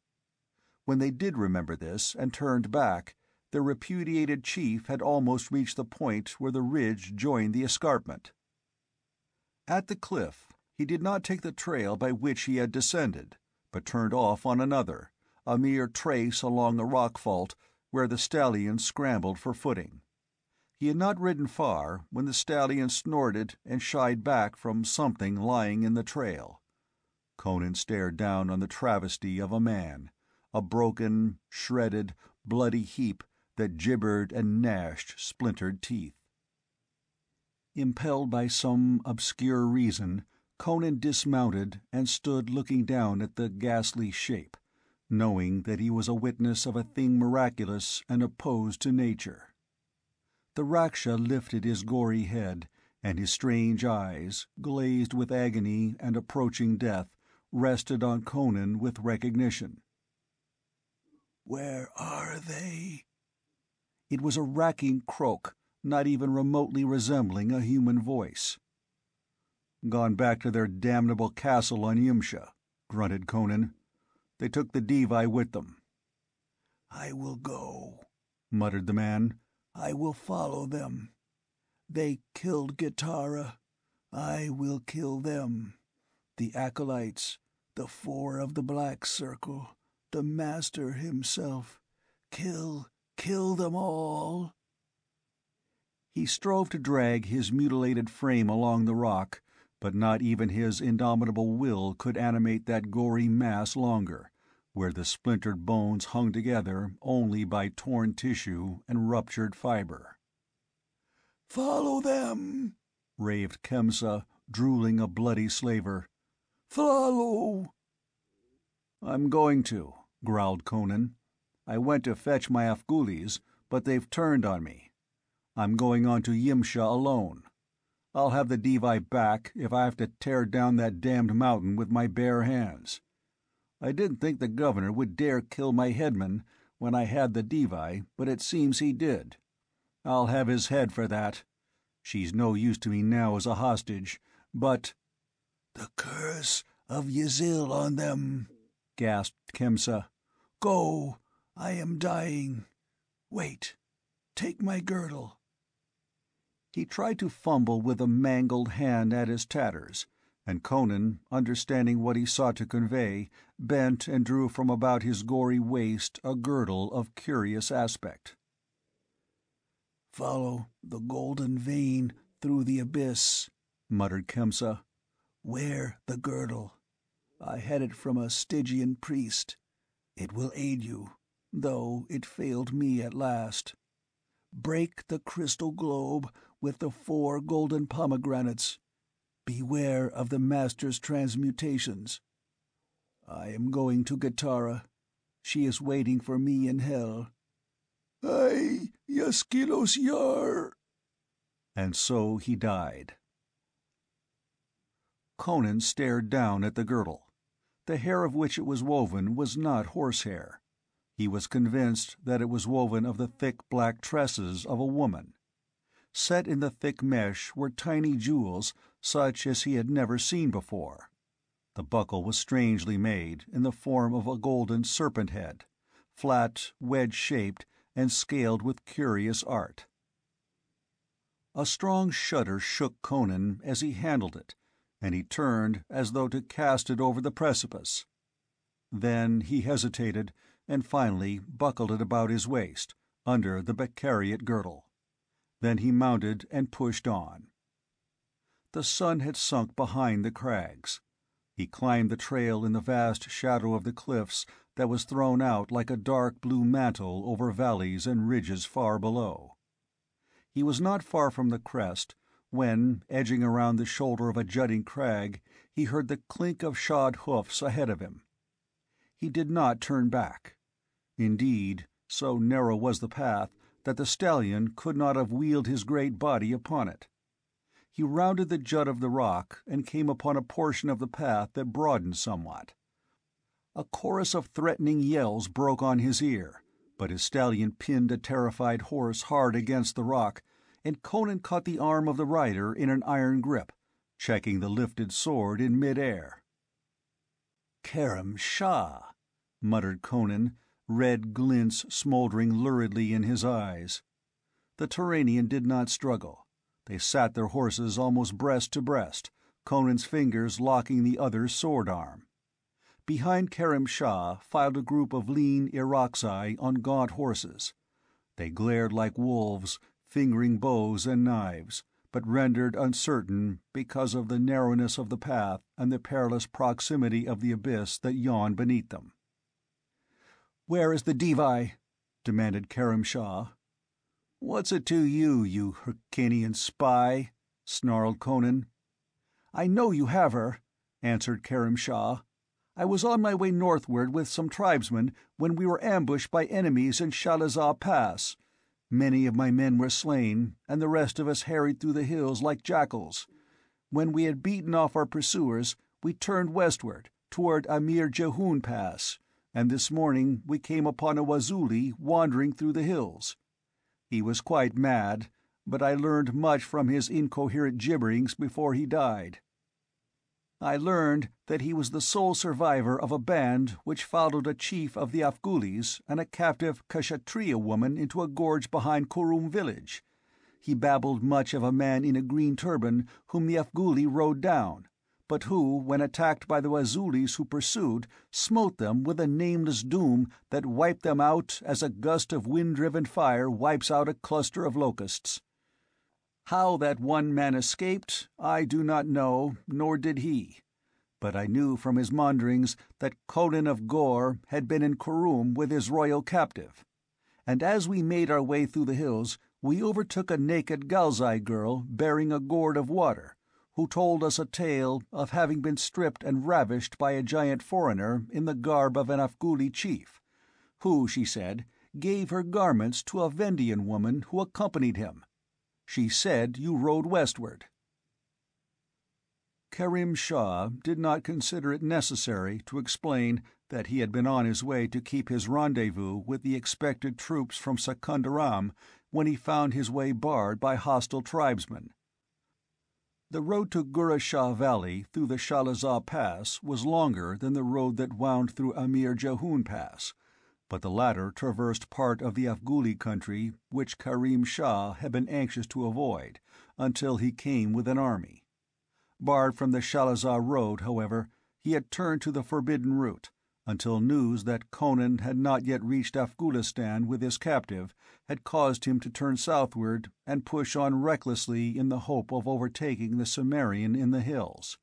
When they did remember this and turned back, their repudiated chief had almost reached the point where the ridge joined the escarpment. At the cliff, he did not take the trail by which he had descended, but turned off on another, a mere trace along a rock fault where the stallion scrambled for footing. He had not ridden far when the stallion snorted and shied back from something lying in the trail. Conan stared down on the travesty of a man, a broken, shredded, bloody heap that gibbered and gnashed splintered teeth. Impelled by some obscure reason, Conan dismounted and stood looking down at the ghastly shape, knowing that he was a witness of a thing miraculous and opposed to nature. The Raksha lifted his gory head, and his strange eyes, glazed with agony and approaching death, rested on Conan with recognition. "Where are they?" It was a racking croak, not even remotely resembling a human voice. "Gone back to their damnable castle on Yimsha," grunted Conan. "They took the Devi with them." "I will go," muttered the man. "I will follow them. They killed Gitara. I will kill them. The acolytes, the four of the Black Circle, the Master himself. Kill them all." He strove to drag his mutilated frame along the rock, but not even his indomitable will could animate that gory mass longer, where the splintered bones hung together only by torn tissue and ruptured fiber. "Follow them," raved Khemsa, drooling a bloody slaver. "Follow." "I'm going to," growled Conan. "I went to fetch my Afghulis, but they've turned on me. I'm going on to Yimsha alone. I'll have the Devi back if I have to tear down that damned mountain with my bare hands. I didn't think the governor would dare kill my headman when I had the Devi, but it seems he did. I'll have his head for that. She's no use to me now as a hostage, but—" "The curse of Yzil on them," gasped Khemsa. "Go, I am dying. Wait, take my girdle." He tried to fumble with a mangled hand at his tatters, and Conan, understanding what he sought to convey, bent and drew from about his gory waist a girdle of curious aspect. "Follow the golden vein through the abyss," muttered Khemsa. "Wear the girdle. I had it from a Stygian priest. It will aid you, though it failed me at last. Break the crystal globe with the 4 golden pomegranates. Beware of the Master's transmutations. I am going to Gitara. She is waiting for me in hell. Ay, Yaskilos Yar!" And so he died. Conan stared down at the girdle. The hair of which it was woven was not horsehair. He was convinced that it was woven of the thick black tresses of a woman. Set in the thick mesh were tiny jewels such as he had never seen before. The buckle was strangely made, in the form of a golden serpent head, flat, wedge-shaped, and scaled with curious art. A strong shudder shook Conan as he handled it, and he turned as though to cast it over the precipice. Then he hesitated, and finally buckled it about his waist, under the Beccariot girdle. Then he mounted and pushed on. The sun had sunk behind the crags. He climbed the trail in the vast shadow of the cliffs that was thrown out like a dark blue mantle over valleys and ridges far below. He was not far from the crest when, edging around the shoulder of a jutting crag, he heard the clink of shod hoofs ahead of him. He did not turn back. Indeed, so narrow was the path that the stallion could not have wheeled his great body upon it. He rounded the jut of the rock and came upon a portion of the path that broadened somewhat. A chorus of threatening yells broke on his ear, but his stallion pinned a terrified horse hard against the rock, and Conan caught the arm of the rider in an iron grip, checking the lifted sword in mid-air. "Karam Shah," muttered Conan, red glints smoldering luridly in his eyes. The Turanian did not struggle. They sat their horses almost breast to breast, Conan's fingers locking the other's sword-arm. Behind Karam Shah filed a group of lean Irakzai on gaunt horses. They glared like wolves, fingering bows and knives, but rendered uncertain because of the narrowness of the path and the perilous proximity of the abyss that yawned beneath them. "Where is the Devi?" demanded Karam Shah. "What's it to you, you Hyrcanian spy?" snarled Conan. "I know you have her," answered Karam Shah. "I was on my way northward with some tribesmen when we were ambushed by enemies in Shalazah Pass. Many of my men were slain, and the rest of us harried through the hills like jackals. When we had beaten off our pursuers, we turned westward, toward Amir Jehun Pass, and this morning we came upon a Wazuli wandering through the hills. He was quite mad, but I learned much from his incoherent gibberings before he died." I learned that he was the sole survivor of a band which followed a chief of the Afghulis and a captive Kshatriya woman into a gorge behind Kurrum village. He babbled much of a man in a green turban whom the Afghuli rode down, but who, when attacked by the Wazulis who pursued, smote them with a nameless doom that wiped them out as a gust of wind-driven fire wipes out a cluster of locusts. How that one man escaped, I do not know, nor did he. But I knew from his maunderings that Conan of Gore had been in Kurrum with his royal captive. And as we made our way through the hills, we overtook a naked Galzai girl bearing a gourd of water, who told us a tale of having been stripped and ravished by a giant foreigner in the garb of an Afghuli chief, who, she said, gave her garments to a Vendian woman who accompanied him. She said you rode westward. Kerim Shah did not consider it necessary to explain that he had been on his way to keep his rendezvous with the expected troops from Secunderam when he found his way barred by hostile tribesmen. The road to Gura Shah Valley through the Shalazah Pass was longer than the road that wound through Amir Jahun Pass, but the latter traversed part of the Afghuli country which Kerim Shah had been anxious to avoid until he came with an army. Barred from the Shalazah road, however, he had turned to the forbidden route, until news that Conan had not yet reached Afghulistan with his captive had caused him to turn southward and push on recklessly in the hope of overtaking the Cimmerian in the hills.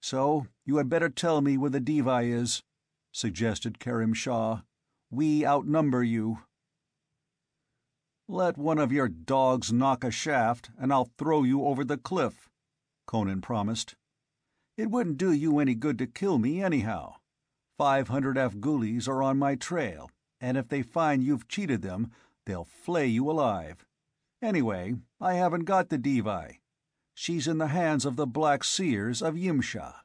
"So you had better tell me where the Devi is," suggested Kerim Shah. "We outnumber you." "Let one of your dogs knock a shaft, and I'll throw you over the cliff," Conan promised. "It wouldn't do you any good to kill me, anyhow. 500 Afghulis are on my trail, and if they find you've cheated them, they'll flay you alive. Anyway, I haven't got the Devi. She's in the hands of the Black Seers of Yimsha."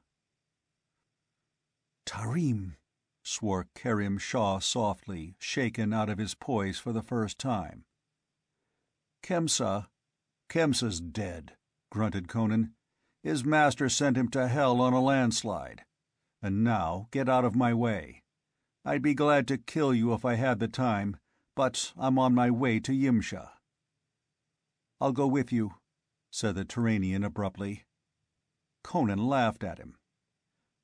"Tarim," swore Kerim Shah softly, shaken out of his poise for the first time. Kemsa's dead," grunted Conan. "His master sent him to hell on a landslide. And now get out of my way. I'd be glad to kill you if I had the time, but I'm on my way to Yimsha." "I'll go with you," said the Turanian abruptly. Conan laughed at him.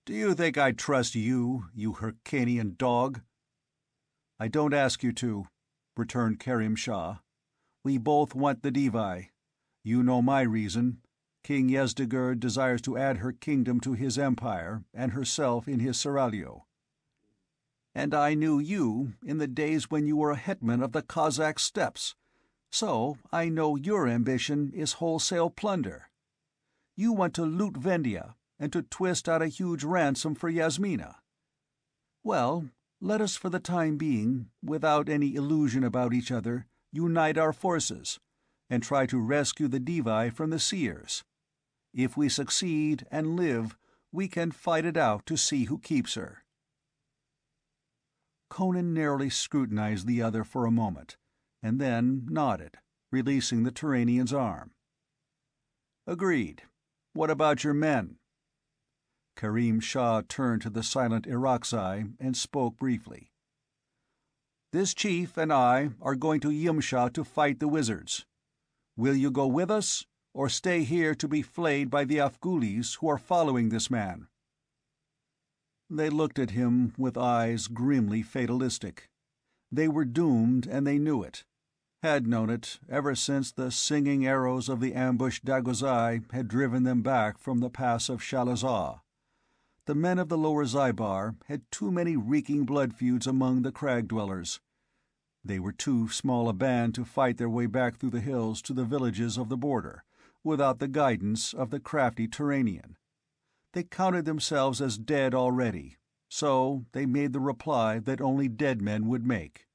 "Do you think I'd trust you, you Hyrcanian dog?" "I don't ask you to," returned Kerim Shah. "We both want the Devi. You know my reason. King Yezdegerd desires to add her kingdom to his empire, and herself in his seraglio. And I knew you in the days when you were a hetman of the Cossack steppes, so I know your ambition is wholesale plunder. You want to loot Vendia, and to twist out a huge ransom for Yasmina. Well, let us for the time being, without any illusion about each other, unite our forces, and try to rescue the Devi from the Seers. If we succeed and live, we can fight it out to see who keeps her." Conan narrowly scrutinized the other for a moment, and then nodded, releasing the Turanian's arm. "Agreed. What about your men?" Kerim Shah turned to the silent Irakzai and spoke briefly. "This chief and I are going to Yimsha to fight the wizards. Will you go with us, or stay here to be flayed by the Afghulis who are following this man?" They looked at him with eyes grimly fatalistic. They were doomed, and they knew it, had known it ever since the singing arrows of the ambushed Dagozai had driven them back from the pass of Shalazah. The men of the lower Zybar had too many reeking blood feuds among the crag-dwellers. They were too small a band to fight their way back through the hills to the villages of the border, without the guidance of the crafty Turanian. They counted themselves as dead already, so they made the reply that only dead men would make.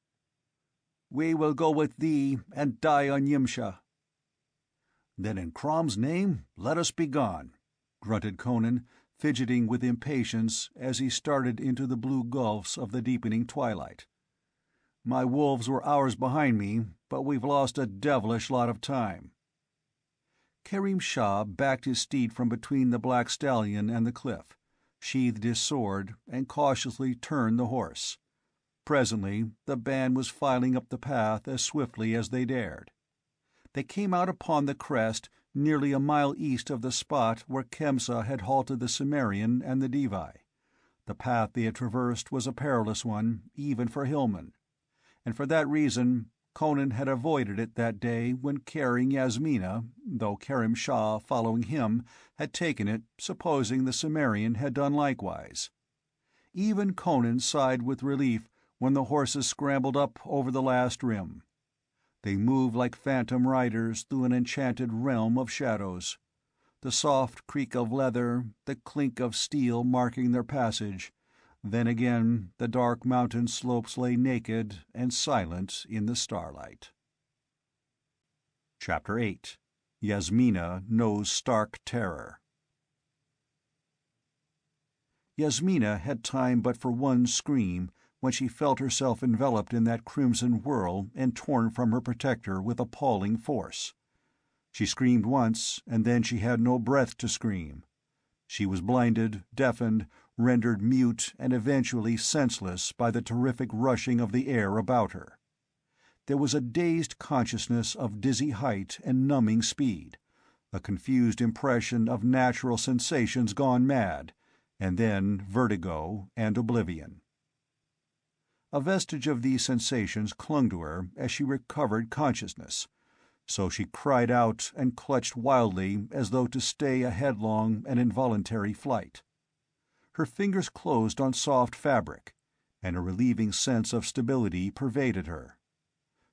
"We will go with thee and die on Yimsha." "Then in Crom's name, let us be gone," grunted Conan, fidgeting with impatience as he started into the blue gulfs of the deepening twilight. "My wolves were hours behind me, but we've lost a devilish lot of time." Kerim Shah backed his steed from between the black stallion and the cliff, sheathed his sword, and cautiously turned the horse. Presently the band was filing up the path as swiftly as they dared. They came out upon the crest nearly a mile east of the spot where Khemsa had halted the Cimmerian and the Devi. The path they had traversed was a perilous one, even for hillmen, and for that reason Conan had avoided it that day when carrying Yasmina, though Kerim Shah, following him, had taken it, supposing the Cimmerian had done likewise. Even Conan sighed with relief when the horses scrambled up over the last rim. They moved like phantom riders through an enchanted realm of shadows, the soft creak of leather, the clink of steel marking their passage. Then again the dark mountain slopes lay naked and silent in the starlight. Chapter 8. Yasmina Knows Stark Terror. Yasmina had time but for one scream when she felt herself enveloped in that crimson whirl and torn from her protector with appalling force. She screamed once, and then she had no breath to scream. She was blinded, deafened, rendered mute, and eventually senseless by the terrific rushing of the air about her. There was a dazed consciousness of dizzy height and numbing speed, a confused impression of natural sensations gone mad, and then vertigo and oblivion. A vestige of these sensations clung to her as she recovered consciousness, so she cried out and clutched wildly as though to stay a headlong and involuntary flight. Her fingers closed on soft fabric, and a relieving sense of stability pervaded her.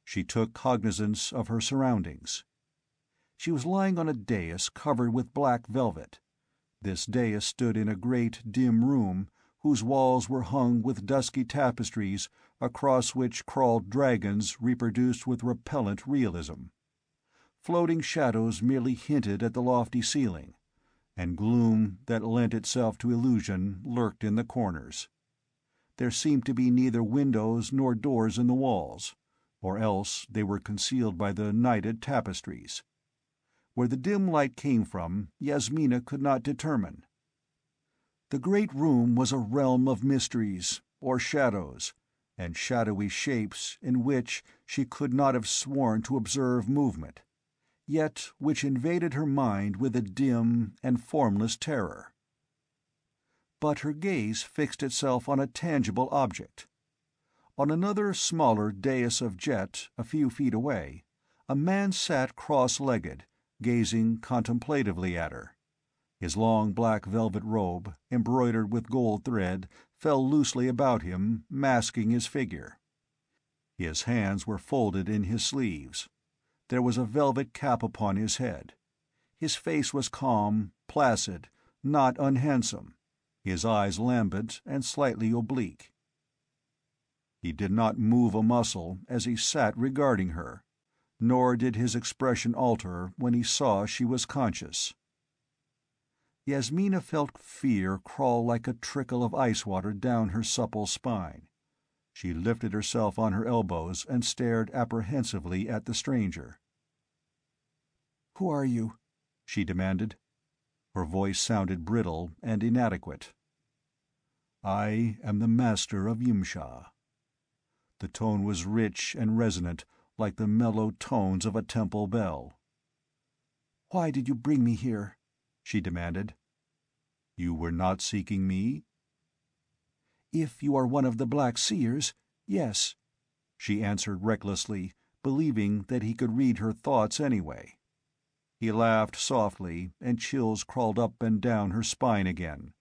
She took cognizance of her surroundings. She was lying on a dais covered with black velvet. This dais stood in a great, dim room, whose walls were hung with dusky tapestries across which crawled dragons reproduced with repellent realism. Floating shadows merely hinted at the lofty ceiling, and gloom that lent itself to illusion lurked in the corners. There seemed to be neither windows nor doors in the walls, or else they were concealed by the nighted tapestries. Where the dim light came from, Yasmina could not determine. The great room was a realm of mysteries, or shadows, and shadowy shapes in which she could not have sworn to observe movement, yet which invaded her mind with a dim and formless terror. But her gaze fixed itself on a tangible object. On another, smaller dais of jet, a few feet away, a man sat cross-legged, gazing contemplatively at her. His long black velvet robe, embroidered with gold thread, fell loosely about him, masking his figure. His hands were folded in his sleeves. There was a velvet cap upon his head. His face was calm, placid, not unhandsome, his eyes lambent and slightly oblique. He did not move a muscle as he sat regarding her, nor did his expression alter when he saw she was conscious. Yasmina felt fear crawl like a trickle of ice water down her supple spine. She lifted herself on her elbows and stared apprehensively at the stranger. "Who are you?" she demanded. Her voice sounded brittle and inadequate. "I am the master of Yimsha." The tone was rich and resonant, like the mellow tones of a temple bell. "Why did you bring me here?" she demanded. "You were not seeking me?" "If you are one of the Black Seers, yes," she answered recklessly, believing that he could read her thoughts anyway. He laughed softly, and chills crawled up and down her spine again.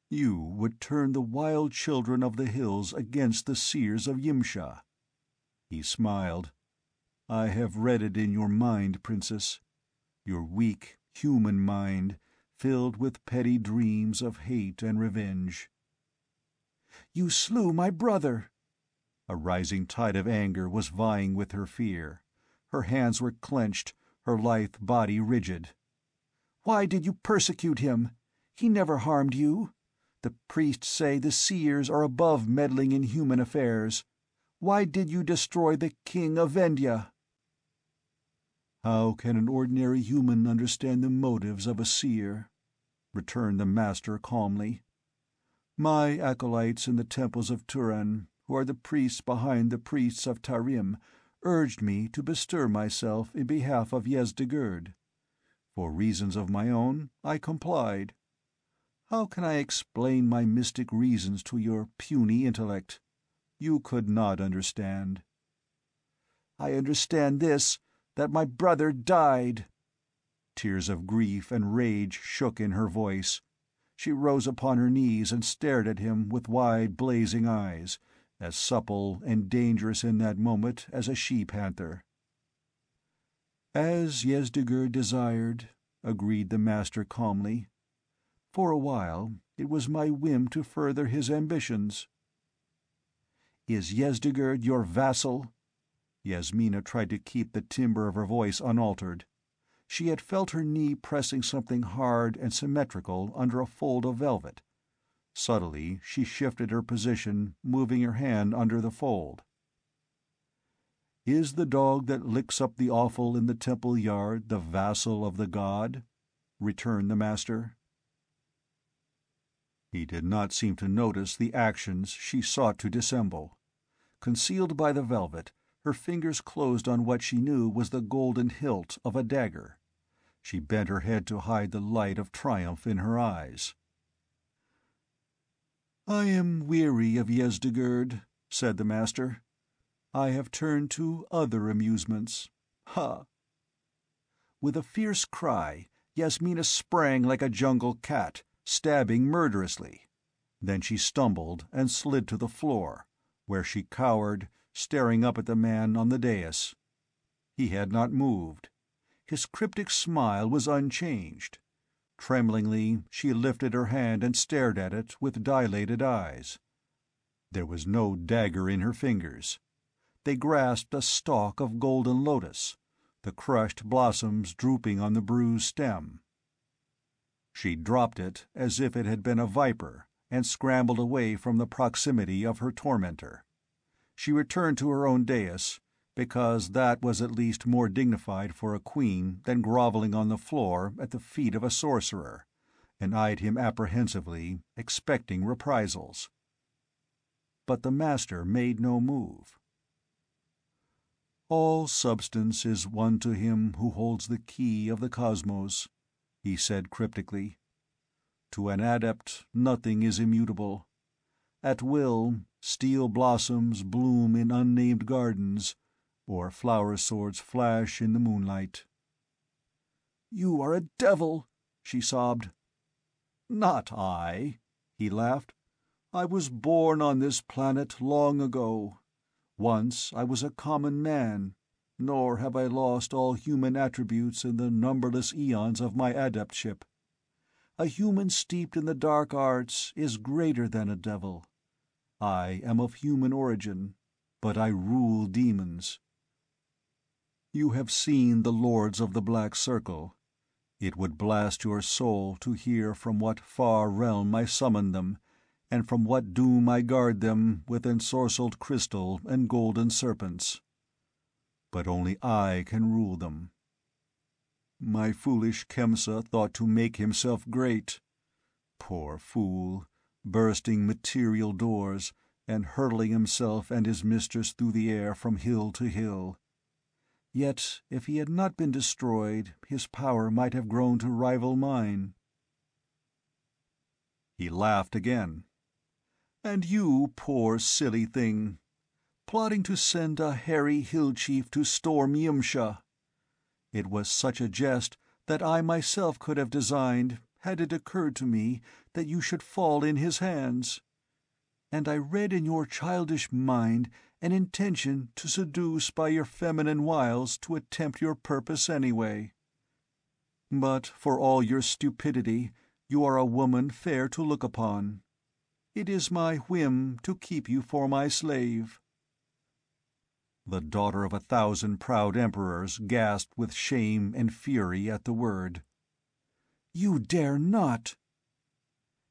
"You would turn the wild children of the hills against the seers of Yimsha." He smiled. "I have read it in your mind, Princess. Your weak, human mind, filled with petty dreams of hate and revenge." "You slew my brother!" A rising tide of anger was vying with her fear. Her hands were clenched, her lithe body rigid. "Why did you persecute him? He never harmed you. The priests say the seers are above meddling in human affairs. Why did you destroy the king of Vendhya?" "How can an ordinary human understand the motives of a seer?" returned the Master calmly. "My acolytes in the temples of Turan, who are the priests behind the priests of Tarim, urged me to bestir myself in behalf of Yezdegerd. For reasons of my own, I complied. How can I explain my mystic reasons to your puny intellect? You could not understand." "I understand this, that my brother died." Tears of grief and rage shook in her voice. She rose upon her knees and stared at him with wide, blazing eyes, as supple and dangerous in that moment as a she-panther. "As Yezdegerd desired," agreed the Master calmly. "For a while it was my whim to further his ambitions." "Is Yezdegerd your vassal?" Yasmina tried to keep the timbre of her voice unaltered. She had felt her knee pressing something hard and symmetrical under a fold of velvet. Subtly she shifted her position, moving her hand under the fold. "Is the dog that licks up the offal in the temple yard the vassal of the god?" returned the Master. He did not seem to notice the actions she sought to dissemble. Concealed by the velvet, her fingers closed on what she knew was the golden hilt of a dagger. She bent her head to hide the light of triumph in her eyes. "I am weary of Yezdegerd," said the Master. "I have turned to other amusements. Ha!" With a fierce cry, Yasmina sprang like a jungle cat, stabbing murderously. Then she stumbled and slid to the floor, where she cowered, staring up at the man on the dais. He had not moved. His cryptic smile was unchanged. Tremblingly, she lifted her hand and stared at it with dilated eyes. There was no dagger in her fingers. They grasped a stalk of golden lotus, the crushed blossoms drooping on the bruised stem. She dropped it as if it had been a viper, and scrambled away from the proximity of her tormentor. She returned to her own dais, because that was at least more dignified for a queen than groveling on the floor at the feet of a sorcerer, and eyed him apprehensively, expecting reprisals. But the Master made no move. "All substance is one to him who holds the key of the cosmos," he said cryptically. "To an adept, nothing is immutable. At will, steel blossoms bloom in unnamed gardens, or flower swords flash in the moonlight." "You are a devil," she sobbed. "Not I," he laughed. "I was born on this planet long ago. Once I was a common man, nor have I lost all human attributes in the numberless eons of my adeptship. A human steeped in the dark arts is greater than a devil. I am of human origin, but I rule demons. You have seen the Lords of the Black Circle. It would blast your soul to hear from what far realm I summon them, and from what doom I guard them with ensorcelled crystal and golden serpents. But only I can rule them. My foolish Khemsa thought to make himself great. Poor fool, bursting material doors, and hurtling himself and his mistress through the air from hill to hill. Yet if he had not been destroyed, his power might have grown to rival mine." He laughed again. "And you, poor silly thing, plotting to send a hairy hill chief to storm Yimsha. It was such a jest that I myself could have designed, had it occurred to me that you should fall in his hands. And I read in your childish mind an intention to seduce by your feminine wiles to attempt your purpose anyway. But for all your stupidity, you are a woman fair to look upon. It is my whim to keep you for my slave." The daughter of 1,000 proud emperors gasped with shame and fury at the word. "You dare not!"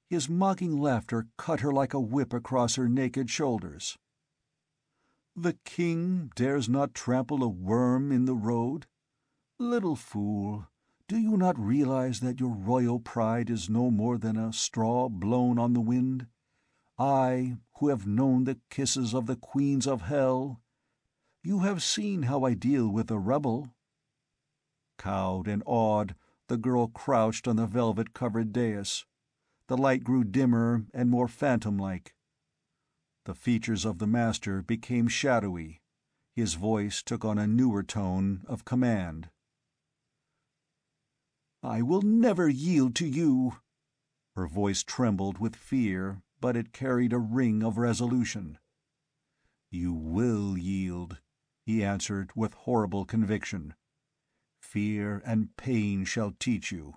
His mocking laughter cut her like a whip across her naked shoulders. "The king dares not trample a worm in the road? Little fool, do you not realize that your royal pride is no more than a straw blown on the wind? I, who have known the kisses of the queens of hell. You have seen how I deal with a rebel." Cowed and awed, the girl crouched on the velvet-covered dais. The light grew dimmer and more phantom-like. The features of the master became shadowy. His voice took on a newer tone of command. "I will never yield to you." Her voice trembled with fear, but it carried a ring of resolution. "You will yield," he answered with horrible conviction. "Fear and pain shall teach you.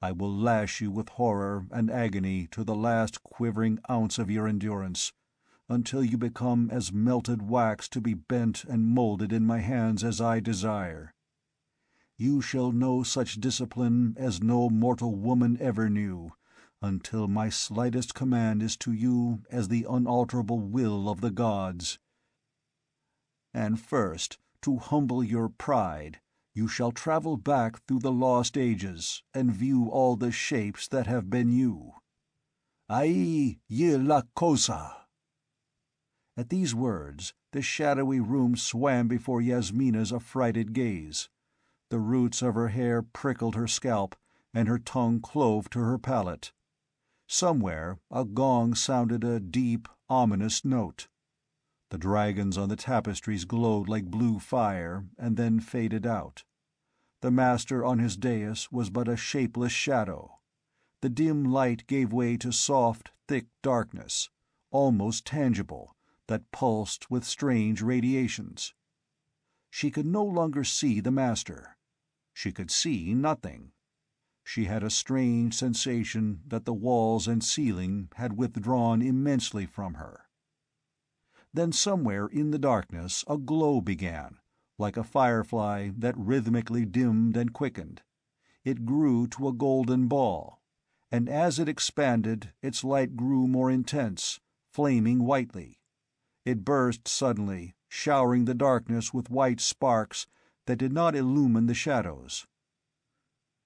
I will lash you with horror and agony to the last quivering ounce of your endurance, until you become as melted wax to be bent and molded in my hands as I desire. You shall know such discipline as no mortal woman ever knew, until my slightest command is to you as the unalterable will of the gods. And first, to humble your pride, you shall travel back through the lost ages and view all the shapes that have been you. Ai ye la cosa." At these words, the shadowy room swam before Yasmina's affrighted gaze. The roots of her hair prickled her scalp, and her tongue clove to her palate. Somewhere a gong sounded a deep, ominous note. The dragons on the tapestries glowed like blue fire, and then faded out. The master on his dais was but a shapeless shadow. The dim light gave way to soft, thick darkness, almost tangible, that pulsed with strange radiations. She could no longer see the master. She could see nothing. She had a strange sensation that the walls and ceiling had withdrawn immensely from her. Then somewhere in the darkness a glow began, like a firefly that rhythmically dimmed and quickened. It grew to a golden ball, and as it expanded its light grew more intense, flaming whitely. It burst suddenly, showering the darkness with white sparks that did not illumine the shadows.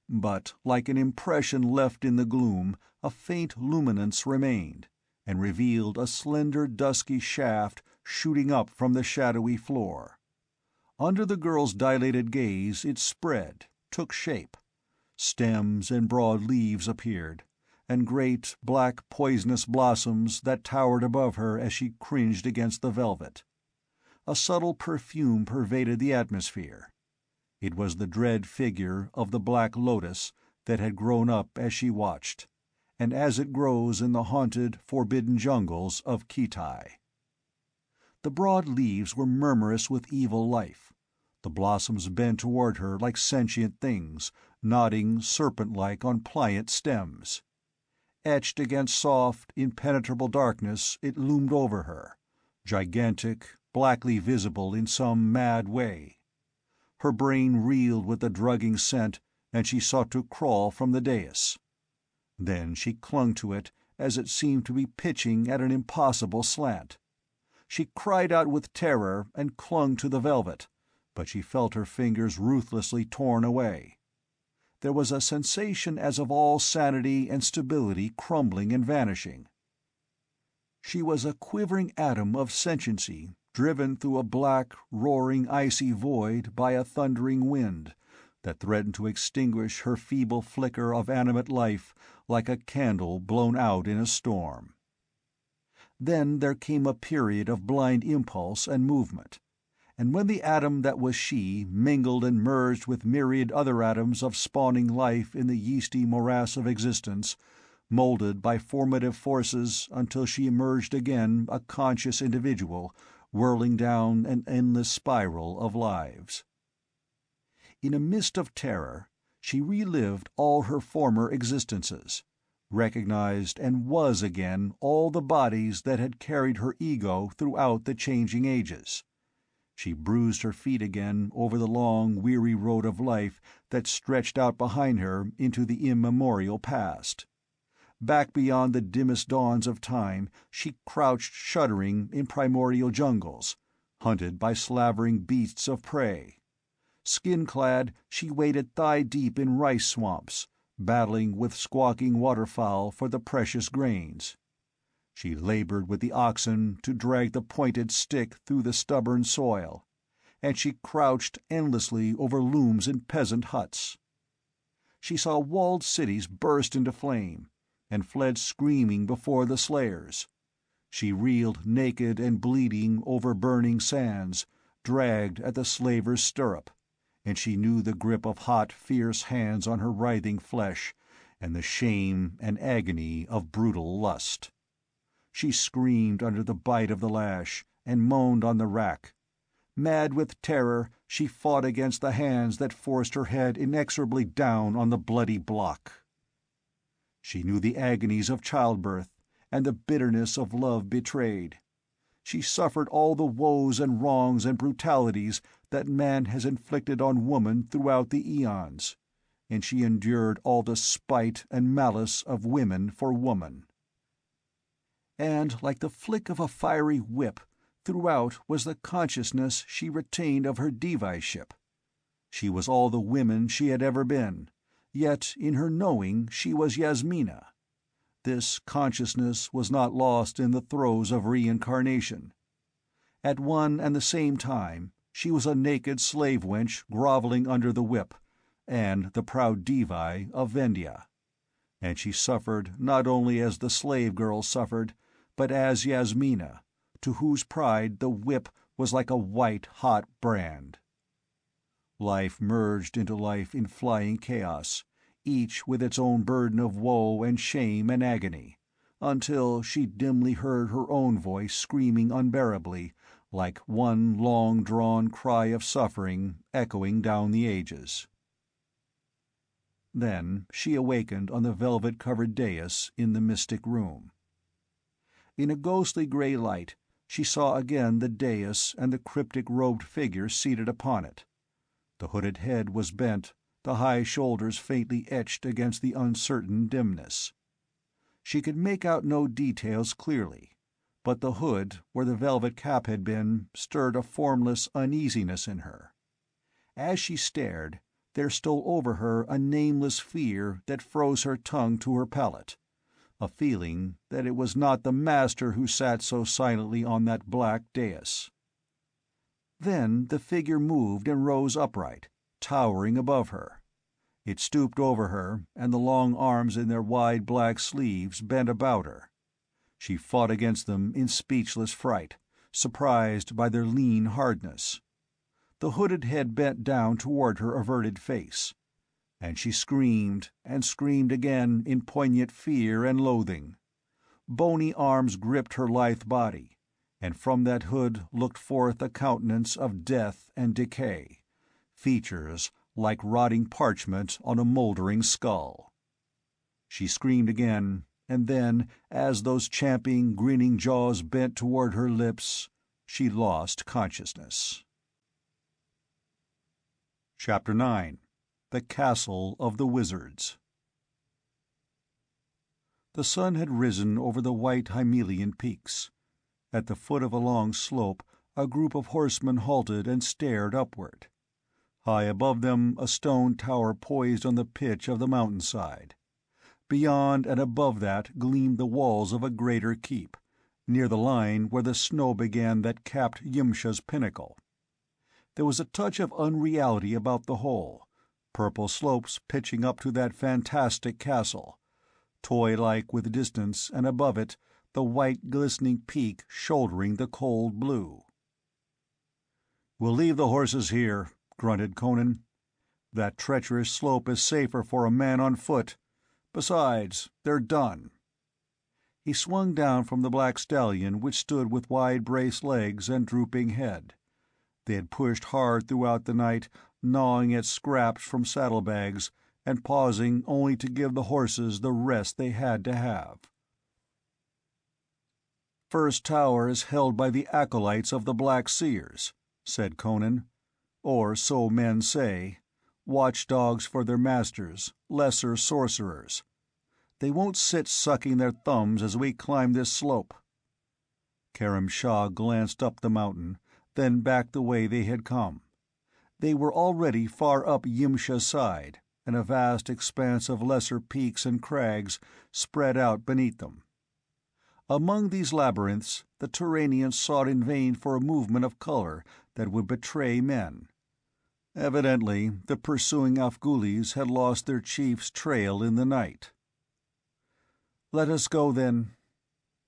But, like an impression left in the gloom, a faint luminance remained, and revealed a slender dusky shaft shooting up from the shadowy floor. Under the girl's dilated gaze it spread, took shape. Stems and broad leaves appeared, and great, black, poisonous blossoms that towered above her as she cringed against the velvet. A subtle perfume pervaded the atmosphere. It was the dread figure of the Black Lotus that had grown up as she watched, and as it grows in the haunted, forbidden jungles of Kitai. The broad leaves were murmurous with evil life. The blossoms bent toward her like sentient things, nodding serpent-like on pliant stems. Etched against soft, impenetrable darkness it loomed over her, gigantic, blackly visible in some mad way. Her brain reeled with the drugging scent, and she sought to crawl from the dais. Then she clung to it as it seemed to be pitching at an impossible slant. She cried out with terror and clung to the velvet, but she felt her fingers ruthlessly torn away. There was a sensation as of all sanity and stability crumbling and vanishing. She was a quivering atom of sentiency, driven through a black, roaring, icy void by a thundering wind that threatened to extinguish her feeble flicker of animate life like a candle blown out in a storm. Then there came a period of blind impulse and movement, and when the atom that was she mingled and merged with myriad other atoms of spawning life in the yeasty morass of existence, molded by formative forces until she emerged again a conscious individual, whirling down an endless spiral of lives. In a mist of terror, she relived all her former existences, recognized and was again all the bodies that had carried her ego throughout the changing ages. She bruised her feet again over the long, weary road of life that stretched out behind her into the immemorial past. Back beyond the dimmest dawns of time she crouched shuddering in primordial jungles, hunted by slavering beasts of prey. Skin-clad, she waded thigh-deep in rice swamps, battling with squawking waterfowl for the precious grains. She labored with the oxen to drag the pointed stick through the stubborn soil, and she crouched endlessly over looms in peasant huts. She saw walled cities burst into flame, and fled screaming before the slayers. She reeled naked and bleeding over burning sands, dragged at the slaver's stirrup, and she knew the grip of hot, fierce hands on her writhing flesh, and the shame and agony of brutal lust. She screamed under the bite of the lash, and moaned on the rack. Mad with terror, she fought against the hands that forced her head inexorably down on the bloody block. She knew the agonies of childbirth, and the bitterness of love betrayed. She suffered all the woes and wrongs and brutalities that man has inflicted on woman throughout the eons, and she endured all the spite and malice of women for woman. And, like the flick of a fiery whip, throughout was the consciousness she retained of her devyship. She was all the women she had ever been, yet in her knowing she was Yasmina. This consciousness was not lost in the throes of reincarnation. At one and the same time, she was a naked slave-wench groveling under the whip, and the proud Devi of Vendia. And she suffered not only as the slave-girl suffered, but as Yasmina, to whose pride the whip was like a white, hot brand. Life merged into life in flying chaos, each with its own burden of woe and shame and agony, until she dimly heard her own voice screaming unbearably, like one long-drawn cry of suffering echoing down the ages. Then she awakened on the velvet-covered dais in the mystic room. In a ghostly grey light, she saw again the dais and the cryptic-robed figure seated upon it. The hooded head was bent, the high shoulders faintly etched against the uncertain dimness. She could make out no details clearly, but the hood, where the velvet cap had been, stirred a formless uneasiness in her. As she stared, there stole over her a nameless fear that froze her tongue to her palate, a feeling that it was not the master who sat so silently on that black dais. Then the figure moved and rose upright, towering above her. It stooped over her, and the long arms in their wide black sleeves bent about her. She fought against them in speechless fright, surprised by their lean hardness. The hooded head bent down toward her averted face, and she screamed and screamed again in poignant fear and loathing. Bony arms gripped her lithe body, and from that hood looked forth a countenance of death and decay, features like rotting parchment on a moldering skull. She screamed again, and then, as those champing, grinning jaws bent toward her lips, she lost consciousness. Chapter 9. The Castle of the Wizards. The sun had risen over the white Hymelian peaks. At the foot of a long slope, a group of horsemen halted and stared upward. High above them, a stone tower poised on the pitch of the mountainside. Beyond and above that gleamed the walls of a greater keep, near the line where the snow began that capped Yimsha's pinnacle. There was a touch of unreality about the whole, purple slopes pitching up to that fantastic castle, toy-like with distance, and above it the white glistening peak shouldering the cold blue. "We'll leave the horses here," grunted Conan. "That treacherous slope is safer for a man on foot. Besides, they're done." He swung down from the black stallion which stood with wide-braced legs and drooping head. They had pushed hard throughout the night, gnawing at scraps from saddlebags, and pausing only to give the horses the rest they had to have. "First tower is held by the acolytes of the Black Seers," said Conan. "Or so men say, watchdogs for their masters, lesser sorcerers. They won't sit sucking their thumbs as we climb this slope." Karam Shah glanced up the mountain, then back the way they had come. They were already far up Yimsha's side, and a vast expanse of lesser peaks and crags spread out beneath them. Among these labyrinths the Turanians sought in vain for a movement of color that would betray men. Evidently the pursuing Afghulis had lost their chief's trail in the night. "Let us go, then."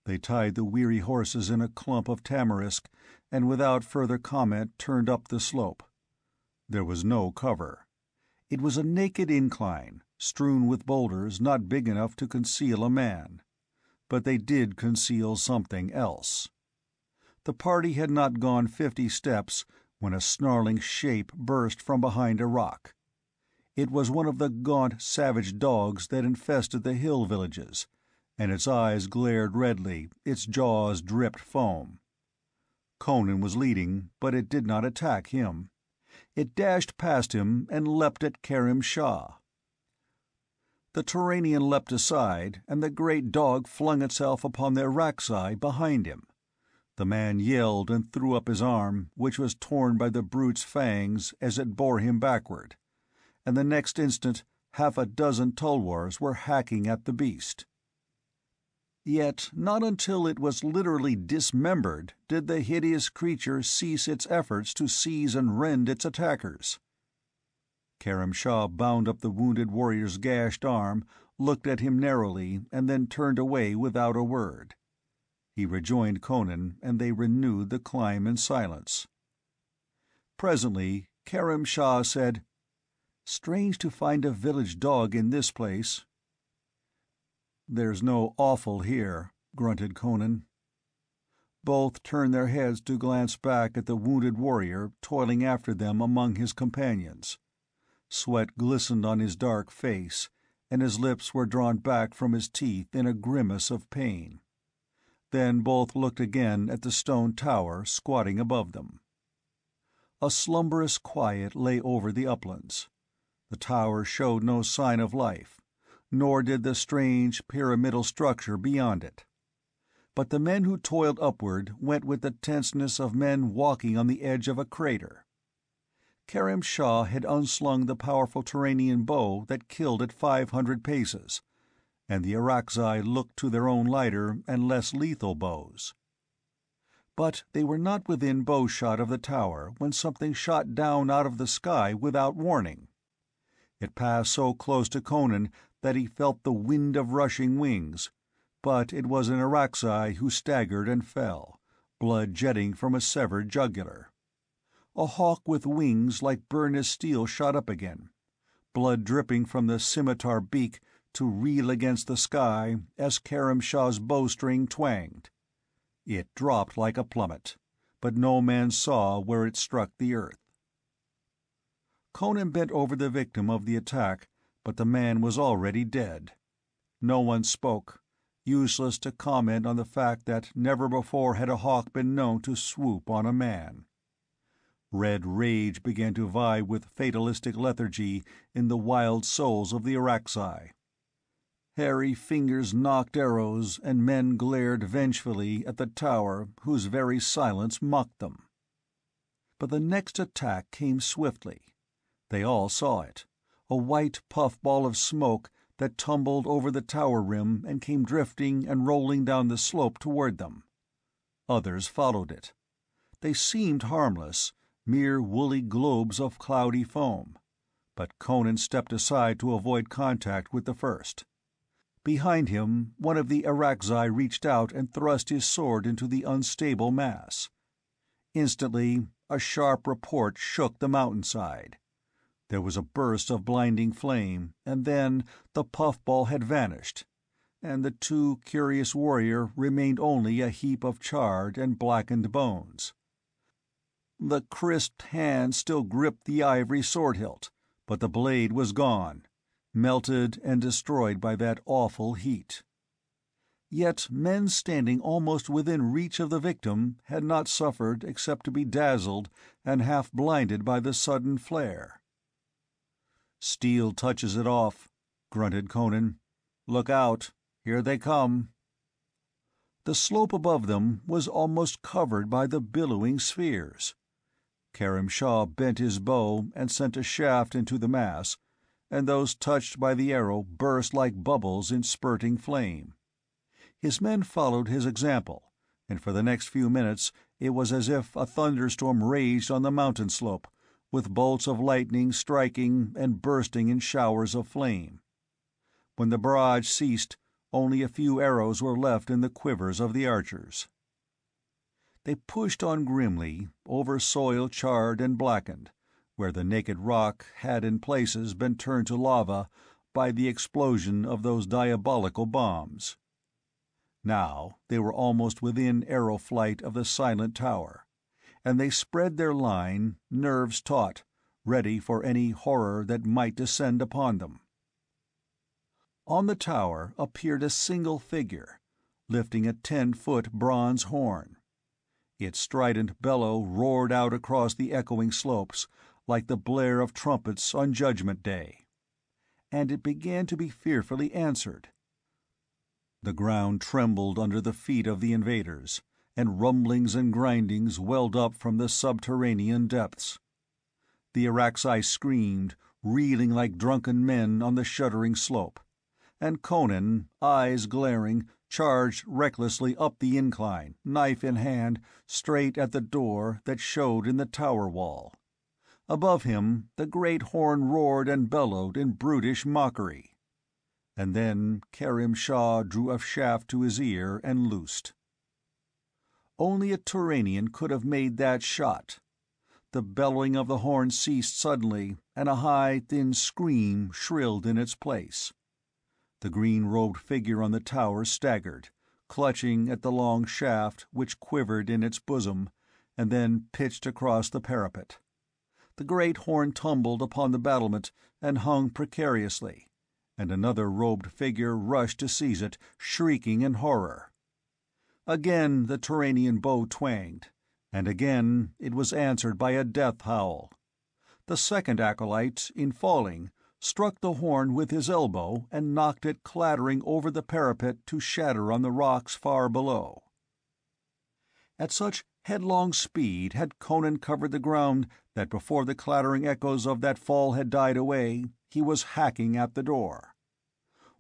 They tied the weary horses in a clump of tamarisk, and without further comment turned up the slope. There was no cover. It was a naked incline, strewn with boulders not big enough to conceal a man. But they did conceal something else. The party had not gone 50 steps when a snarling shape burst from behind a rock. It was one of the gaunt, savage dogs that infested the hill villages, and its eyes glared redly, its jaws dripped foam. Conan was leading, but it did not attack him. It dashed past him and leapt at Kerim Shah. The Turanian leapt aside, and the great dog flung itself upon the Araxai behind him. The man yelled and threw up his arm, which was torn by the brute's fangs as it bore him backward, and the next instant half a dozen tulwars were hacking at the beast. Yet not until it was literally dismembered did the hideous creature cease its efforts to seize and rend its attackers. Kerim Shah bound up the wounded warrior's gashed arm, looked at him narrowly, and then turned away without a word. He rejoined Conan, and they renewed the climb in silence. Presently Kerim Shah said, "Strange to find a village dog in this place." "There's no offal here," grunted Conan. Both turned their heads to glance back at the wounded warrior toiling after them among his companions. Sweat glistened on his dark face, and his lips were drawn back from his teeth in a grimace of pain. Then both looked again at the stone tower squatting above them. A slumberous quiet lay over the uplands. The tower showed no sign of life, nor did the strange pyramidal structure beyond it. But the men who toiled upward went with the tenseness of men walking on the edge of a crater. Kerim Shah had unslung the powerful Turanian bow that killed at 500 paces, and the Araxai looked to their own lighter and less lethal bows. But they were not within bowshot of the tower when something shot down out of the sky without warning. It passed so close to Conan that he felt the wind of rushing wings, but it was an Araxai who staggered and fell, blood jetting from a severed jugular. A hawk with wings like burnished steel shot up again, blood dripping from the scimitar beak to reel against the sky as Kerim Shah's bowstring twanged. It dropped like a plummet, but no man saw where it struck the earth. Conan bent over the victim of the attack, but the man was already dead. No one spoke, useless to comment on the fact that never before had a hawk been known to swoop on a man. Red rage began to vie with fatalistic lethargy in the wild souls of the Araxai. Hairy fingers knocked arrows, and men glared vengefully at the tower whose very silence mocked them. But the next attack came swiftly. They all saw it, a white puff-ball of smoke that tumbled over the tower rim and came drifting and rolling down the slope toward them. Others followed it. They seemed harmless, mere woolly globes of cloudy foam, but Conan stepped aside to avoid contact with the first. Behind him, one of the Araxai reached out and thrust his sword into the unstable mass. Instantly, a sharp report shook the mountainside. There was a burst of blinding flame, and then the puffball had vanished, and the too curious warrior remained only a heap of charred and blackened bones. The crisped hand still gripped the ivory sword hilt, but the blade was gone, melted and destroyed by that awful heat. Yet men standing almost within reach of the victim had not suffered except to be dazzled and half blinded by the sudden flare. "Steel touches it off," grunted Conan. "Look out, here they come." The slope above them was almost covered by the billowing spheres. Karim Shah bent his bow and sent a shaft into the mass, and those touched by the arrow burst like bubbles in spurting flame. His men followed his example, and for the next few minutes it was as if a thunderstorm raged on the mountain slope, with bolts of lightning striking and bursting in showers of flame. When the barrage ceased, only a few arrows were left in the quivers of the archers. They pushed on grimly, over soil charred and blackened, where the naked rock had in places been turned to lava by the explosion of those diabolical bombs. Now they were almost within arrow flight of the silent tower, and they spread their line, nerves taut, ready for any horror that might descend upon them. On the tower appeared a single figure, lifting a 10-foot bronze horn. Its strident bellow roared out across the echoing slopes like the blare of trumpets on Judgment Day, and it began to be fearfully answered. The ground trembled under the feet of the invaders, and rumblings and grindings welled up from the subterranean depths. The Araxi screamed, reeling like drunken men on the shuddering slope, and Conan, eyes glaring, charged recklessly up the incline, knife in hand, straight at the door that showed in the tower wall. Above him the great horn roared and bellowed in brutish mockery. And then Karim Shah drew a shaft to his ear and loosed. Only a Turanian could have made that shot. The bellowing of the horn ceased suddenly, and a high, thin scream shrilled in its place. The green-robed figure on the tower staggered, clutching at the long shaft which quivered in its bosom, and then pitched across the parapet. The great horn tumbled upon the battlement and hung precariously, and another robed figure rushed to seize it, shrieking in horror. Again the Turanian bow twanged, and again it was answered by a death howl. The second acolyte, in falling, struck the horn with his elbow and knocked it clattering over the parapet to shatter on the rocks far below. At such headlong speed had Conan covered the ground that before the clattering echoes of that fall had died away, he was hacking at the door.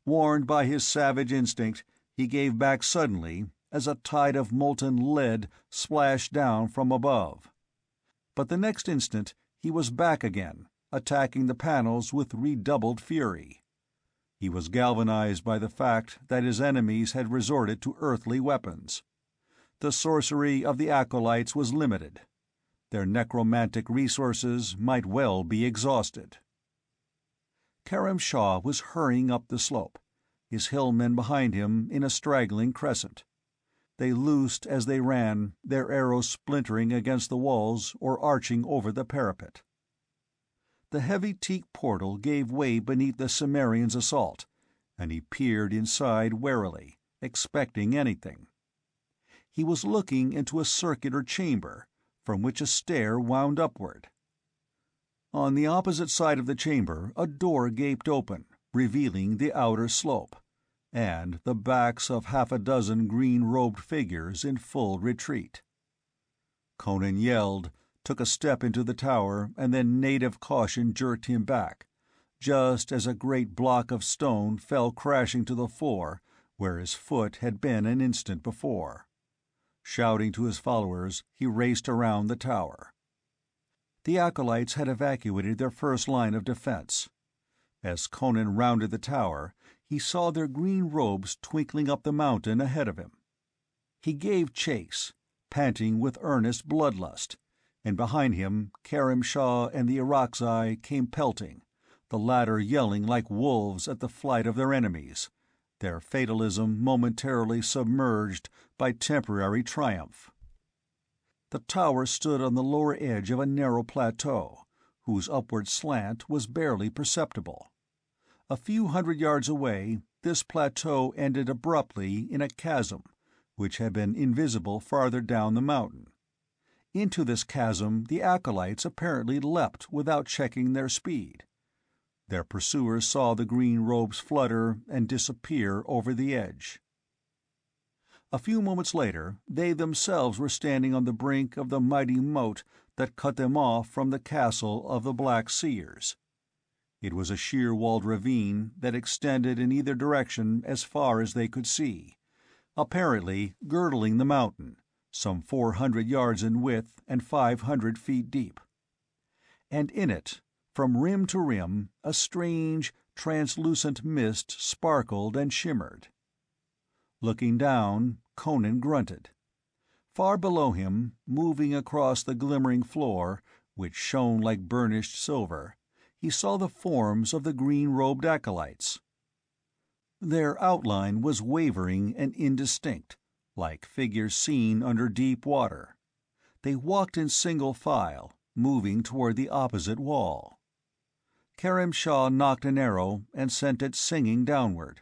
Warned by his savage instinct, he gave back suddenly as a tide of molten lead splashed down from above. But the next instant he was back again, attacking the panels with redoubled fury. He was galvanized by the fact that his enemies had resorted to earthly weapons. The sorcery of the acolytes was limited. Their necromantic resources might well be exhausted. Karim Shah was hurrying up the slope, his hillmen behind him in a straggling crescent. They loosed as they ran, their arrows splintering against the walls or arching over the parapet. The heavy teak portal gave way beneath the Cimmerian's assault, and he peered inside warily, expecting anything. He was looking into a circular chamber, from which a stair wound upward. On the opposite side of the chamber a door gaped open, revealing the outer slope, and the backs of half a dozen green-robed figures in full retreat. Conan yelled, took a step into the tower, and then native caution jerked him back, just as a great block of stone fell crashing to the floor where his foot had been an instant before. Shouting to his followers, he raced around the tower. The acolytes had evacuated their first line of defense. As Conan rounded the tower, he saw their green robes twinkling up the mountain ahead of him. He gave chase, panting with earnest bloodlust, and behind him Karim Shah and the Araxi came pelting, the latter yelling like wolves at the flight of their enemies, their fatalism momentarily submerged by temporary triumph. The tower stood on the lower edge of a narrow plateau, whose upward slant was barely perceptible. A few hundred yards away, this plateau ended abruptly in a chasm, which had been invisible farther down the mountain. Into this chasm the acolytes apparently leapt without checking their speed. Their pursuers saw the green robes flutter and disappear over the edge. A few moments later, they themselves were standing on the brink of the mighty moat that cut them off from the castle of the Black Seers. It was a sheer-walled ravine that extended in either direction as far as they could see, apparently girdling the mountain, some 400 yards in width and 500 feet deep. And in it, from rim to rim, a strange, translucent mist sparkled and shimmered. Looking down, Conan grunted. Far below him, moving across the glimmering floor, which shone like burnished silver, he saw the forms of the green-robed acolytes. Their outline was wavering and indistinct, like figures seen under deep water. They walked in single file, moving toward the opposite wall. Karim Shah nocked an arrow and sent it singing downward.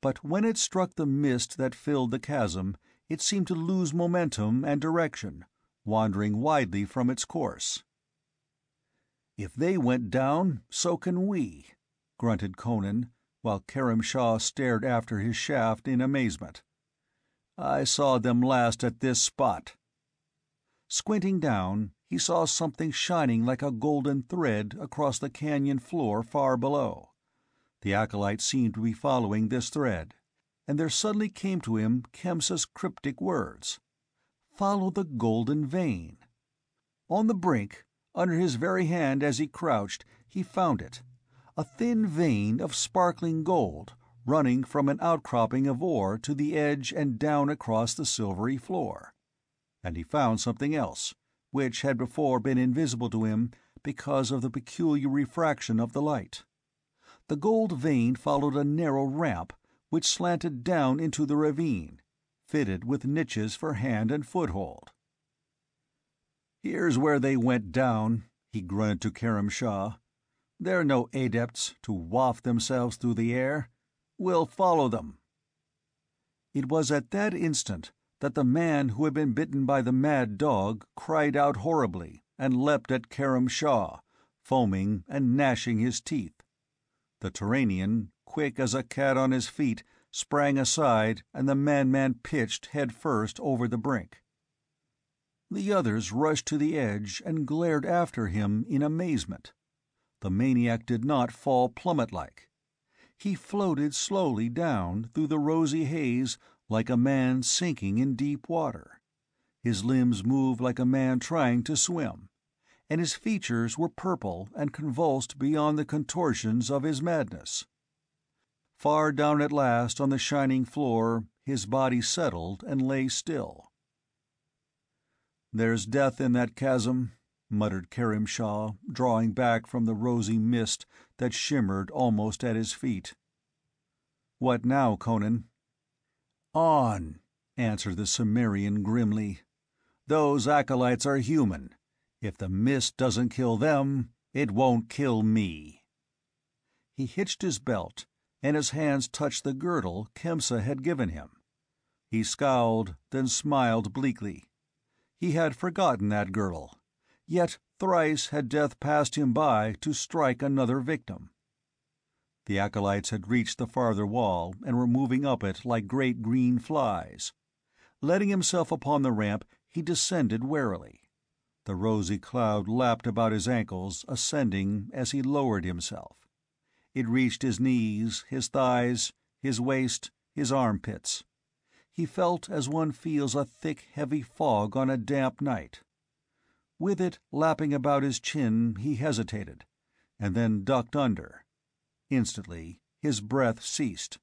But when it struck the mist that filled the chasm, it seemed to lose momentum and direction, wandering widely from its course. "If they went down, so can we," grunted Conan, while Karim Shah stared after his shaft in amazement. "I saw them last at this spot." Squinting down, he saw something shining like a golden thread across the canyon floor far below. The acolytes seemed to be following this thread, and there suddenly came to him Kemsa's cryptic words. Follow the golden vein. On the brink, under his very hand as he crouched, he found it, a thin vein of sparkling gold, running from an outcropping of ore to the edge and down across the silvery floor. And he found something else, which had before been invisible to him because of the peculiar refraction of the light. The gold vein followed a narrow ramp which slanted down into the ravine, fitted with niches for hand and foothold. "Here's where they went down," he grunted to Karim Shah. "They're no adepts to waft themselves through the air. We'll follow them." It was at that instant that the man who had been bitten by the mad dog cried out horribly and leapt at Karim Shah, foaming and gnashing his teeth. The Turanian, quick as a cat on his feet, sprang aside, and the madman pitched head first over the brink. The others rushed to the edge and glared after him in amazement. The maniac did not fall plummet-like. He floated slowly down through the rosy haze like a man sinking in deep water. His limbs moved like a man trying to swim, and his features were purple and convulsed beyond the contortions of his madness. Far down at last on the shining floor his body settled and lay still. "There's death in that chasm," muttered Karim Shah, drawing back from the rosy mist that shimmered almost at his feet. "What now, Conan?" "On," answered the Cimmerian grimly. "Those acolytes are human. If the mist doesn't kill them, it won't kill me." He hitched his belt, and his hands touched the girdle Kemsa had given him. He scowled, then smiled bleakly. He had forgotten that girdle, yet thrice had death passed him by to strike another victim. The acolytes had reached the farther wall and were moving up it like great green flies. Letting himself upon the ramp, he descended warily. The rosy cloud lapped about his ankles, ascending as he lowered himself. It reached his knees, his thighs, his waist, his armpits. He felt as one feels a thick, heavy fog on a damp night. With it lapping about his chin, he hesitated, and then ducked under. Instantly, his breath ceased.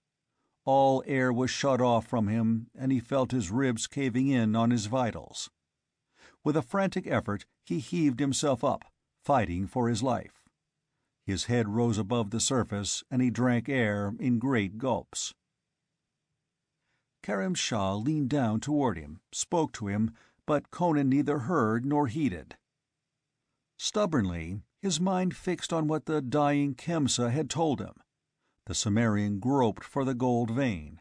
All air was shut off from him, and he felt his ribs caving in on his vitals. With a frantic effort, he heaved himself up, fighting for his life. His head rose above the surface, and he drank air in great gulps. Karim Shah leaned down toward him, spoke to him, but Conan neither heard nor heeded. Stubbornly, his mind fixed on what the dying Kemsa had told him. The Cimmerian groped for the gold vein,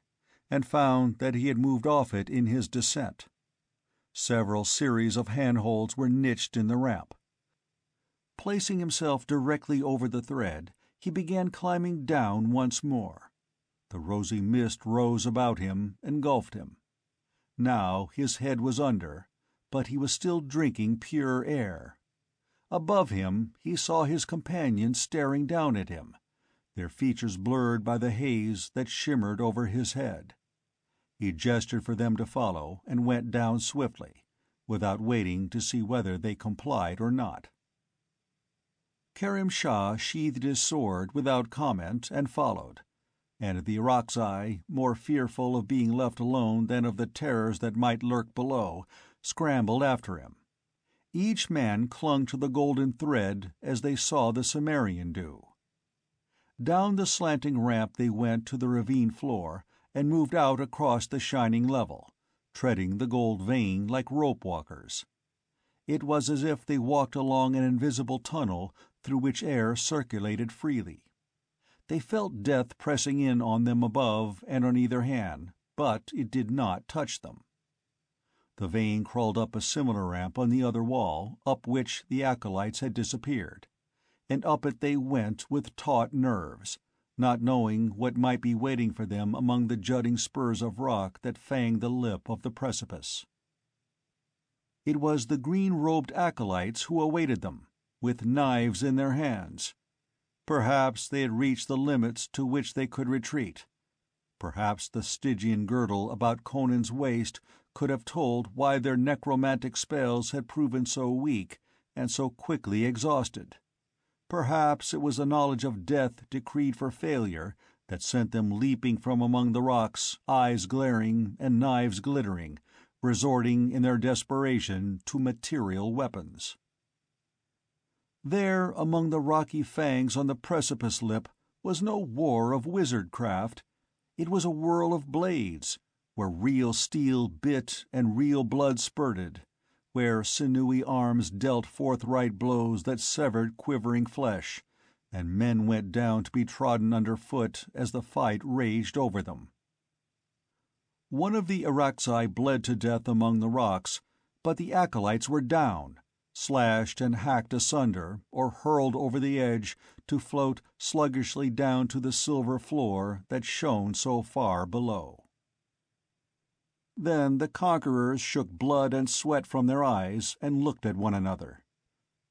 and found that he had moved off it in his descent. Several series of handholds were niched in the ramp. Placing himself directly over the thread, he began climbing down once more. The rosy mist rose about him, engulfed him. Now his head was under, but he was still drinking pure air. Above him he saw his companions staring down at him, their features blurred by the haze that shimmered over his head. He gestured for them to follow and went down swiftly, without waiting to see whether they complied or not. Kerim Shah sheathed his sword without comment and followed, and the Irakzai, more fearful of being left alone than of the terrors that might lurk below, scrambled after him. Each man clung to the golden thread as they saw the Cimmerian do. Down the slanting ramp they went to the ravine floor and moved out across the shining level, treading the gold vein like rope-walkers. It was as if they walked along an invisible tunnel through which air circulated freely. They felt death pressing in on them above and on either hand, but it did not touch them. The vein crawled up a similar ramp on the other wall, up which the acolytes had disappeared, and up it they went with taut nerves, not knowing what might be waiting for them among the jutting spurs of rock that fanged the lip of the precipice. It was the green-robed acolytes who awaited them, with knives in their hands. Perhaps they had reached the limits to which they could retreat. Perhaps the Stygian girdle about Conan's waist could have told why their necromantic spells had proven so weak and so quickly exhausted. Perhaps it was a knowledge of death decreed for failure that sent them leaping from among the rocks, eyes glaring and knives glittering, resorting in their desperation to material weapons. There, among the rocky fangs on the precipice lip, was no war of wizard-craft. It was a whirl of blades, where real steel bit and real blood spurted, where sinewy arms dealt forthright blows that severed quivering flesh, and men went down to be trodden underfoot as the fight raged over them. One of the Irakzai bled to death among the rocks, but the acolytes were down, slashed and hacked asunder, or hurled over the edge to float sluggishly down to the silver floor that shone so far below. Then the conquerors shook blood and sweat from their eyes and looked at one another.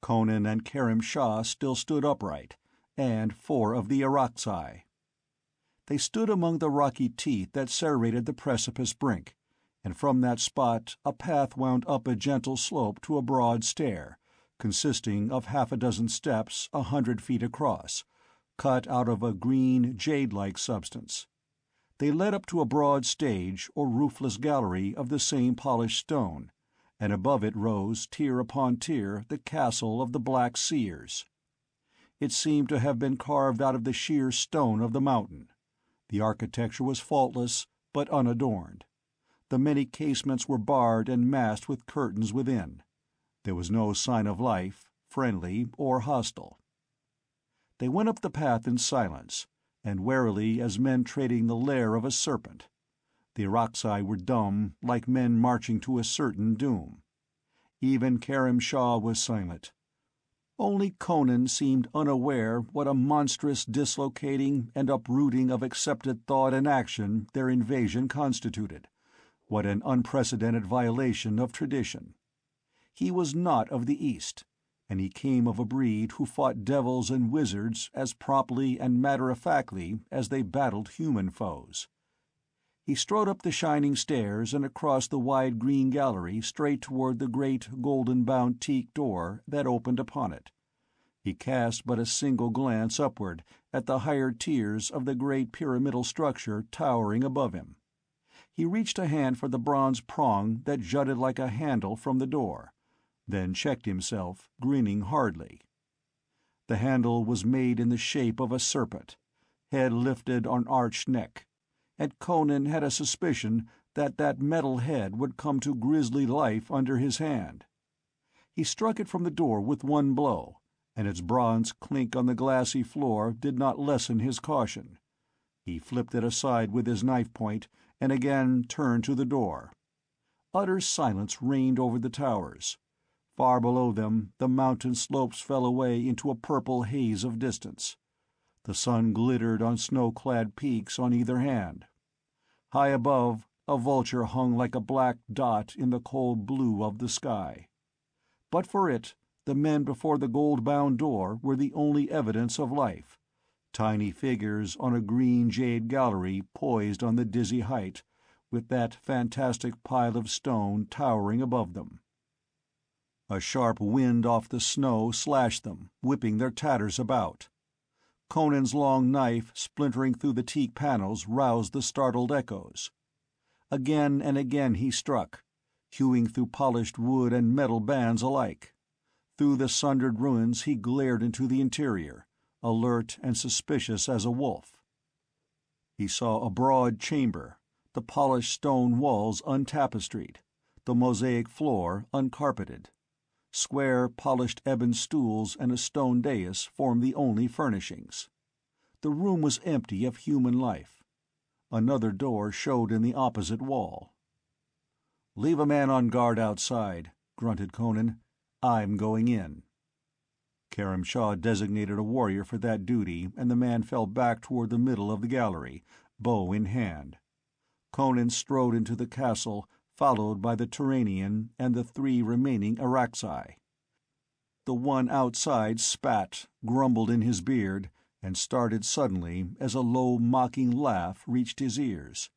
Conan and Kerim Shah still stood upright, and 4 of the Irakzai. They stood among the rocky teeth that serrated the precipice brink, and from that spot a path wound up a gentle slope to a broad stair, consisting of half a dozen steps 100 feet across, cut out of a green, jade-like substance. They led up to a broad stage or roofless gallery of the same polished stone, and above it rose, tier upon tier, the castle of the Black Seers. It seemed to have been carved out of the sheer stone of the mountain. The architecture was faultless, but unadorned. The many casements were barred and masked with curtains within. There was no sign of life, friendly or hostile. They went up the path in silence, and warily as men treading the lair of a serpent. The Irakzai were dumb, like men marching to a certain doom. Even Kerim Shah was silent. Only Conan seemed unaware what a monstrous dislocating and uprooting of accepted thought and action their invasion constituted, what an unprecedented violation of tradition. He was not of the East, and he came of a breed who fought devils and wizards as promptly and matter-of-factly as they battled human foes. He strode up the shining stairs and across the wide green gallery straight toward the great golden-bound teak door that opened upon it. He cast but a single glance upward at the higher tiers of the great pyramidal structure towering above him. He reached a hand for the bronze prong that jutted like a handle from the door, then checked himself, grinning hardly. The handle was made in the shape of a serpent, head lifted on arched neck, and Conan had a suspicion that that metal head would come to grisly life under his hand. He struck it from the door with one blow, and its bronze clink on the glassy floor did not lessen his caution. He flipped it aside with his knife point and again turned to the door. Utter silence reigned over the towers. Far below them the mountain slopes fell away into a purple haze of distance. The sun glittered on snow-clad peaks on either hand. High above, a vulture hung like a black dot in the cold blue of the sky. But for it, the men before the gold-bound door were the only evidence of life, tiny figures on a green jade gallery poised on the dizzy height, with that fantastic pile of stone towering above them. A sharp wind off the snow slashed them, whipping their tatters about. Conan's long knife splintering through the teak panels roused the startled echoes. Again and again he struck, hewing through polished wood and metal bands alike. Through the sundered ruins he glared into the interior, alert and suspicious as a wolf. He saw a broad chamber, the polished stone walls untapestried, the mosaic floor uncarpeted. Square, polished ebon stools and a stone dais formed the only furnishings. The room was empty of human life. Another door showed in the opposite wall. "Leave a man on guard outside," grunted Conan. "I'm going in." Karam Shah designated a warrior for that duty, and the man fell back toward the middle of the gallery, bow in hand. Conan strode into the castle, followed by the Turanian and the 3 remaining Araxi. The one outside spat, grumbled in his beard, and started suddenly as a low, mocking laugh reached his ears.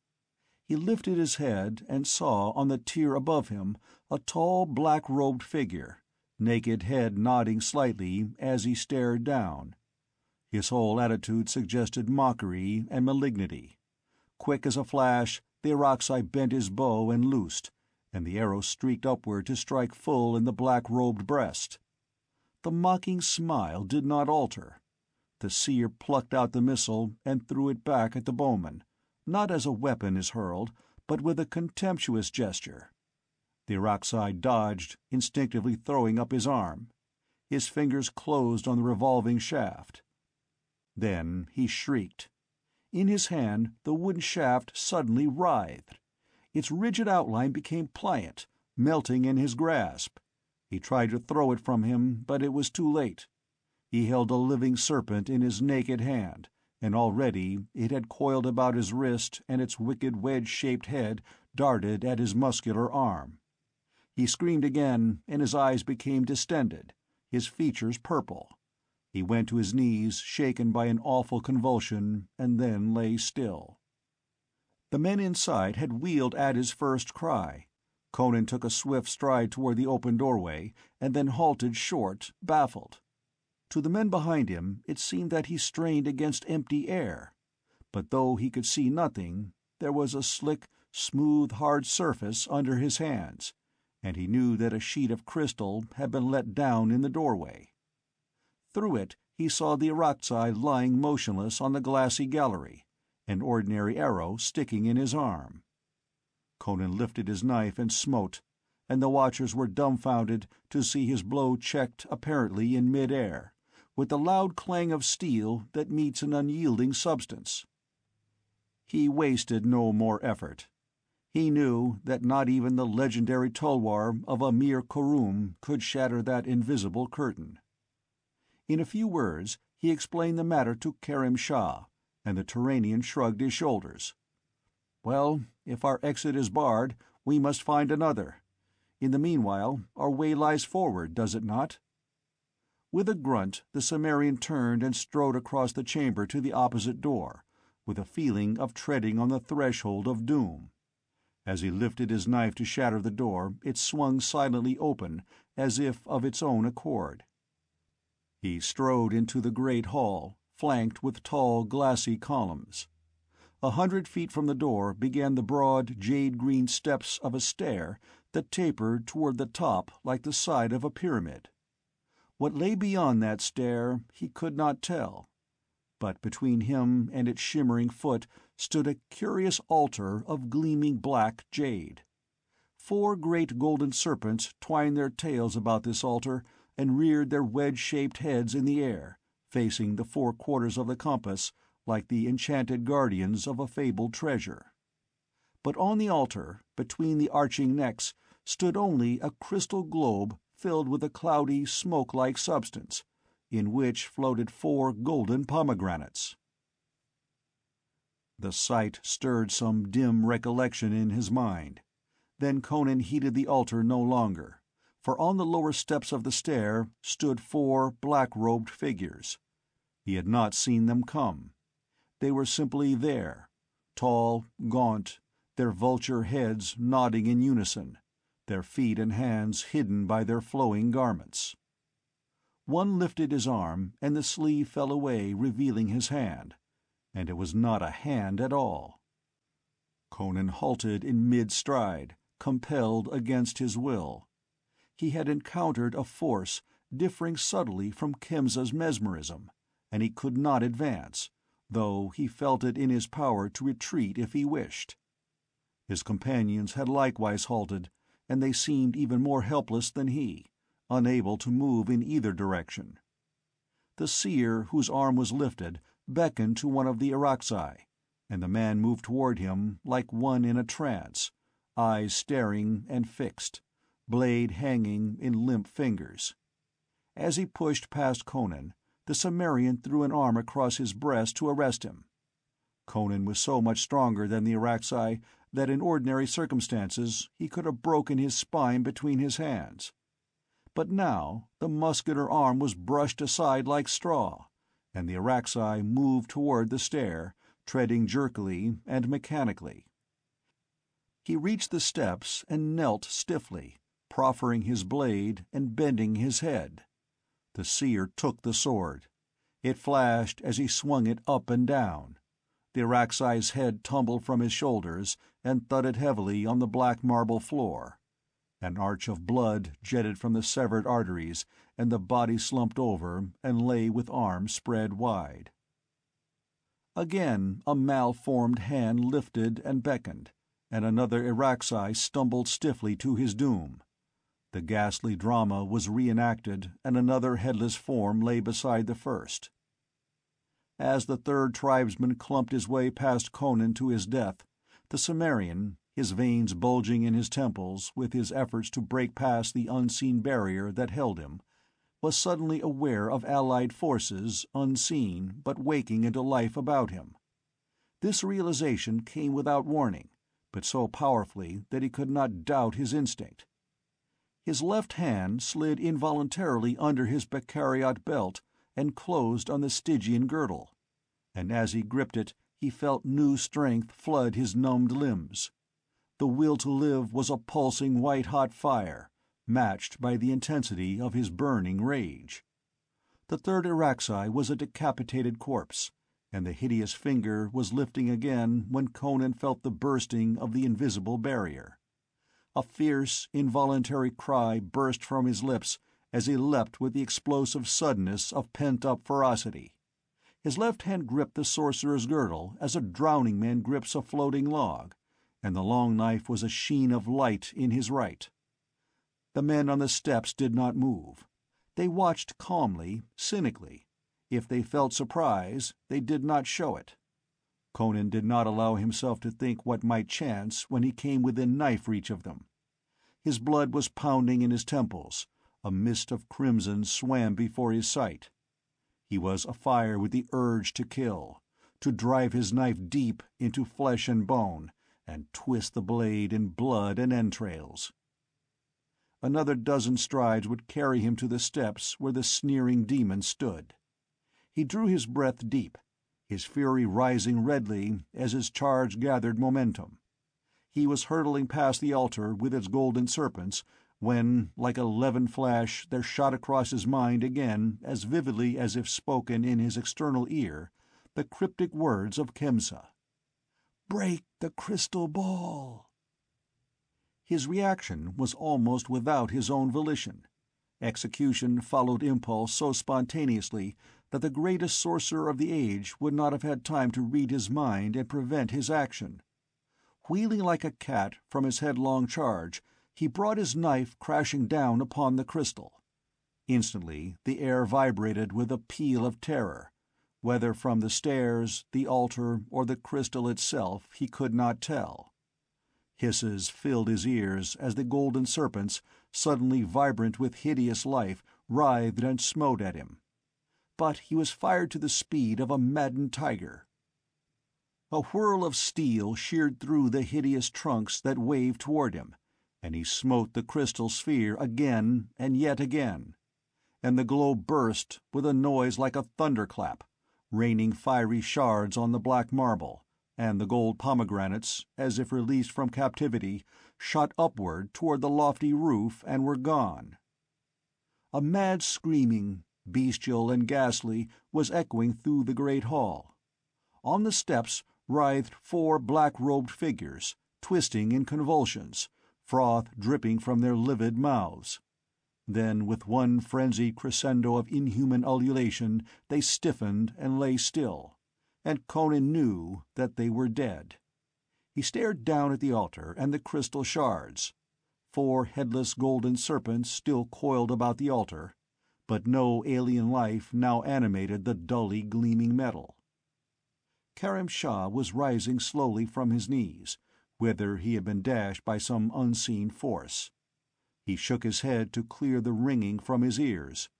He lifted his head and saw on the tier above him a tall, black-robed figure, naked head nodding slightly as he stared down. His whole attitude suggested mockery and malignity. Quick as a flash, the Araxi bent his bow and loosed, and the arrow streaked upward to strike full in the black-robed breast. The mocking smile did not alter. The seer plucked out the missile and threw it back at the bowman, not as a weapon is hurled, but with a contemptuous gesture. The Araxi dodged, instinctively throwing up his arm. His fingers closed on the revolving shaft. Then he shrieked. In his hand the wooden shaft suddenly writhed. Its rigid outline became pliant, melting in his grasp. He tried to throw it from him, but it was too late. He held a living serpent in his naked hand, and already it had coiled about his wrist and its wicked wedge-shaped head darted at his muscular arm. He screamed again, and his eyes became distended, his features purple. He went to his knees, shaken by an awful convulsion, and then lay still. The men inside had wheeled at his first cry. Conan took a swift stride toward the open doorway, and then halted short, baffled. To the men behind him it seemed that he strained against empty air. But though he could see nothing, there was a slick, smooth, hard surface under his hands, and he knew that a sheet of crystal had been let down in the doorway. Through it he saw the Araxi lying motionless on the glassy gallery, an ordinary arrow sticking in his arm. Conan lifted his knife and smote, and the watchers were dumbfounded to see his blow checked apparently in mid-air, with the loud clang of steel that meets an unyielding substance. He wasted no more effort. He knew that not even the legendary tulwar of Amir Khurum could shatter that invisible curtain. In a few words he explained the matter to Karam Shah, and the Turanian shrugged his shoulders. "Well, if our exit is barred, we must find another. In the meanwhile, our way lies forward, does it not?" With a grunt, the Cimmerian turned and strode across the chamber to the opposite door, with a feeling of treading on the threshold of doom. As he lifted his knife to shatter the door, it swung silently open, as if of its own accord. He strode into the great hall, flanked with tall, glassy columns. 100 feet from the door began the broad, jade-green steps of a stair that tapered toward the top like the side of a pyramid. What lay beyond that stair he could not tell, but between him and its shimmering foot stood a curious altar of gleaming black jade. 4 great golden serpents twined their tails about this altar and reared their wedge-shaped heads in the air, facing the 4 quarters of the compass like the enchanted guardians of a fabled treasure. But on the altar, between the arching necks, stood only a crystal globe filled with a cloudy, smoke-like substance, in which floated 4 golden pomegranates. The sight stirred some dim recollection in his mind. Then Conan heeded the altar no longer, for on the lower steps of the stair stood 4 black-robed figures. He had not seen them come. They were simply there, tall, gaunt, their vulture heads nodding in unison, their feet and hands hidden by their flowing garments. One lifted his arm, and the sleeve fell away, revealing his hand, and it was not a hand at all. Conan halted in mid-stride, compelled against his will. He had encountered a force differing subtly from Kemsa's mesmerism, and he could not advance, though he felt it in his power to retreat if he wished. His companions had likewise halted, and they seemed even more helpless than he, unable to move in either direction. The seer whose arm was lifted beckoned to one of the Irakzai, and the man moved toward him like one in a trance, eyes staring and fixed, blade hanging in limp fingers. As he pushed past Conan, the Cimmerian threw an arm across his breast to arrest him. Conan was so much stronger than the Irakzai that in ordinary circumstances he could have broken his spine between his hands. But now the muscular arm was brushed aside like straw, and the Irakzai moved toward the stair, treading jerkily and mechanically. He reached the steps and knelt stiffly, proffering his blade and bending his head. The seer took the sword. It flashed as he swung it up and down. The Irakzai's head tumbled from his shoulders and thudded heavily on the black marble floor. An arch of blood jetted from the severed arteries, and the body slumped over and lay with arms spread wide. Again a malformed hand lifted and beckoned, and another Irakzai stumbled stiffly to his doom. The ghastly drama was reenacted, and another headless form lay beside the first. As the third tribesman clumped his way past Conan to his death, the Cimmerian, his veins bulging in his temples with his efforts to break past the unseen barrier that held him, was suddenly aware of allied forces, unseen but waking into life about him. This realization came without warning, but so powerfully that he could not doubt his instinct. His left hand slid involuntarily under his Becariot belt and closed on the Stygian girdle, and as he gripped it he felt new strength flood his numbed limbs. The will to live was a pulsing white-hot fire, matched by the intensity of his burning rage. The third Irakzai was a decapitated corpse, and the hideous finger was lifting again when Conan felt the bursting of the invisible barrier. A fierce, involuntary cry burst from his lips as he leapt with the explosive suddenness of pent-up ferocity. His left hand gripped the sorcerer's girdle as a drowning man grips a floating log, and the long knife was a sheen of light in his right. The men on the steps did not move. They watched calmly, cynically. If they felt surprise, they did not show it. Conan did not allow himself to think what might chance when he came within knife reach of them. His blood was pounding in his temples. A mist of crimson swam before his sight. He was afire with the urge to kill, to drive his knife deep into flesh and bone, and twist the blade in blood and entrails. Another dozen strides would carry him to the steps where the sneering demon stood. He drew his breath deep, his fury rising redly as his charge gathered momentum. He was hurtling past the altar with its golden serpents when, like a levin flash, there shot across his mind again, as vividly as if spoken in his external ear, the cryptic words of Kemsa. "Break the crystal ball!" His reaction was almost without his own volition. Execution followed impulse so spontaneously that the greatest sorcerer of the age would not have had time to read his mind and prevent his action. Wheeling like a cat from his headlong charge, he brought his knife crashing down upon the crystal. Instantly the air vibrated with a peal of terror. Whether from the stairs, the altar, or the crystal itself, he could not tell. Hisses filled his ears as the golden serpents, suddenly vibrant with hideous life, writhed and smote at him. But he was fired to the speed of a maddened tiger. A whirl of steel sheared through the hideous trunks that waved toward him, and he smote the crystal sphere again and yet again, and the globe burst with a noise like a thunderclap, raining fiery shards on the black marble, and the gold pomegranates, as if released from captivity, shot upward toward the lofty roof and were gone. A mad screaming, bestial and ghastly, was echoing through the great hall. On the steps writhed 4 black-robed figures, twisting in convulsions, froth dripping from their livid mouths. Then, with one frenzied crescendo of inhuman ululation, they stiffened and lay still, and Conan knew that they were dead. He stared down at the altar and the crystal shards. 4 headless golden serpents still coiled about the altar, but no alien life now animated the dully gleaming metal. Karim Shah was rising slowly from his knees, whither he had been dashed by some unseen force. He shook his head to clear the ringing from his ears.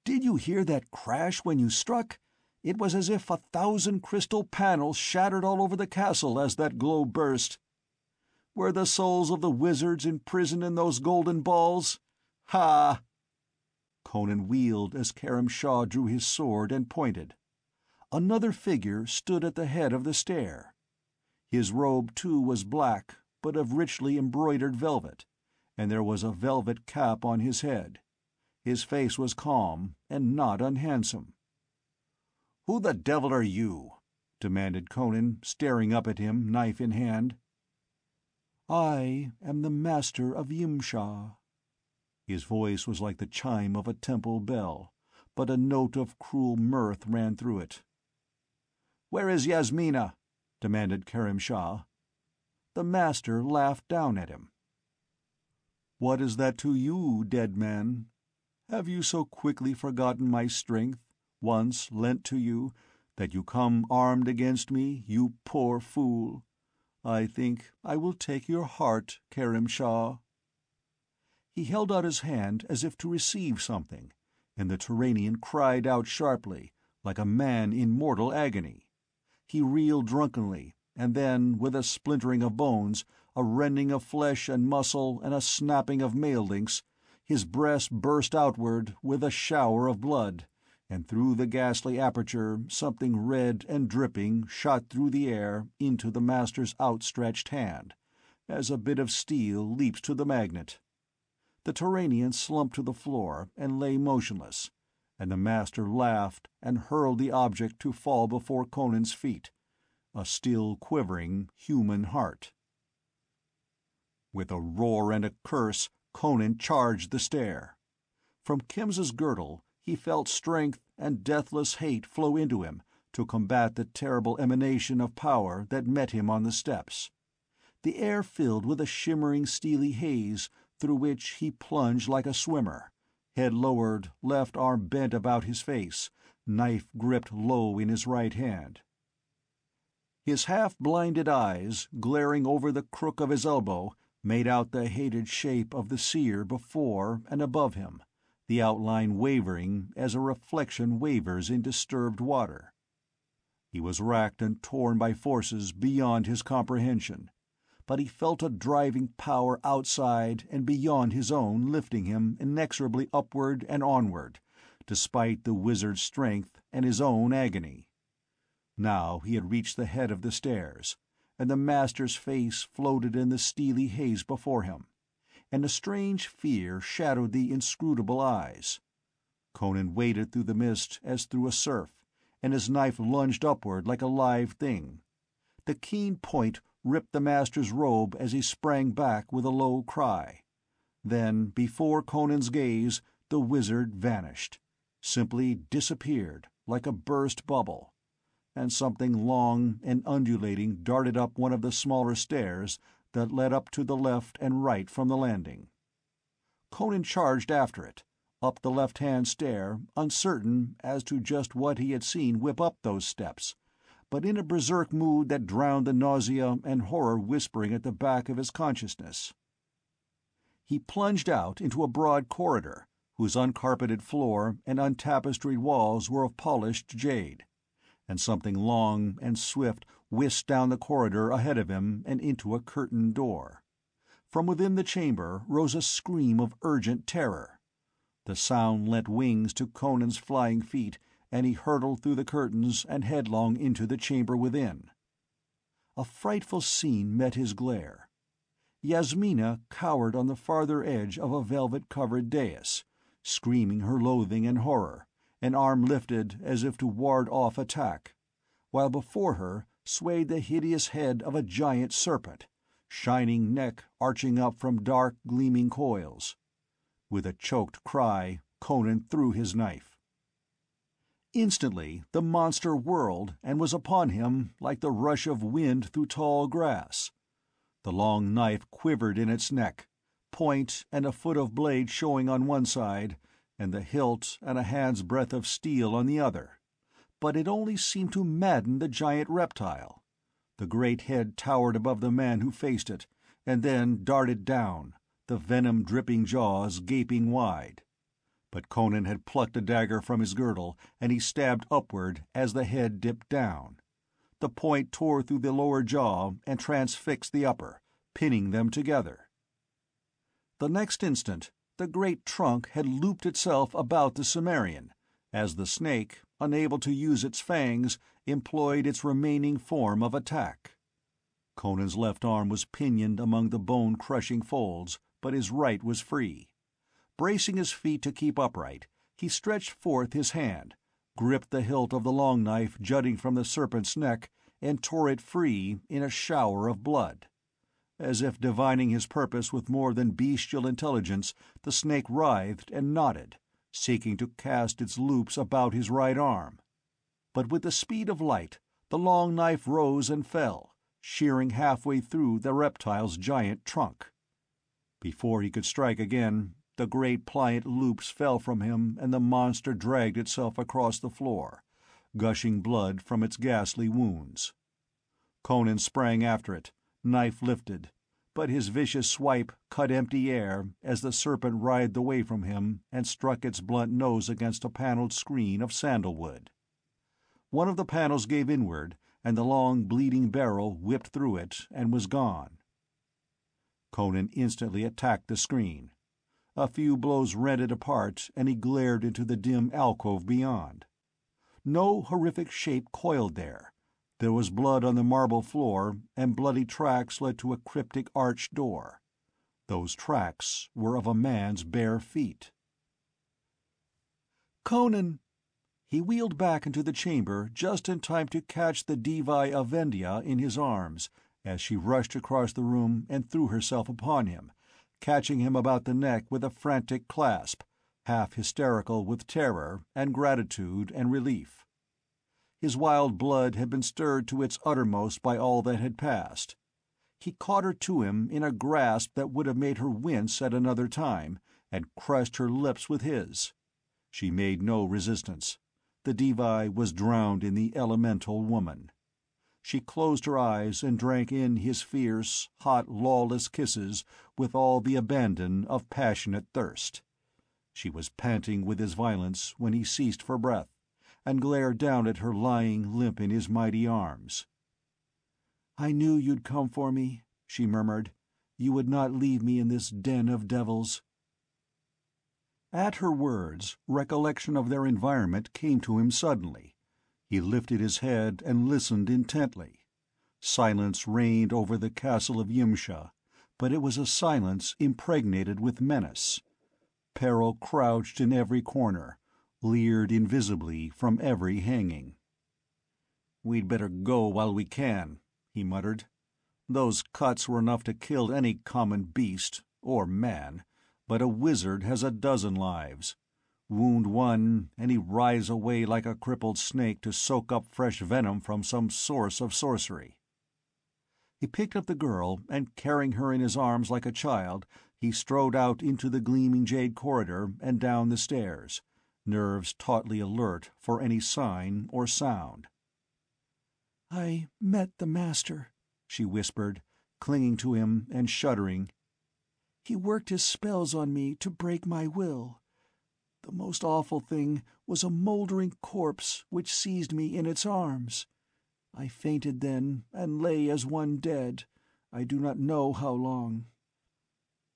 "Did you hear that crash when you struck? It was as if 1,000 crystal panels shattered all over the castle as that globe burst. Were the souls of the wizards imprisoned in those golden balls? Ha!" Conan wheeled as Karim Shah drew his sword and pointed. Another figure stood at the head of the stair. His robe, too, was black, but of richly embroidered velvet, and there was a velvet cap on his head. His face was calm and not unhandsome. "Who the devil are you?" demanded Conan, staring up at him, knife in hand. "I am the master of Yimsha." His voice was like the chime of a temple bell, but a note of cruel mirth ran through it. "Where is Yasmina?" demanded Karim Shah. The master laughed down at him. "What is that to you, dead man? Have you so quickly forgotten my strength, once lent to you, that you come armed against me, you poor fool? I think I will take your heart, Karim Shah." He held out his hand as if to receive something, and the Turanian cried out sharply, like a man in mortal agony. He reeled drunkenly, and then, with a splintering of bones, a rending of flesh and muscle, and a snapping of mail links, his breast burst outward with a shower of blood, and through the ghastly aperture something red and dripping shot through the air into the master's outstretched hand, as a bit of steel leaps to the magnet. The Turanian slumped to the floor and lay motionless, and the master laughed and hurled the object to fall before Conan's feet, a still quivering human heart. With a roar and a curse, Conan charged the stair. From Kimsa's girdle he felt strength and deathless hate flow into him to combat the terrible emanation of power that met him on the steps. The air filled with a shimmering steely haze through which he plunged like a swimmer, head lowered, left arm bent about his face, knife gripped low in his right hand. His half-blinded eyes, glaring over the crook of his elbow, made out the hated shape of the seer before and above him, the outline wavering as a reflection wavers in disturbed water. He was racked and torn by forces beyond his comprehension, but he felt a driving power outside and beyond his own lifting him inexorably upward and onward, despite the wizard's strength and his own agony. Now he had reached the head of the stairs, and the master's face floated in the steely haze before him, and a strange fear shadowed the inscrutable eyes. Conan waded through the mist as through a surf, and his knife lunged upward like a live thing. The keen point ripped the master's robe as he sprang back with a low cry. Then, before Conan's gaze, the wizard vanished, simply disappeared like a burst bubble, and something long and undulating darted up one of the smaller stairs that led up to the left and right from the landing. Conan charged after it, up the left-hand stair, uncertain as to just what he had seen whip up those steps, but in a berserk mood that drowned the nausea and horror whispering at the back of his consciousness. He plunged out into a broad corridor, whose uncarpeted floor and untapestried walls were of polished jade, and something long and swift whisked down the corridor ahead of him and into a curtained door. From within the chamber rose a scream of urgent terror. The sound lent wings to Conan's flying feet, and he hurtled through the curtains and headlong into the chamber within. A frightful scene met his glare. Yasmina cowered on the farther edge of a velvet-covered dais, screaming her loathing and horror, an arm lifted as if to ward off attack, while before her swayed the hideous head of a giant serpent, shining neck arching up from dark, gleaming coils. With a choked cry, Conan threw his knife. Instantly the monster whirled and was upon him like the rush of wind through tall grass. The long knife quivered in its neck, point and a foot of blade showing on one side, and the hilt and a hand's breadth of steel on the other. But it only seemed to madden the giant reptile. The great head towered above the man who faced it, and then darted down, the venom-dripping jaws gaping wide. But Conan had plucked a dagger from his girdle, and he stabbed upward as the head dipped down. The point tore through the lower jaw and transfixed the upper, pinning them together. The next instant, the great trunk had looped itself about the Cimmerian, as the snake, unable to use its fangs, employed its remaining form of attack. Conan's left arm was pinioned among the bone-crushing folds, but his right was free. Bracing his feet to keep upright, he stretched forth his hand, gripped the hilt of the long knife jutting from the serpent's neck, and tore it free in a shower of blood. As if divining his purpose with more than bestial intelligence, the snake writhed and knotted, seeking to cast its loops about his right arm. But with the speed of light, the long knife rose and fell, shearing halfway through the reptile's giant trunk. Before he could strike again, the great pliant loops fell from him and the monster dragged itself across the floor, gushing blood from its ghastly wounds. Conan sprang after it, knife lifted, but his vicious swipe cut empty air as the serpent writhed away from him and struck its blunt nose against a paneled screen of sandalwood. One of the panels gave inward, and the long, bleeding barrel whipped through it and was gone. Conan instantly attacked the screen. A few blows rent it apart, and he glared into the dim alcove beyond. No horrific shape coiled there. There was blood on the marble floor, and bloody tracks led to a cryptic arched door. Those tracks were of a man's bare feet. "Conan!" He wheeled back into the chamber just in time to catch the Divi Avendia in his arms as she rushed across the room and threw herself upon him, catching him about the neck with a frantic clasp, half hysterical with terror and gratitude and relief. His wild blood had been stirred to its uttermost by all that had passed. He caught her to him in a grasp that would have made her wince at another time, and crushed her lips with his. She made no resistance. The Divi was drowned in the elemental woman. She closed her eyes and drank in his fierce, hot, lawless kisses with all the abandon of passionate thirst. She was panting with his violence when he ceased for breath, and glared down at her lying limp in his mighty arms. "I knew you'd come for me," she murmured. "You would not leave me in this den of devils." At her words, recollection of their environment came to him suddenly. He lifted his head and listened intently. Silence reigned over the castle of Yimsha, but it was a silence impregnated with menace. Peril crouched in every corner, leered invisibly from every hanging. "We'd better go while we can," he muttered. "Those cuts were enough to kill any common beast, or man, but a wizard has a dozen lives. Wound one, and he writhes away like a crippled snake to soak up fresh venom from some source of sorcery." He picked up the girl, and carrying her in his arms like a child, he strode out into the gleaming jade corridor and down the stairs, nerves tautly alert for any sign or sound. "I met the Master," she whispered, clinging to him and shuddering. "He worked his spells on me to break my will. The most awful thing was a mouldering corpse which seized me in its arms. I fainted then, and lay as one dead, I do not know how long.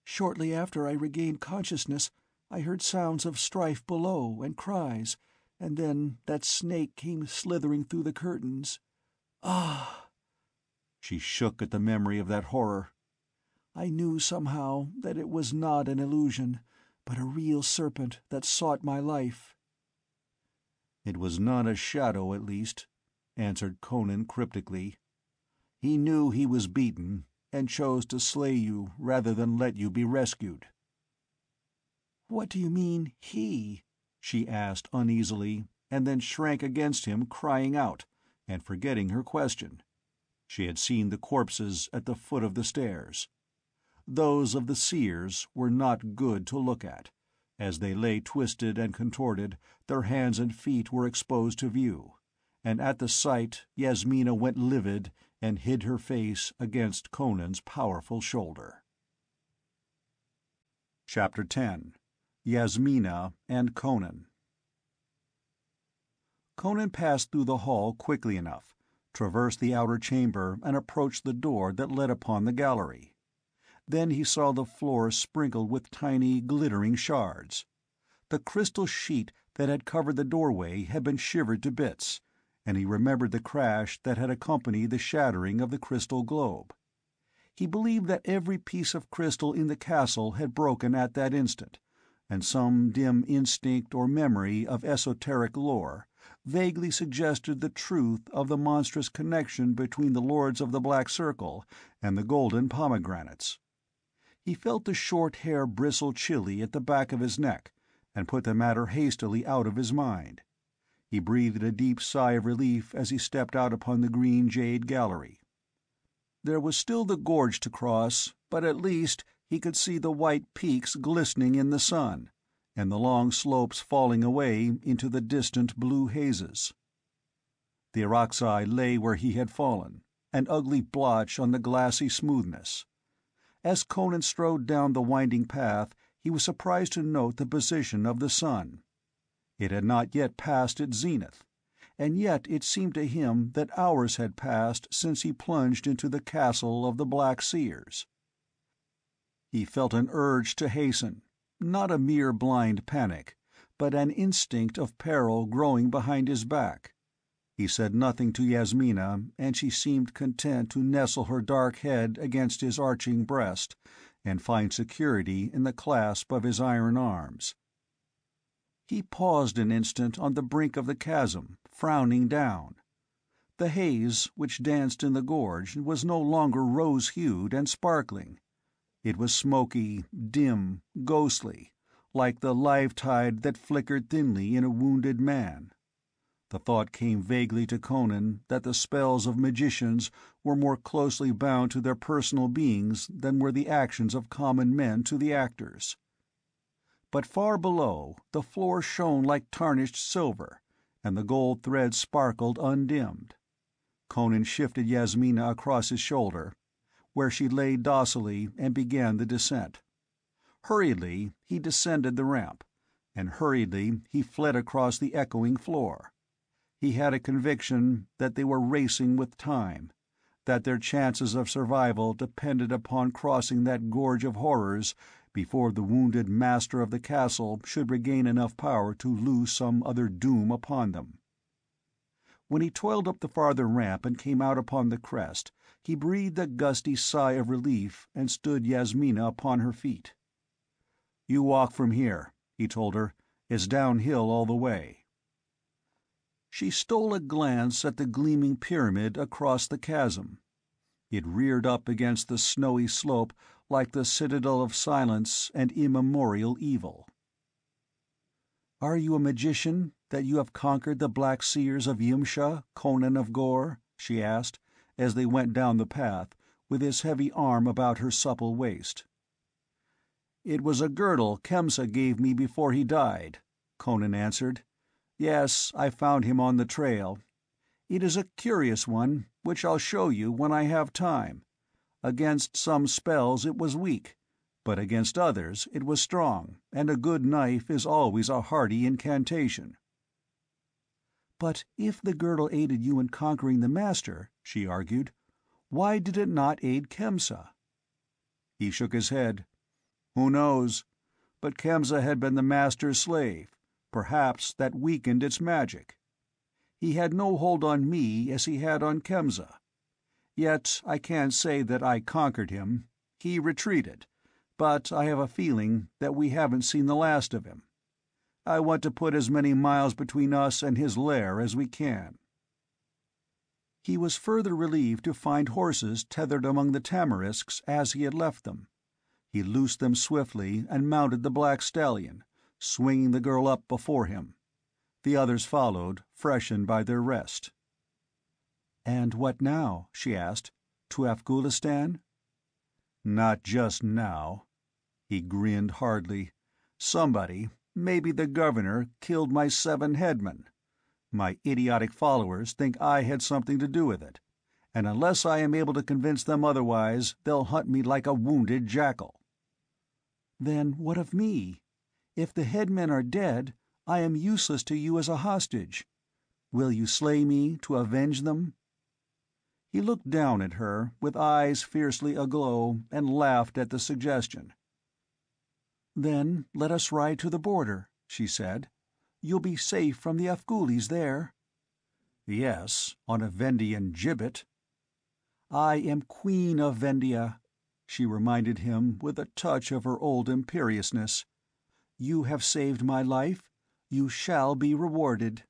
Shortly after I regained consciousness, I heard sounds of strife below and cries, and then that snake came slithering through the curtains. Ah!" She shook at the memory of that horror. "I knew somehow that it was not an illusion, but a real serpent that sought my life." "It was not a shadow, at least," answered Conan cryptically. "He knew he was beaten, and chose to slay you rather than let you be rescued." "What do you mean, he?" she asked uneasily, and then shrank against him, crying out, and forgetting her question. She had seen the corpses at the foot of the stairs. Those of the seers were not good to look at. As they lay twisted and contorted, their hands and feet were exposed to view, and at the sight Yasmina went livid and hid her face against Conan's powerful shoulder. Chapter 10. Yasmina and Conan. Conan passed through the hall quickly enough, traversed the outer chamber, and approached the door that led upon the gallery. Then he saw the floor sprinkled with tiny, glittering shards. The crystal sheet that had covered the doorway had been shivered to bits, and he remembered the crash that had accompanied the shattering of the crystal globe. He believed that every piece of crystal in the castle had broken at that instant, and some dim instinct or memory of esoteric lore vaguely suggested the truth of the monstrous connection between the Lords of the Black Circle and the golden pomegranates. He felt the short hair bristle chilly at the back of his neck, and put the matter hastily out of his mind. He breathed a deep sigh of relief as he stepped out upon the green jade gallery. There was still the gorge to cross, but at least he could see the white peaks glistening in the sun, and the long slopes falling away into the distant blue hazes. The Irakzai lay where he had fallen, an ugly blotch on the glassy smoothness. As Conan strode down the winding path, he was surprised to note the position of the sun. It had not yet passed its zenith, and yet it seemed to him that hours had passed since he plunged into the castle of the Black Seers. He felt an urge to hasten, not a mere blind panic, but an instinct of peril growing behind his back. He said nothing to Yasmina, and she seemed content to nestle her dark head against his arching breast, and find security in the clasp of his iron arms. He paused an instant on the brink of the chasm, frowning down. The haze which danced in the gorge was no longer rose-hued and sparkling. It was smoky, dim, ghostly, like the live tide that flickered thinly in a wounded man. The thought came vaguely to Conan that the spells of magicians were more closely bound to their personal beings than were the actions of common men to the actors. But far below, the floor shone like tarnished silver, and the gold threads sparkled undimmed. Conan shifted Yasmina across his shoulder, where she lay docilely, and began the descent. Hurriedly he descended the ramp, and hurriedly he fled across the echoing floor. He had a conviction that they were racing with time, that their chances of survival depended upon crossing that gorge of horrors before the wounded master of the castle should regain enough power to loose some other doom upon them. When he toiled up the farther ramp and came out upon the crest, he breathed a gusty sigh of relief and stood Yasmina upon her feet. "You walk from here," he told her. "It's downhill all the way." She stole a glance at the gleaming pyramid across the chasm. It reared up against the snowy slope like the citadel of silence and immemorial evil. "Are you a magician, that you have conquered the Black Seers of Yimsha, Conan of Gore?" she asked, as they went down the path, with his heavy arm about her supple waist. "It was a girdle Khemsa gave me before he died," Conan answered. "Yes, I found him on the trail. It is a curious one, which I'll show you when I have time. Against some spells it was weak, but against others it was strong, and a good knife is always a hearty incantation. "But if the girdle aided you in conquering the Master," she argued, "why did it not aid Khemsa?" He shook his head. Who knows? But Khemsa had been the Master's slave. Perhaps that weakened its magic. He had no hold on me as he had on Khemsa. Yet I can't say that I conquered him. He retreated, but I have a feeling that we haven't seen the last of him. I want to put as many miles between us and his lair as we can." He was further relieved to find horses tethered among the tamarisks as he had left them. He loosed them swiftly and mounted the black stallion, swinging the girl up before him. The others followed, freshened by their rest. "And what now?" she asked. "To Afghulistan?" "Not just now." He grinned hardly. "Somebody, maybe the governor, killed my 7 headmen. My idiotic followers think I had something to do with it, and unless I am able to convince them otherwise, they'll hunt me like a wounded jackal." "Then what of me? If the headmen are dead, I am useless to you as a hostage. Will you slay me to avenge them?" He looked down at her, with eyes fiercely aglow, and laughed at the suggestion. "Then let us ride to the border," she said. "You'll be safe from the Afghulis there." "Yes, on a Vendian gibbet." "I am Queen of Vendia," she reminded him with a touch of her old imperiousness. "You have saved my life. You shall be rewarded."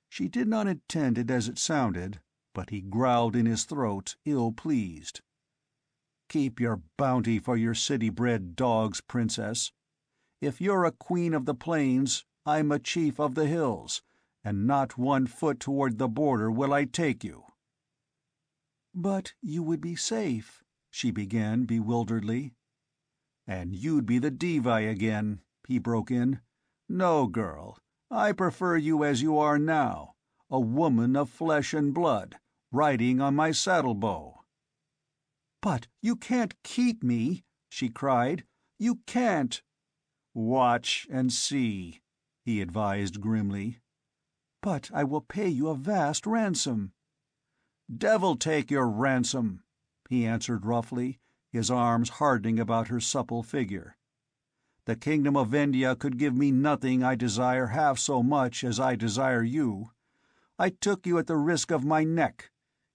She did not intend it as it sounded, but he growled in his throat, ill-pleased. "Keep your bounty for your city-bred dogs, Princess. If you're a queen of the plains, I'm a chief of the hills, and not 1 foot toward the border will I take you." "But you would be safe," she began bewilderedly. "And you'd be the Devi again," he broke in. "No, girl, I prefer you as you are now, a woman of flesh and blood, riding on my saddle-bow." "But you can't keep me!" she cried. "You can't!" "Watch and see," he advised grimly. "But I will pay you a vast ransom." "Devil take your ransom," he answered roughly, his arms hardening about her supple figure. "The kingdom of Vendia could give me nothing I desire half so much as I desire you. I took you at the risk of my neck.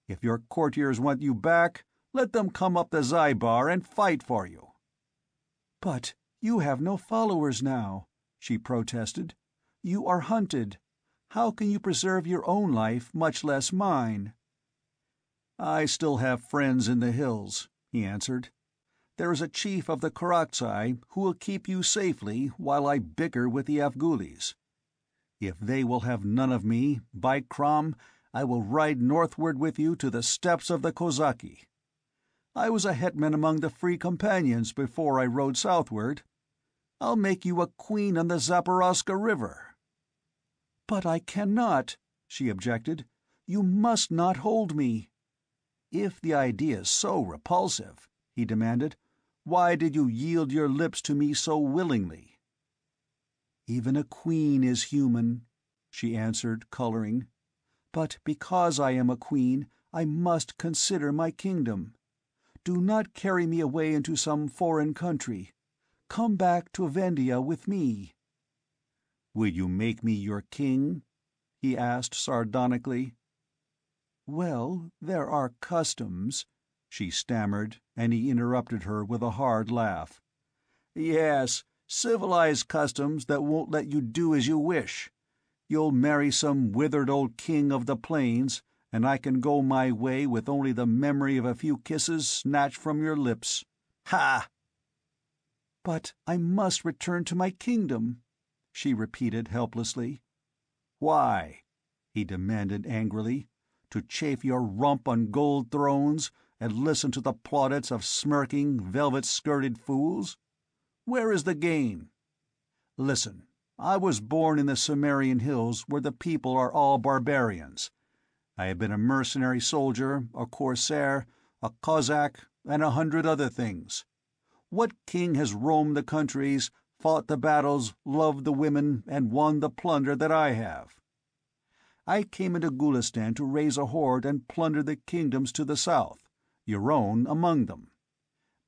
If your courtiers want you back, let them come up the Zybar and fight for you." "But you have no followers now," she protested. "You are hunted. How can you preserve your own life, much less mine?" "I still have friends in the hills," he answered. "There is a chief of the Karakzai who will keep you safely while I bicker with the Afghulis. If they will have none of me, by Crom, I will ride northward with you to the steppes of the Kozaki. I was a hetman among the Free Companions before I rode southward. I'll make you a queen on the Zaporozhka River." "But I cannot," she objected. "You must not hold me." "If the idea is so repulsive," he demanded, "why did you yield your lips to me so willingly?" "Even a queen is human," she answered, coloring. "But because I am a queen, I must consider my kingdom. Do not carry me away into some foreign country. Come back to Vendia with me." "Will you make me your king?" he asked sardonically. "Well, there are customs," she stammered, and he interrupted her with a hard laugh. "Yes, civilized customs that won't let you do as you wish. You'll marry some withered old king of the plains, and I can go my way with only the memory of a few kisses snatched from your lips. Ha!" "But I must return to my kingdom," she repeated helplessly. "Why?" he demanded angrily. "To chafe your rump on gold thrones, and listen to the plaudits of smirking, velvet-skirted fools? Where is the gain? Listen, I was born in the Cimmerian hills where the people are all barbarians. I have been a mercenary soldier, a corsair, a Cossack, and 100 other things. What king has roamed the countries, fought the battles, loved the women, and won the plunder that I have? I came into Gulistan to raise a horde and plunder the kingdoms to the south, your own among them.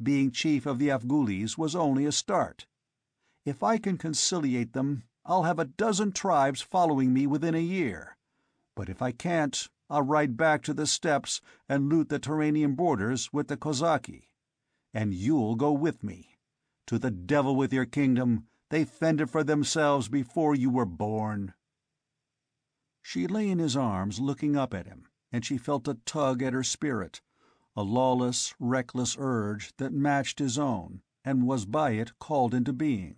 Being chief of the Afghulis was only a start. If I can conciliate them, I'll have a dozen tribes following me within a year. But if I can't, I'll ride back to the steppes and loot the Turanian borders with the Kozaki. And you'll go with me. To the devil with your kingdom, they fended for themselves before you were born." She lay in his arms looking up at him, and she felt a tug at her spirit, a lawless, reckless urge that matched his own, and was by it called into being.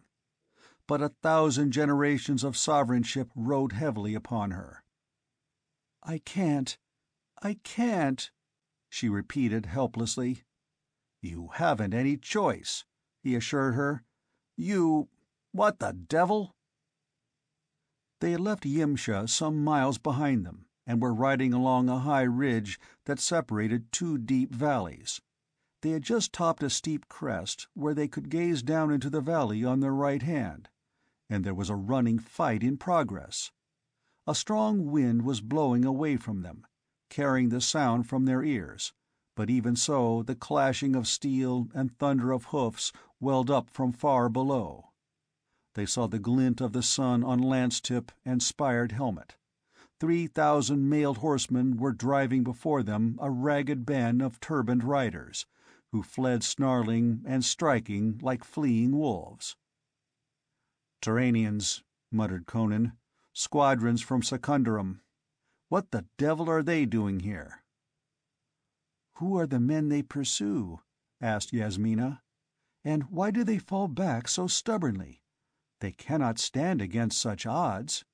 But 1,000 generations of sovereignship rode heavily upon her. "I can't, she repeated helplessly. "You haven't any choice," he assured her. What the devil?" They had left Yimsha some miles behind them, and were riding along a high ridge that separated two deep valleys. They had just topped a steep crest where they could gaze down into the valley on their right hand, and there was a running fight in progress. A strong wind was blowing away from them, carrying the sound from their ears, but even so the clashing of steel and thunder of hoofs welled up from far below. They saw the glint of the sun on lance-tip and spired helmet. 3,000 mailed horsemen were driving before them a ragged band of turbaned riders, who fled snarling and striking like fleeing wolves. "Turanians," muttered Conan. "Squadrons from Secunderam. What the devil are they doing here?" "Who are the men they pursue?" asked Yasmina. "And why do they fall back so stubbornly? They cannot stand against such odds."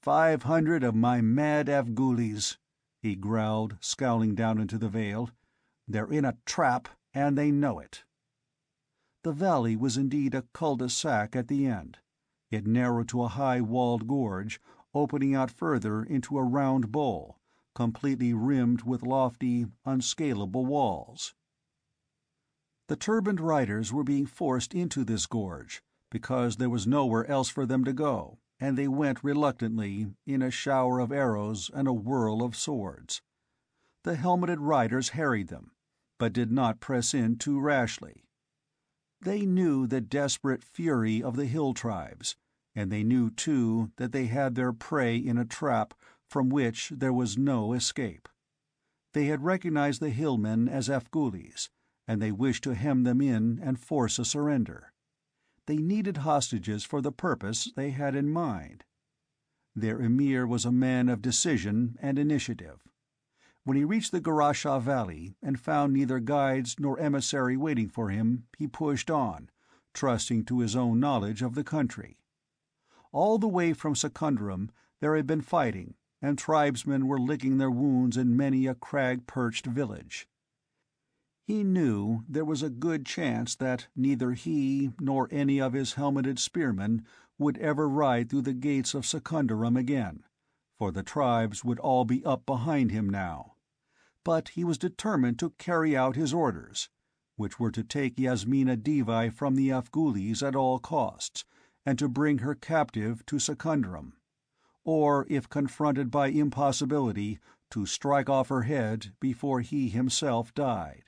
500 of my mad Afghulis," he growled, scowling down into the vale. "They're in a trap, and they know it." The valley was indeed a cul-de-sac at the end. It narrowed to a high-walled gorge, opening out further into a round bowl, completely rimmed with lofty, unscalable walls. The turbaned riders were being forced into this gorge, because there was nowhere else for them to go, and they went reluctantly, in a shower of arrows and a whirl of swords. The helmeted riders harried them, but did not press in too rashly. They knew the desperate fury of the hill tribes, and they knew, too, that they had their prey in a trap from which there was no escape. They had recognized the hillmen as Afghulis, and they wished to hem them in and force a surrender. They needed hostages for the purpose they had in mind. Their emir was a man of decision and initiative. When he reached the Garasha Valley and found neither guides nor emissary waiting for him, he pushed on, trusting to his own knowledge of the country. All the way from Secunderam there had been fighting, and tribesmen were licking their wounds in many a crag-perched village. He knew there was a good chance that neither he nor any of his helmeted spearmen would ever ride through the gates of Secunderam again, for the tribes would all be up behind him now. But he was determined to carry out his orders, which were to take Yasmina Divai from the Afghulis at all costs, and to bring her captive to Secunderam, or, if confronted by impossibility, to strike off her head before he himself died.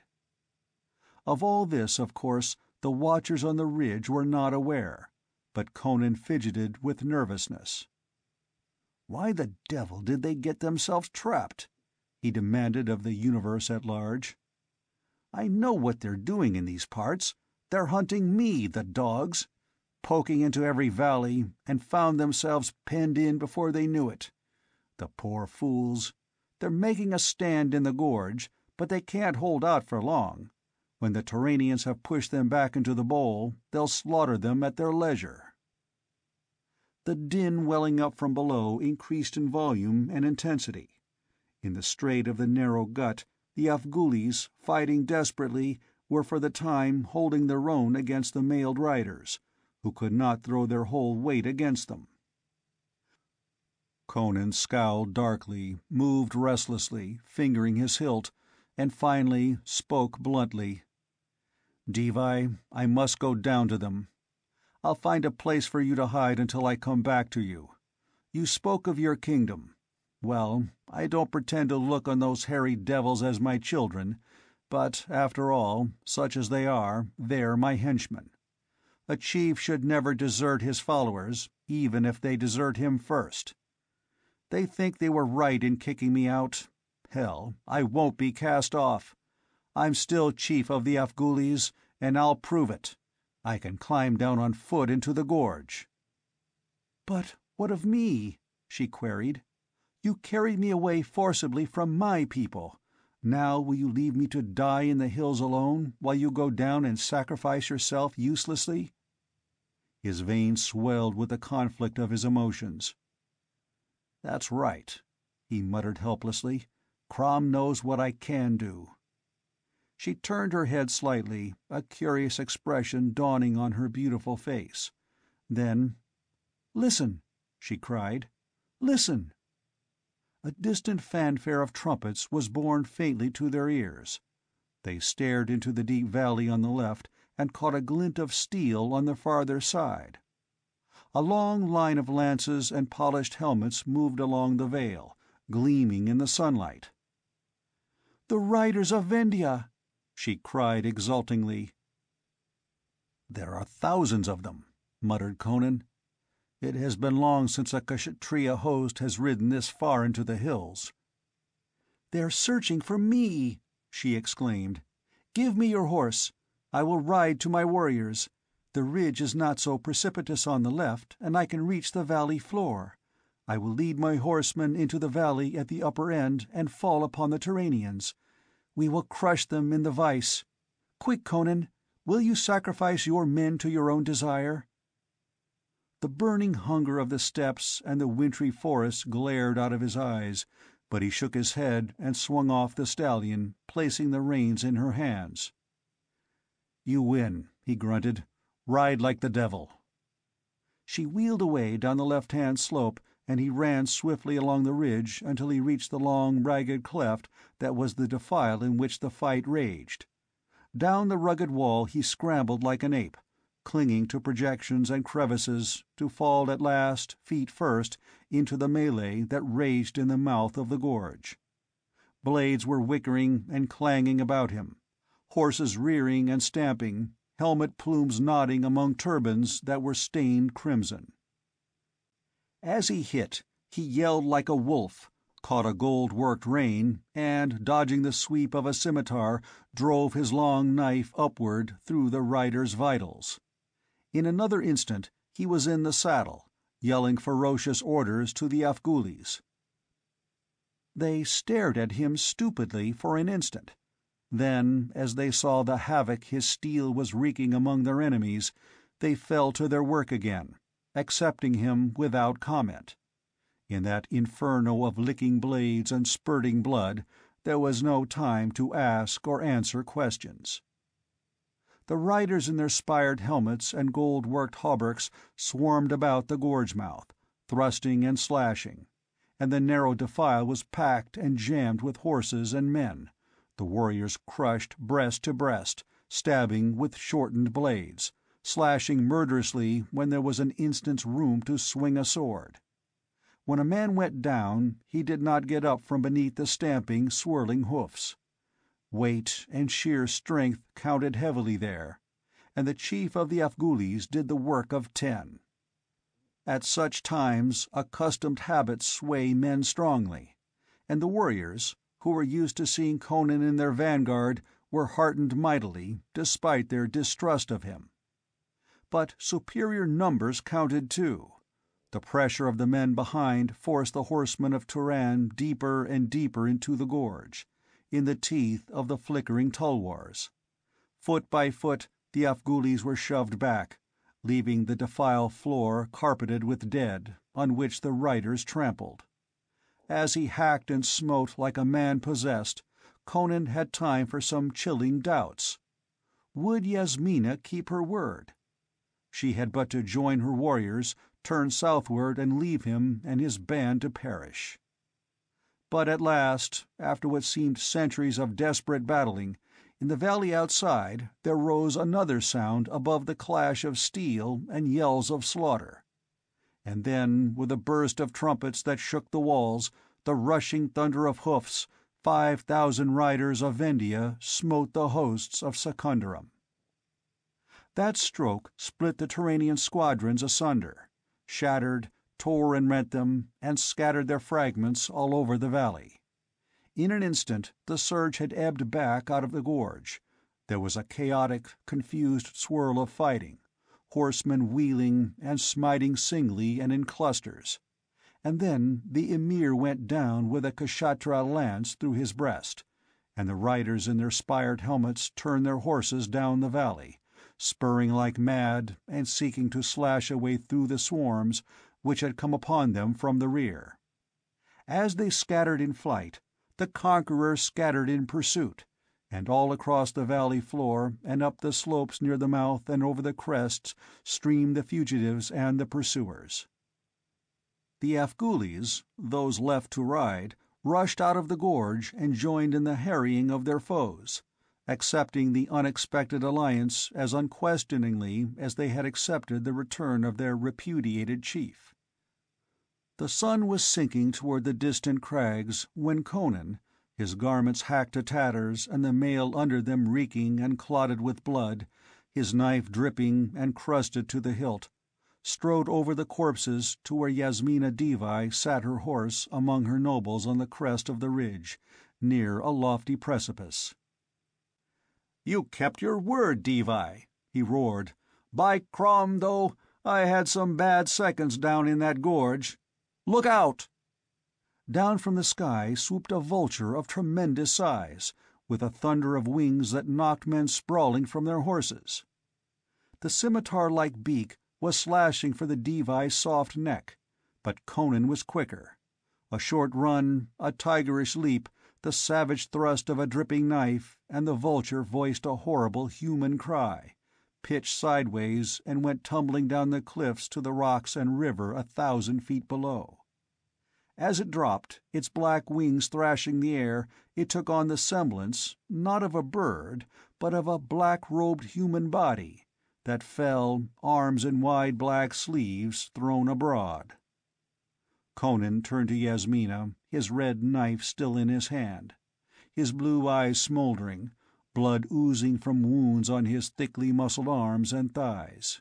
Of all this, of course, the watchers on the ridge were not aware, but Conan fidgeted with nervousness. "Why the devil did they get themselves trapped?" he demanded of the universe at large. "I know what they're doing in these parts. They're hunting me, the dogs! Poking into every valley, and found themselves penned in before they knew it. The poor fools! They're making a stand in the gorge, but they can't hold out for long. When the Turanians have pushed them back into the bowl, they'll slaughter them at their leisure." The din welling up from below increased in volume and intensity. In the strait of the narrow gut, the Afghulis, fighting desperately, were for the time holding their own against the mailed riders, who could not throw their whole weight against them. Conan scowled darkly, moved restlessly, fingering his hilt, and finally spoke bluntly. Devi, I must go down to them. I'll find a place for you to hide until I come back to you. You spoke of your kingdom. Well, I don't pretend to look on those hairy devils as my children, but, after all, such as they are, they're my henchmen. A chief should never desert his followers, even if they desert him first. They think they were right in kicking me out. Hell, I won't be cast off. I'm still chief of the Afghulis, and I'll prove it. I can climb down on foot into the gorge." "But what of me?" she queried. "You carried me away forcibly from my people. Now will you leave me to die in the hills alone, while you go down and sacrifice yourself uselessly?" His veins swelled with the conflict of his emotions. "That's right," he muttered helplessly. "Crom knows what I can do." She turned her head slightly, a curious expression dawning on her beautiful face. Then, "Listen!" she cried. "Listen!" A distant fanfare of trumpets was borne faintly to their ears. They stared into the deep valley on the left and caught a glint of steel on the farther side. A long line of lances and polished helmets moved along the vale, gleaming in the sunlight. "The riders of Vendia!" she cried exultingly. "There are thousands of them," muttered Conan. "It has been long since a Kshatriya host has ridden this far into the hills." "They're searching for me!" she exclaimed. "Give me your horse. I will ride to my warriors. The ridge is not so precipitous on the left, and I can reach the valley floor. I will lead my horsemen into the valley at the upper end and fall upon the Turanians. We will crush them in the vise. Quick, Conan, will you sacrifice your men to your own desire?" The burning hunger of the steppes and the wintry forests glared out of his eyes, but he shook his head and swung off the stallion, placing the reins in her hands. "You win," he grunted. "Ride like the devil." She wheeled away down the left-hand slope, and he ran swiftly along the ridge until he reached the long, ragged cleft that was the defile in which the fight raged. Down the rugged wall he scrambled like an ape, clinging to projections and crevices, to fall at last, feet first, into the melee that raged in the mouth of the gorge. Blades were whickering and clanging about him, horses rearing and stamping, helmet plumes nodding among turbans that were stained crimson. As he hit, he yelled like a wolf, caught a gold-worked rein, and, dodging the sweep of a scimitar, drove his long knife upward through the rider's vitals. In another instant he was in the saddle, yelling ferocious orders to the Afghulis. They stared at him stupidly for an instant. Then, as they saw the havoc his steel was wreaking among their enemies, they fell to their work again, accepting him without comment. In that inferno of licking blades and spurting blood, there was no time to ask or answer questions. The riders in their spired helmets and gold-worked hauberks swarmed about the gorge-mouth, thrusting and slashing, and the narrow defile was packed and jammed with horses and men, the warriors crushed breast to breast, stabbing with shortened blades, slashing murderously when there was an instant's room to swing a sword. When a man went down, he did not get up from beneath the stamping, swirling hoofs. Weight and sheer strength counted heavily there, and the chief of the Afghulis did the work of 10. At such times accustomed habits sway men strongly, and the warriors, who were used to seeing Conan in their vanguard, were heartened mightily, despite their distrust of him. But superior numbers counted too. The pressure of the men behind forced the horsemen of Turan deeper and deeper into the gorge, in the teeth of the flickering tulwars. Foot by foot the Afghulis were shoved back, leaving the defile floor carpeted with dead, on which the riders trampled. As he hacked and smote like a man possessed, Conan had time for some chilling doubts. Would Yasmina keep her word? She had but to join her warriors, turn southward and leave him and his band to perish. But at last, after what seemed centuries of desperate battling, In the valley outside there rose another sound above the clash of steel and yells of slaughter. And then, with a burst of trumpets that shook the walls, the rushing thunder of hoofs, 5,000 riders of Vendia smote the hosts of Secunderam. That stroke split the Turanian squadrons asunder, shattered, tore and rent them, and scattered their fragments all over the valley. In an instant the surge had ebbed back out of the gorge. There was a chaotic, confused swirl of fighting, horsemen wheeling and smiting singly and in clusters. And then the Emir went down with a Kshatra lance through his breast, and the riders in their spired helmets turned their horses down the valley, spurring like mad and seeking to slash a way through the swarms which had come upon them from the rear. As they scattered in flight, the conqueror scattered in pursuit, and all across the valley floor and up the slopes near the mouth and over the crests streamed the fugitives and the pursuers. The Afghulis, those left to ride, rushed out of the gorge and joined in the harrying of their foes, accepting the unexpected alliance as unquestioningly as they had accepted the return of their repudiated chief. The sun was sinking toward the distant crags when Conan, his garments hacked to tatters and the mail under them reeking and clotted with blood, his knife dripping and crusted to the hilt, strode over the corpses to where Yasmina Devi sat her horse among her nobles on the crest of the ridge, near a lofty precipice. "You kept your word, Devi," he roared. "By Crom, though, I had some bad seconds down in that gorge. Look out!" Down from the sky swooped a vulture of tremendous size, with a thunder of wings that knocked men sprawling from their horses. The scimitar-like beak was slashing for the Devi's soft neck, but Conan was quicker. A short run, a tigerish leap, the savage thrust of a dripping knife, and the vulture voiced a horrible human cry, pitched sideways, and went tumbling down the cliffs to the rocks and river 1,000 feet below. As it dropped, its black wings thrashing the air, it took on the semblance, not of a bird, but of a black-robed human body, that fell, arms in wide black sleeves thrown abroad. Conan turned to Yasmina, his red knife still in his hand, his blue eyes smoldering, blood oozing from wounds on his thickly muscled arms and thighs.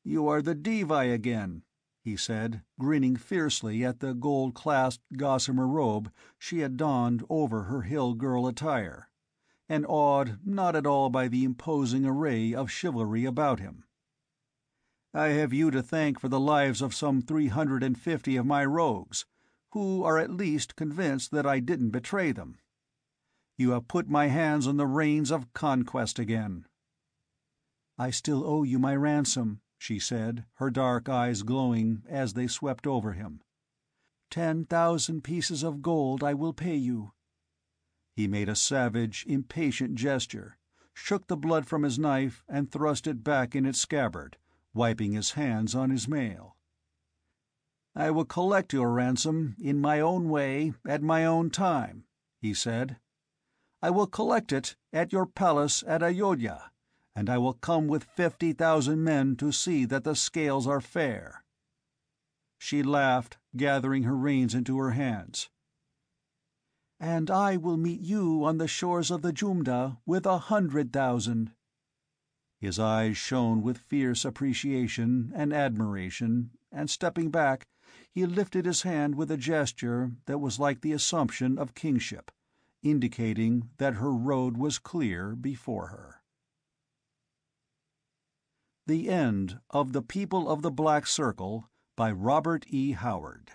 "You are the Devi again," he said, grinning fiercely at the gold-clasped gossamer robe she had donned over her hill-girl attire, and awed not at all by the imposing array of chivalry about him. "I have you to thank for the lives of some 350 of my rogues, who are at least convinced that I didn't betray them. You have put my hands on the reins of conquest again." "I still owe you my ransom," she said, her dark eyes glowing as they swept over him. 10,000 pieces of gold I will pay you." He made a savage, impatient gesture, shook the blood from his knife and thrust it back in its scabbard, wiping his hands on his mail. "I will collect your ransom in my own way, at my own time," he said. "I will collect it at your palace at Ayodhya, and I will come with 50,000 men to see that the scales are fair." She laughed, gathering her reins into her hands. "And I will meet you on the shores of the Jumda with 100,000. His eyes shone with fierce appreciation and admiration, and stepping back, he lifted his hand with a gesture that was like the assumption of kingship, indicating that her road was clear before her. The End of The People of the Black Circle by Robert E. Howard.